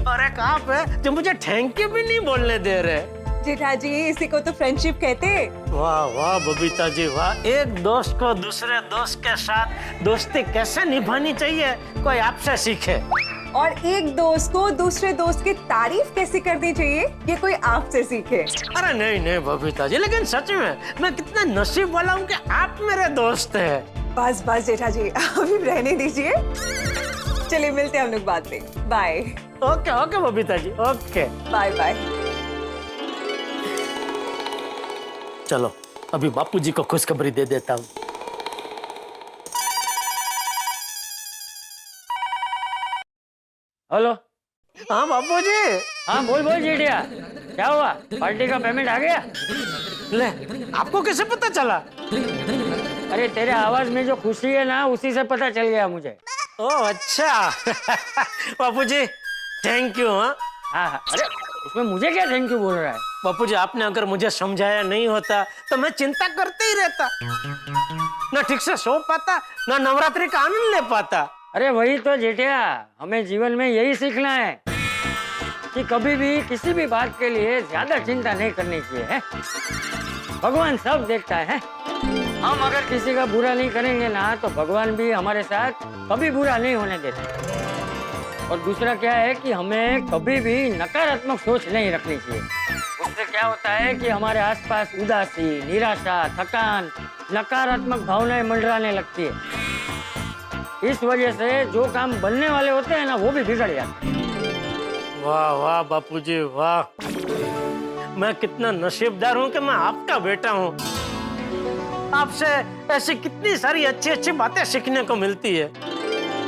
और एक आप है जो मुझे थैंक यू भी नहीं बोलने दे रहे। जेठा जी इसी को तो फ्रेंडशिप कहते। वाह वाह बबीता जी वाह, एक दोस्त को दूसरे दोस्त के साथ दोस्ती कैसे निभानी चाहिए कोई आपसे सीखे। और एक दोस्त को दूसरे दोस्त की तारीफ कैसे करनी चाहिए ये कोई आपसे सीखे। अरे नहीं नहीं बबीता जी, लेकिन सच में मैं कितना नसीब वाला हूँ कि आप मेरे दोस्त हैं। बस बस जेठा जी अभी रहने दीजिए, चलिए मिलते हैं हम लोग बाद में। Bye. Okay okay Babita ji, okay bye bye. चलो अभी बापूजी को खुशखबरी दे देता हूँ। हेलो। हाँ बापूजी। हाँ बोल बोल जेठिया, क्या हुआ? पार्टी का पेमेंट आ गया? ले, आपको कैसे पता चला? अरे तेरे आवाज में जो खुशी है ना, उसी से पता चल गया मुझे। ओह अच्छा। बापूजी थैंक यू। हाँ हाँ, अरे उसमें मुझे क्या थैंक यू बोल रहा है? बापूजी आपने अगर मुझे समझाया नहीं होता तो मैं चिंता करते ही रहता, ना ठीक से सो पाता, ना नवरात्रि का आनंद ले पाता। अरे वही तो जेठिया, हमें जीवन में यही सीखना है कि कभी भी किसी भी बात के लिए ज्यादा चिंता नहीं करनी चाहिए है? भगवान सब देखता है। हम अगर किसी का बुरा नहीं करेंगे ना तो भगवान भी हमारे साथ कभी बुरा नहीं होने देते। और दूसरा क्या है कि हमें कभी भी नकारात्मक सोच नहीं रखनी चाहिए। उससे क्या होता है कि हमारे आसपास उदासी, निराशा, थकान, नकारात्मक भावनाएं मंडराने लगती है। इस वजह से जो काम बनने वाले होते हैं ना वो भी बिगड़ जाते हैं। वाह वाह बापूजी वाह, मैं कितना नसीबदार हूँ कि मैं आपका बेटा हूँ। आपसे ऐसी कितनी सारी अच्छी अच्छी बातें सीखने को मिलती है।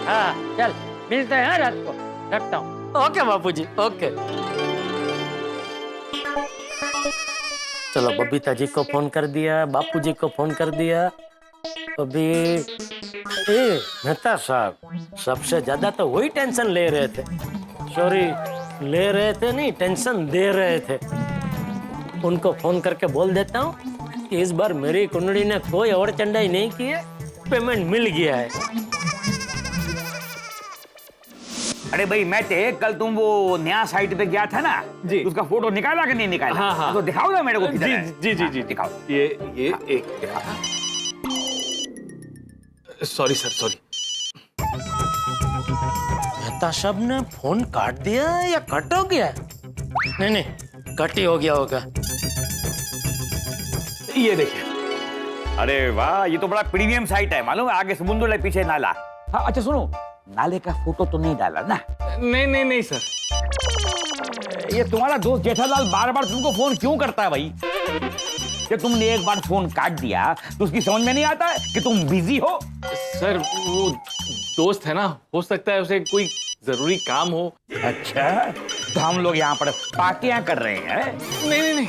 हाँ चल मिलते हैं रात को, रखता हूँ। ओके बापूजी ओके। चलो बबीता जी को फोन कर दिया, बापूजी को फोन कर दिया। अभी मेहता साहब सबसे ज्यादा तो वही टेंशन ले रहे थे, सॉरी ले रहे थे नहीं, टेंशन दे रहे थे। उनको फोन करके बोल देता हूँ कि इस बार मेरी कुंडली ने कोई और चंडाई नहीं की है, पेमेंट मिल गया है। अरे भाई मैं कल तुम वो नया साइट पे गया था ना जी, उसका फोटो निकाला कि नहीं निकाला? हाँ हाँ। तो दिखाओ ना मेरे को किधर है। जी जी जी दिखाओ। ये एक दिखाओ। Sorry sir sorry. मेहता साहब ने फोन काट दिया या कट हो गया? नहीं नहीं कट ही हो गया होगा। ये देखिए। अरे वाह, ये तो बड़ा प्रीमियम साइट है, मालूम है? आगे समुद्र है, पीछे नाला। हाँ अच्छा सुनो, नाले का फोटो तो नहीं डाला ना? नहीं सर। ये तुम्हारा दोस्त जेठालाल बार बार तुमको फोन क्यों करता है भाई? कि तुमने एक बार फोन काट दिया तो उसकी समझ में नहीं आता है कि तुम बिजी हो? सर वो दोस्त है ना, हो सकता है उसे कोई जरूरी काम हो। अच्छा तो हम लोग यहाँ पर पार्टियां कर रहे हैं? नहीं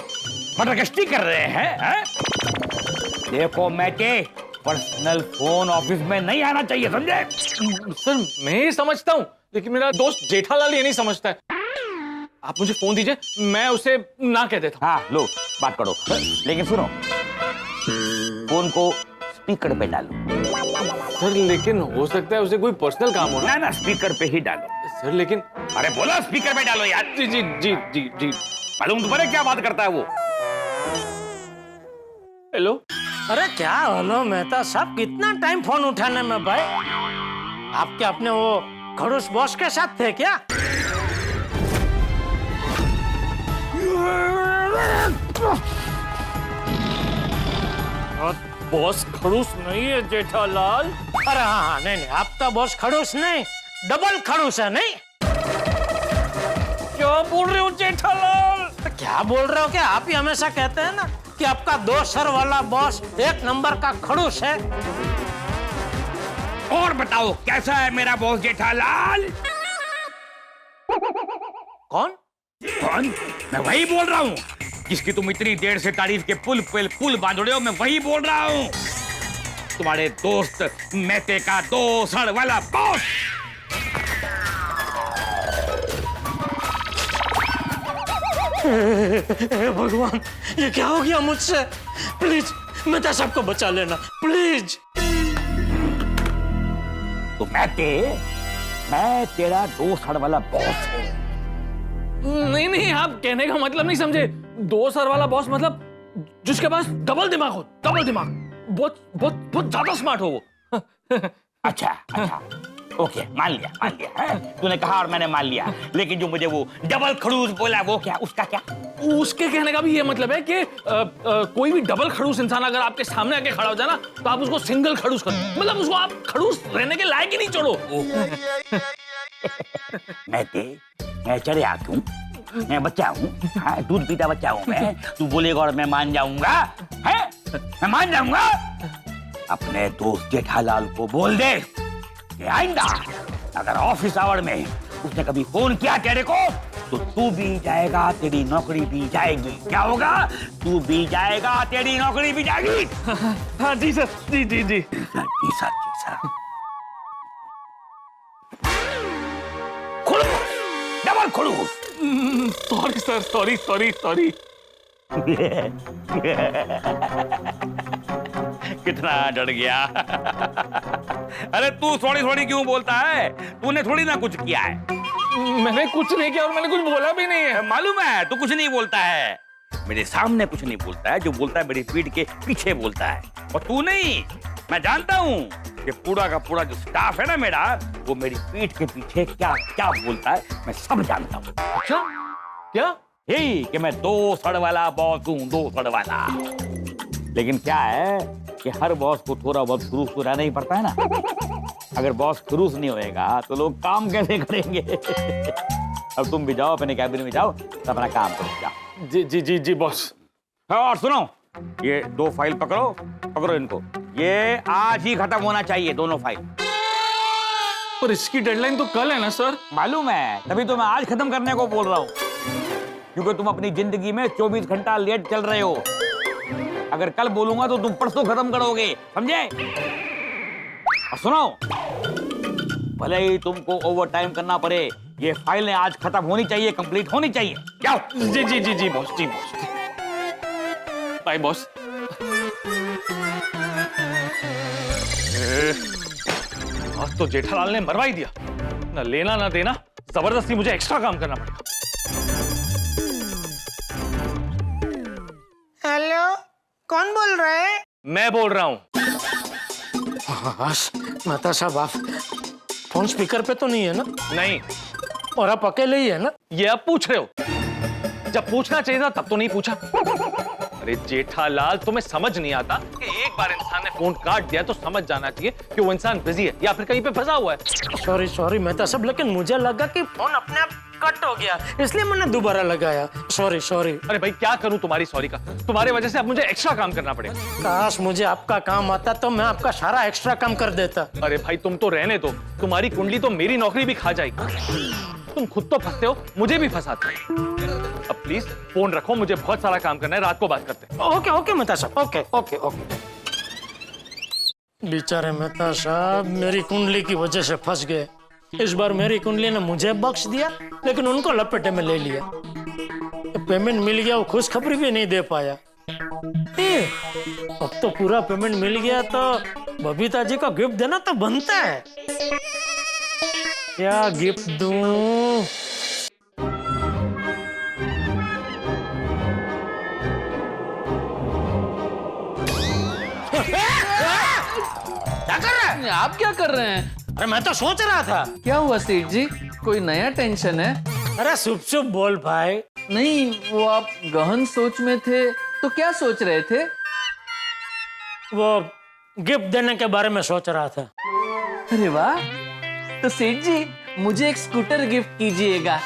मटरगश्ती कर रहे हैं? देखो मैके, पर्सनल फोन ऑफिस में नहीं आना चाहिए, समझे? सर मैं ही समझता हूँ, लेकिन मेरा दोस्त जेठालाल ये नहीं समझता है। आप मुझे फोन दीजिए, मैं उसे ना कह देता हूँ। हाँ लो बात करो, लेकिन सुनो फोन को स्पीकर पे डालो। सर लेकिन हो सकता है उसे कोई पर्सनल काम हो ना। स्पीकर पे ही डालो। सर लेकिन अरे बोला स्पीकर पे डालो यार। जी जी जी जी जी। मालूम तुम्हारे क्या बात करता है वो? हेलो। अरे क्या हेलो मेहता साहब, कितना टाइम फोन उठाने में भाई? आपके अपने वो खड़ूस बॉस के साथ थे क्या? बॉस खड़ूस नहीं है जेठालाल। अरे हाँ, नहीं आपका बॉस खड़ूस नहीं, डबल खड़ूस है। नहीं क्या बोल रहे हो जेठालाल? क्या बोल रहे हो? क्या आप ही हमेशा कहते हैं ना कि आपका 2 सर वाला बॉस 1 नंबर का खड़ूस है। और बताओ कैसा है मेरा बॉस जेठालाल? कौन? मैं वही बोल रहा हूँ जिसकी तुम इतनी देर से तारीफ के पुल बांध रहे हो। मैं वही बोल रहा हूँ, तुम्हारे दोस्त मेहते का 2 सर वाला बॉस। भगवान, ये क्या हो गया मुझसे? प्लीज मेहता साहब को बचा लेना प्लीज। तो मैं तेरा 2 सर वाला बॉस हूँ। नहीं, आप कहने का मतलब नहीं समझे। 2 सर वाला बॉस मतलब जिसके पास डबल दिमाग हो। डबल दिमाग, बहुत ज्यादा स्मार्ट हो वो। अच्छा, ओके, मान लिया है? तूने कहा और मैंने मान लिया, लेकिन जो मुझे वो डबल खड़ूस बोला वो क्या, उसका क्या? उसके कहने का भी ये मतलब है कि कोई भी डबल खड़ूस इंसान अगर आपके सामने आके खड़ा हो जाए ना, तो आप उसको सिंगल खड़ूस कर, मतलब उसको आप खड़ूस रहने के लायक ही नहीं छोड़ो। मैं चले आती हूँ, मैं बच्चा हूँ, दूध पीता बच्चा हूँ मैं। तू बोलेगा और मैं मान जाऊंगा, है? मैं मान जाऊंगा। अपने दोस्त जेठालाल को बोल दे कि आइंदा अगर ऑफिस आवर में उसने कभी फोन किया तेरे को, तो तू भी जाएगा, तेरी नौकरी भी जाएगी। क्या होगा? तू भी जाएगा, तेरी नौकरी भी जाएगी। हाँ जी सर, जी जी जी जी सर। डबल खड़ूस। Sorry sir, sorry. कितना डर गया। अरे तू सॉरी क्यों बोलता है? तूने थोड़ी ना कुछ किया है। मैंने कुछ नहीं किया और मैंने कुछ बोला भी नहीं है। मालूम है तू कुछ नहीं बोलता है, मेरे सामने कुछ नहीं बोलता है, जो बोलता है मेरी पीठ के पीछे बोलता है। और तू नहीं, मैं जानता हूँ कि पूरा का पूरा जो स्टाफ है ना मेरा, वो मेरी पीठ के पीछे क्या क्या बोलता है मैं सब जानता हूँ। अच्छा, क्या? यही कि मैं 2 सर वाला बॉस हूँ, 2 सर वाला। लेकिन क्या है कि हर बॉस को थोड़ा बहुत खड़ूस तो रहना ही पड़ता है ना। अगर बॉस खड़ूस नहीं होएगा तो लोग काम कैसे करेंगे? अब तुम भी जाओ, अपने कैबिन में जाओ, अपना काम करो, जाओ। जी जी जी जी बॉस। और सुनो, ये 2 फाइल पकड़ो इनको। ये आज ही खत्म होना चाहिए, दोनों फाइल। पर इसकी डेडलाइन तो कल है ना सर? मालूम है, तभी तो मैं आज खत्म करने को बोल रहा हूँ, क्योंकि तुम अपनी जिंदगी में 24 घंटा लेट चल रहे हो। अगर कल बोलूंगा तो तुम परसों खत्म करोगे, समझे? और सुनो, भले ही तुमको ओवर टाइम करना पड़े, ये फाइलें आज खत्म होनी चाहिए, कंप्लीट होनी चाहिए। जाओ। जी जी जी जी बॉस, जी बॉस। Bye boss. आज तो जेठालाल ने मरवा ही दिया, ना लेना ना देना, जबरदस्ती मुझे एक्स्ट्रा काम करना पड़ेगा। हेलो, कौन बोल रहा है? मैं बोल रहा हूँ। मेहता साहब, आप फोन स्पीकर पे तो नहीं है ना? नहीं। और आप अकेले ही है ना? ये आप पूछ रहे हो? जब पूछना चाहिए था तब तो नहीं पूछा। अरे जेठालाल, तुम्हें समझ नहीं आता कि एक बार इंसान ने फोन काट दिया तो समझ जाना चाहिए कि वो इंसान बिजी है या फिर कहीं पे फंसा हुआ है। सॉरी मेहता साहब, लेकिन मुझे लगा कि फोन अपने आप कट हो गया, इसलिए मैंने दोबारा लगाया। सॉरी। अरे भाई, क्या करूं तुम्हारी सॉरी का? तुम्हारे वजह से अब मुझे एक्स्ट्रा काम करना पड़ेगा। काश मुझे आपका काम आता तो मैं आपका सारा एक्स्ट्रा काम कर देता। अरे भाई, तुम तो रहने दो, तुम्हारी कुंडली तो मेरी नौकरी भी खा जाएगी। तुम खुद तो फंसते हो, मुझे भी फंसाते हो। अब प्लीज फोन रखो, मुझे बहुत सारा काम करना है, रात को बात करते हैं। ओके मेहता साहब, ओके। बेचारे मेहता साहब मेरी कुंडली की वजह से फंस गए। इस बार मेरी कुंडली ने मुझे बख्श दिया, लेकिन उनको लपेटे में ले लिया। पेमेंट मिल गया, वो खुशखबरी भी नहीं दे पाया। अब तो पूरा पेमेंट मिल गया तो बबीता जी को गिफ्ट देना तो बनता है। क्या गिफ्ट दूं? क्या कर रहा है? आप क्या कर रहे हैं? अरे मैं तो सोच रहा था। क्या हुआ सेठ जी, कोई नया टेंशन है? अरे चुप चुप बोल भाई। नहीं, वो आप गहन सोच में थे तो क्या सोच रहे थे? वो गिफ्ट देने के बारे में सोच रहा था। अरे वाह, तो सेठ जी मुझे एक स्कूटर गिफ्ट कीजिएगा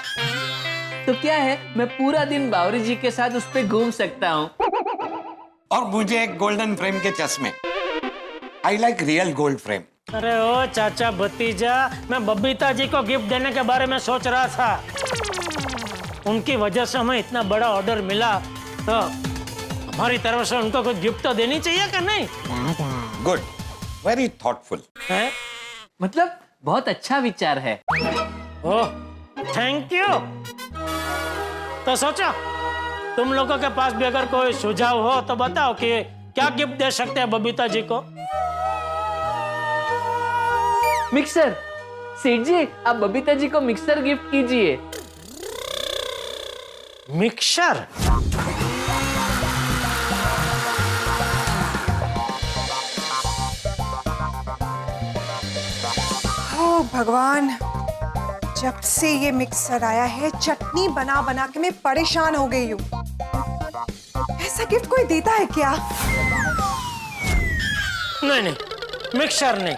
तो क्या है, मैं पूरा दिन बावरी जी के साथ उस पे घूम सकता हूँ। और मुझे एक गोल्डन फ्रेम के चश्मे। I like real gold frame. अरे ओ चाचा भतीजा, मैं बबीता जी को गिफ्ट देने के बारे में सोच रहा था। उनकी वजह से हमें इतना बड़ा ऑर्डर मिला, तो हमारी तरफ से उनको कुछ गिफ्ट तो देनी चाहिए कि नहीं? Good, very thoughtful. है? मतलब बहुत अच्छा विचार है। ओह, थैंक यू। तो सोचो, तुम लोगों के पास भी अगर कोई सुझाव हो तो बताओ कि क्या गिफ्ट दे सकते हैं बबीता जी को। मिक्सर। सेठ जी, आप बबीता जी को मिक्सर गिफ्ट कीजिए। मिक्सर? ओ भगवान, जब से ये मिक्सर आया है चटनी बना बना के मैं परेशान हो गई हूँ। ऐसा गिफ्ट कोई देता है क्या? नहीं नहीं, मिक्सर नहीं।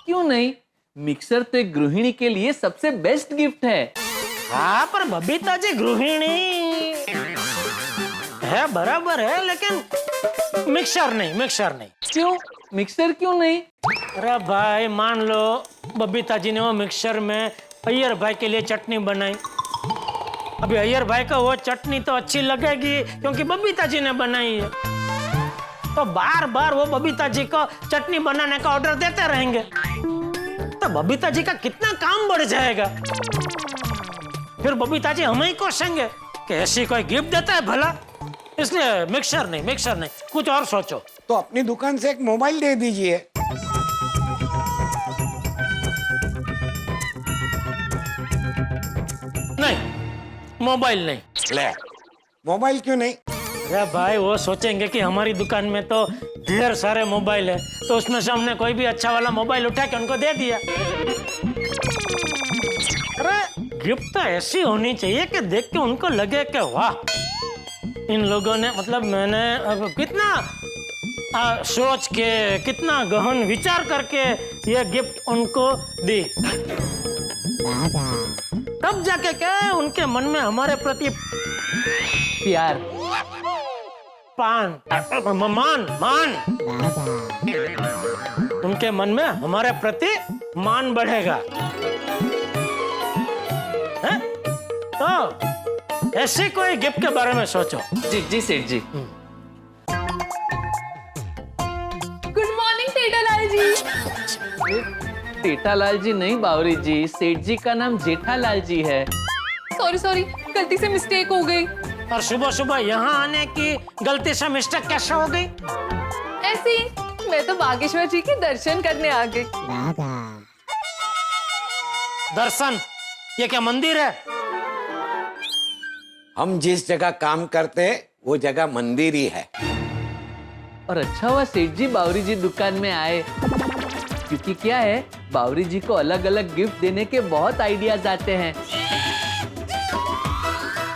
क्यों नहीं? मिक्सर तो एक गृहिणी के लिए सबसे बेस्ट गिफ्ट है। हाँ, पर बबीता जी गृहिणी है, बराबर है, लेकिन मिक्सर नहीं, मिक्सर नहीं। क्यों? मिक्सर क्यों नहीं? अरे भाई, मान लो बबीता जी ने वो मिक्सर में अय्यर भाई के लिए चटनी बनाई। अभी अय्यर भाई को वो चटनी तो अच्छी लगेगी क्योंकि बबीता जी ने बनाई है, तो बार बार वो बबीता जी को चटनी बनाने का ऑर्डर देते रहेंगे, तो बबीता जी का कितना काम बढ़ जाएगा। फिर बबीता जी हमें ही कोसेंगे कि ऐसी कोई गिफ्ट देता है भला। इसलिए मिक्सर नहीं, मिक्सर नहीं, कुछ और सोचो। तो अपनी दुकान से एक मोबाइल दे दीजिए। नहीं, मोबाइल नहीं। ले, मोबाइल क्यों नहीं? अरे भाई, वो सोचेंगे कि हमारी दुकान में तो ढेर सारे मोबाइल है, तो उसमें से हमने कोई भी अच्छा वाला मोबाइल उठा के उनको दे दिया। अरे गिफ्ट तो ऐसी होनी चाहिए कि देख के उनको लगे कि वाह, इन लोगों ने, मतलब मैंने अब कितना सोच के, कितना गहन विचार करके ये गिफ्ट उनको दी, तब जाके क्या उनके मन में हमारे प्रति प्यार, मान उनके मन में हमारे प्रति मान बढ़ेगा। है? तो ऐसे कोई गिफ्ट के बारे में सोचो। जी जी सेठ जी। गुड मॉर्निंग टेटालाल जी। टेटालाल जी नहीं बावरी जी, सेठ जी का नाम जेठालाल जी है। सॉरी सॉरी, गलती से मिस्टेक हो गई। और सुबह सुबह यहाँ आने की गलती से मिस्टेक कैसे हो गई? ऐसे ही, मैं तो बागेश्वर जी के दर्शन करने आ गई। दर्शन? ये क्या मंदिर है? हम जिस जगह काम करते हैं वो जगह मंदिर ही है। और अच्छा हुआ सेठ जी बावरी जी दुकान में आए, क्योंकि क्या है, बावरी जी को अलग अलग गिफ्ट देने के बहुत आइडियाज आते हैं,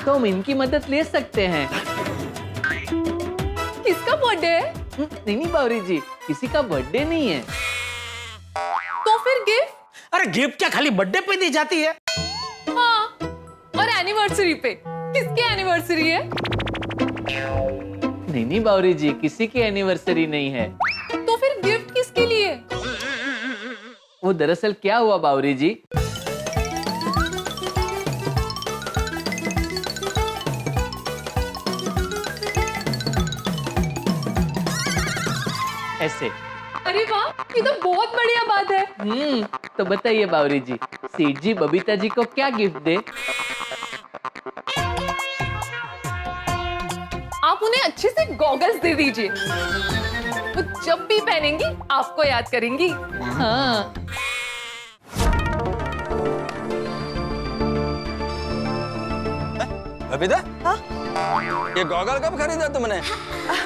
तो हम इनकी मदद ले सकते हैं। किसका बर्थडे है? नहीं बावरी जी, किसी का बर्थडे नहीं है। तो फिर गिफ्ट? अरे गिफ्ट क्या खाली बर्थडे पे दी जाती है? हाँ, और एनिवर्सरी पे। किसकी एनिवर्सरी है? नहीं बावरी जी, किसी की एनिवर्सरी नहीं है। तो फिर गिफ्ट किसके लिए? वो दरअसल क्या हुआ बावरी जी, ऐसे। अरे वाह, ये तो बहुत बढ़िया बात है। तो बताइए बावरी जी, सेठ जी बबीता जी को क्या गिफ्ट दे? आप उन्हें अच्छे से गॉगल्स दे दीजिए, वो जब भी पहनेंगी आपको याद करेंगी। हाँ। बबीता? हाँ? ये गॉगल कब खरीदा तुमने?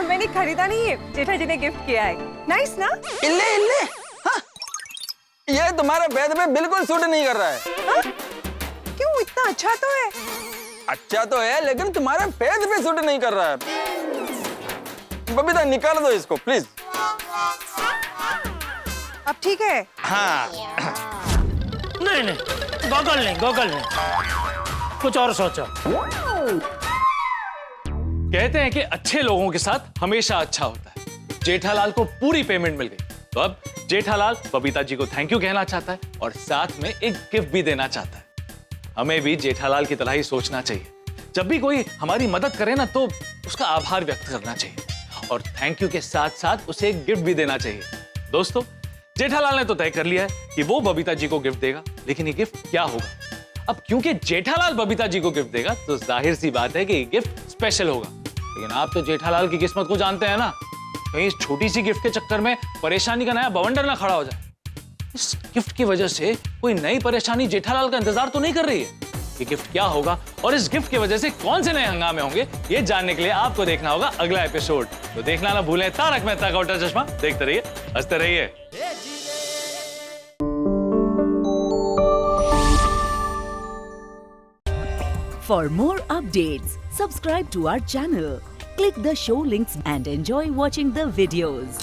मैंने खरीदा नहीं है, जेठा जी ने गिफ्ट किया है। नाइस ना? इल्ले इल्ले, हाँ? ये तुम्हारे बैद पे बिल्कुल सूट नहीं कर रहा है। हाँ? क्यों, इतना अच्छा तो है। अच्छा तो है लेकिन तुम्हारे बैद पे सूट नहीं कर रहा है। बबीता निकाल दो इसको प्लीज। अब ठीक है? हाँ। नहीं, गॉगल नहीं, कुछ और सोचो। कहते हैं कि अच्छे लोगों के साथ हमेशा अच्छा होता है। जेठालाल को पूरी पेमेंट मिल गई, तो अब जेठालाल बबीता जी को थैंक यू कहना चाहता है और साथ में एक गिफ्ट भी देना चाहता है। हमें भी जेठालाल की तरह ही सोचना चाहिए। जब भी कोई हमारी मदद करे ना, तो उसका आभार व्यक्त करना चाहिए और थैंक यू के साथ साथ उसे एक गिफ्ट भी देना चाहिए। दोस्तों, जेठालाल ने तो तय कर लिया है कि वो बबीता जी को गिफ्ट देगा, लेकिन ये गिफ्ट क्या होगा? अब क्योंकि जेठालाल बबीता जी को गिफ्ट देगा, तो जाहिर सी बात है कि ये गिफ्ट स्पेशल होगा। लेकिन आप तो जेठालाल की किस्मत को जानते हैं ना, कहीं इस छोटी सी गिफ्ट के चक्कर में परेशानी का नया बवंडर ना खड़ा हो जाए। इस गिफ्ट की वजह से कोई नई परेशानी जेठालाल का इंतजार तो नहीं कर रही है। ये गिफ्ट क्या होगा और इस गिफ्ट की वजह से कौन से नए हंगामे होंगे, ये जानने के लिए आपको देखना होगा अगला एपिसोड। तो देखना ना भूलें तारक मेहता का उल्टा चश्मा। देखते रहिए, हंसते रहिए। For more updates, subscribe to our channel, click the show links and enjoy watching the videos.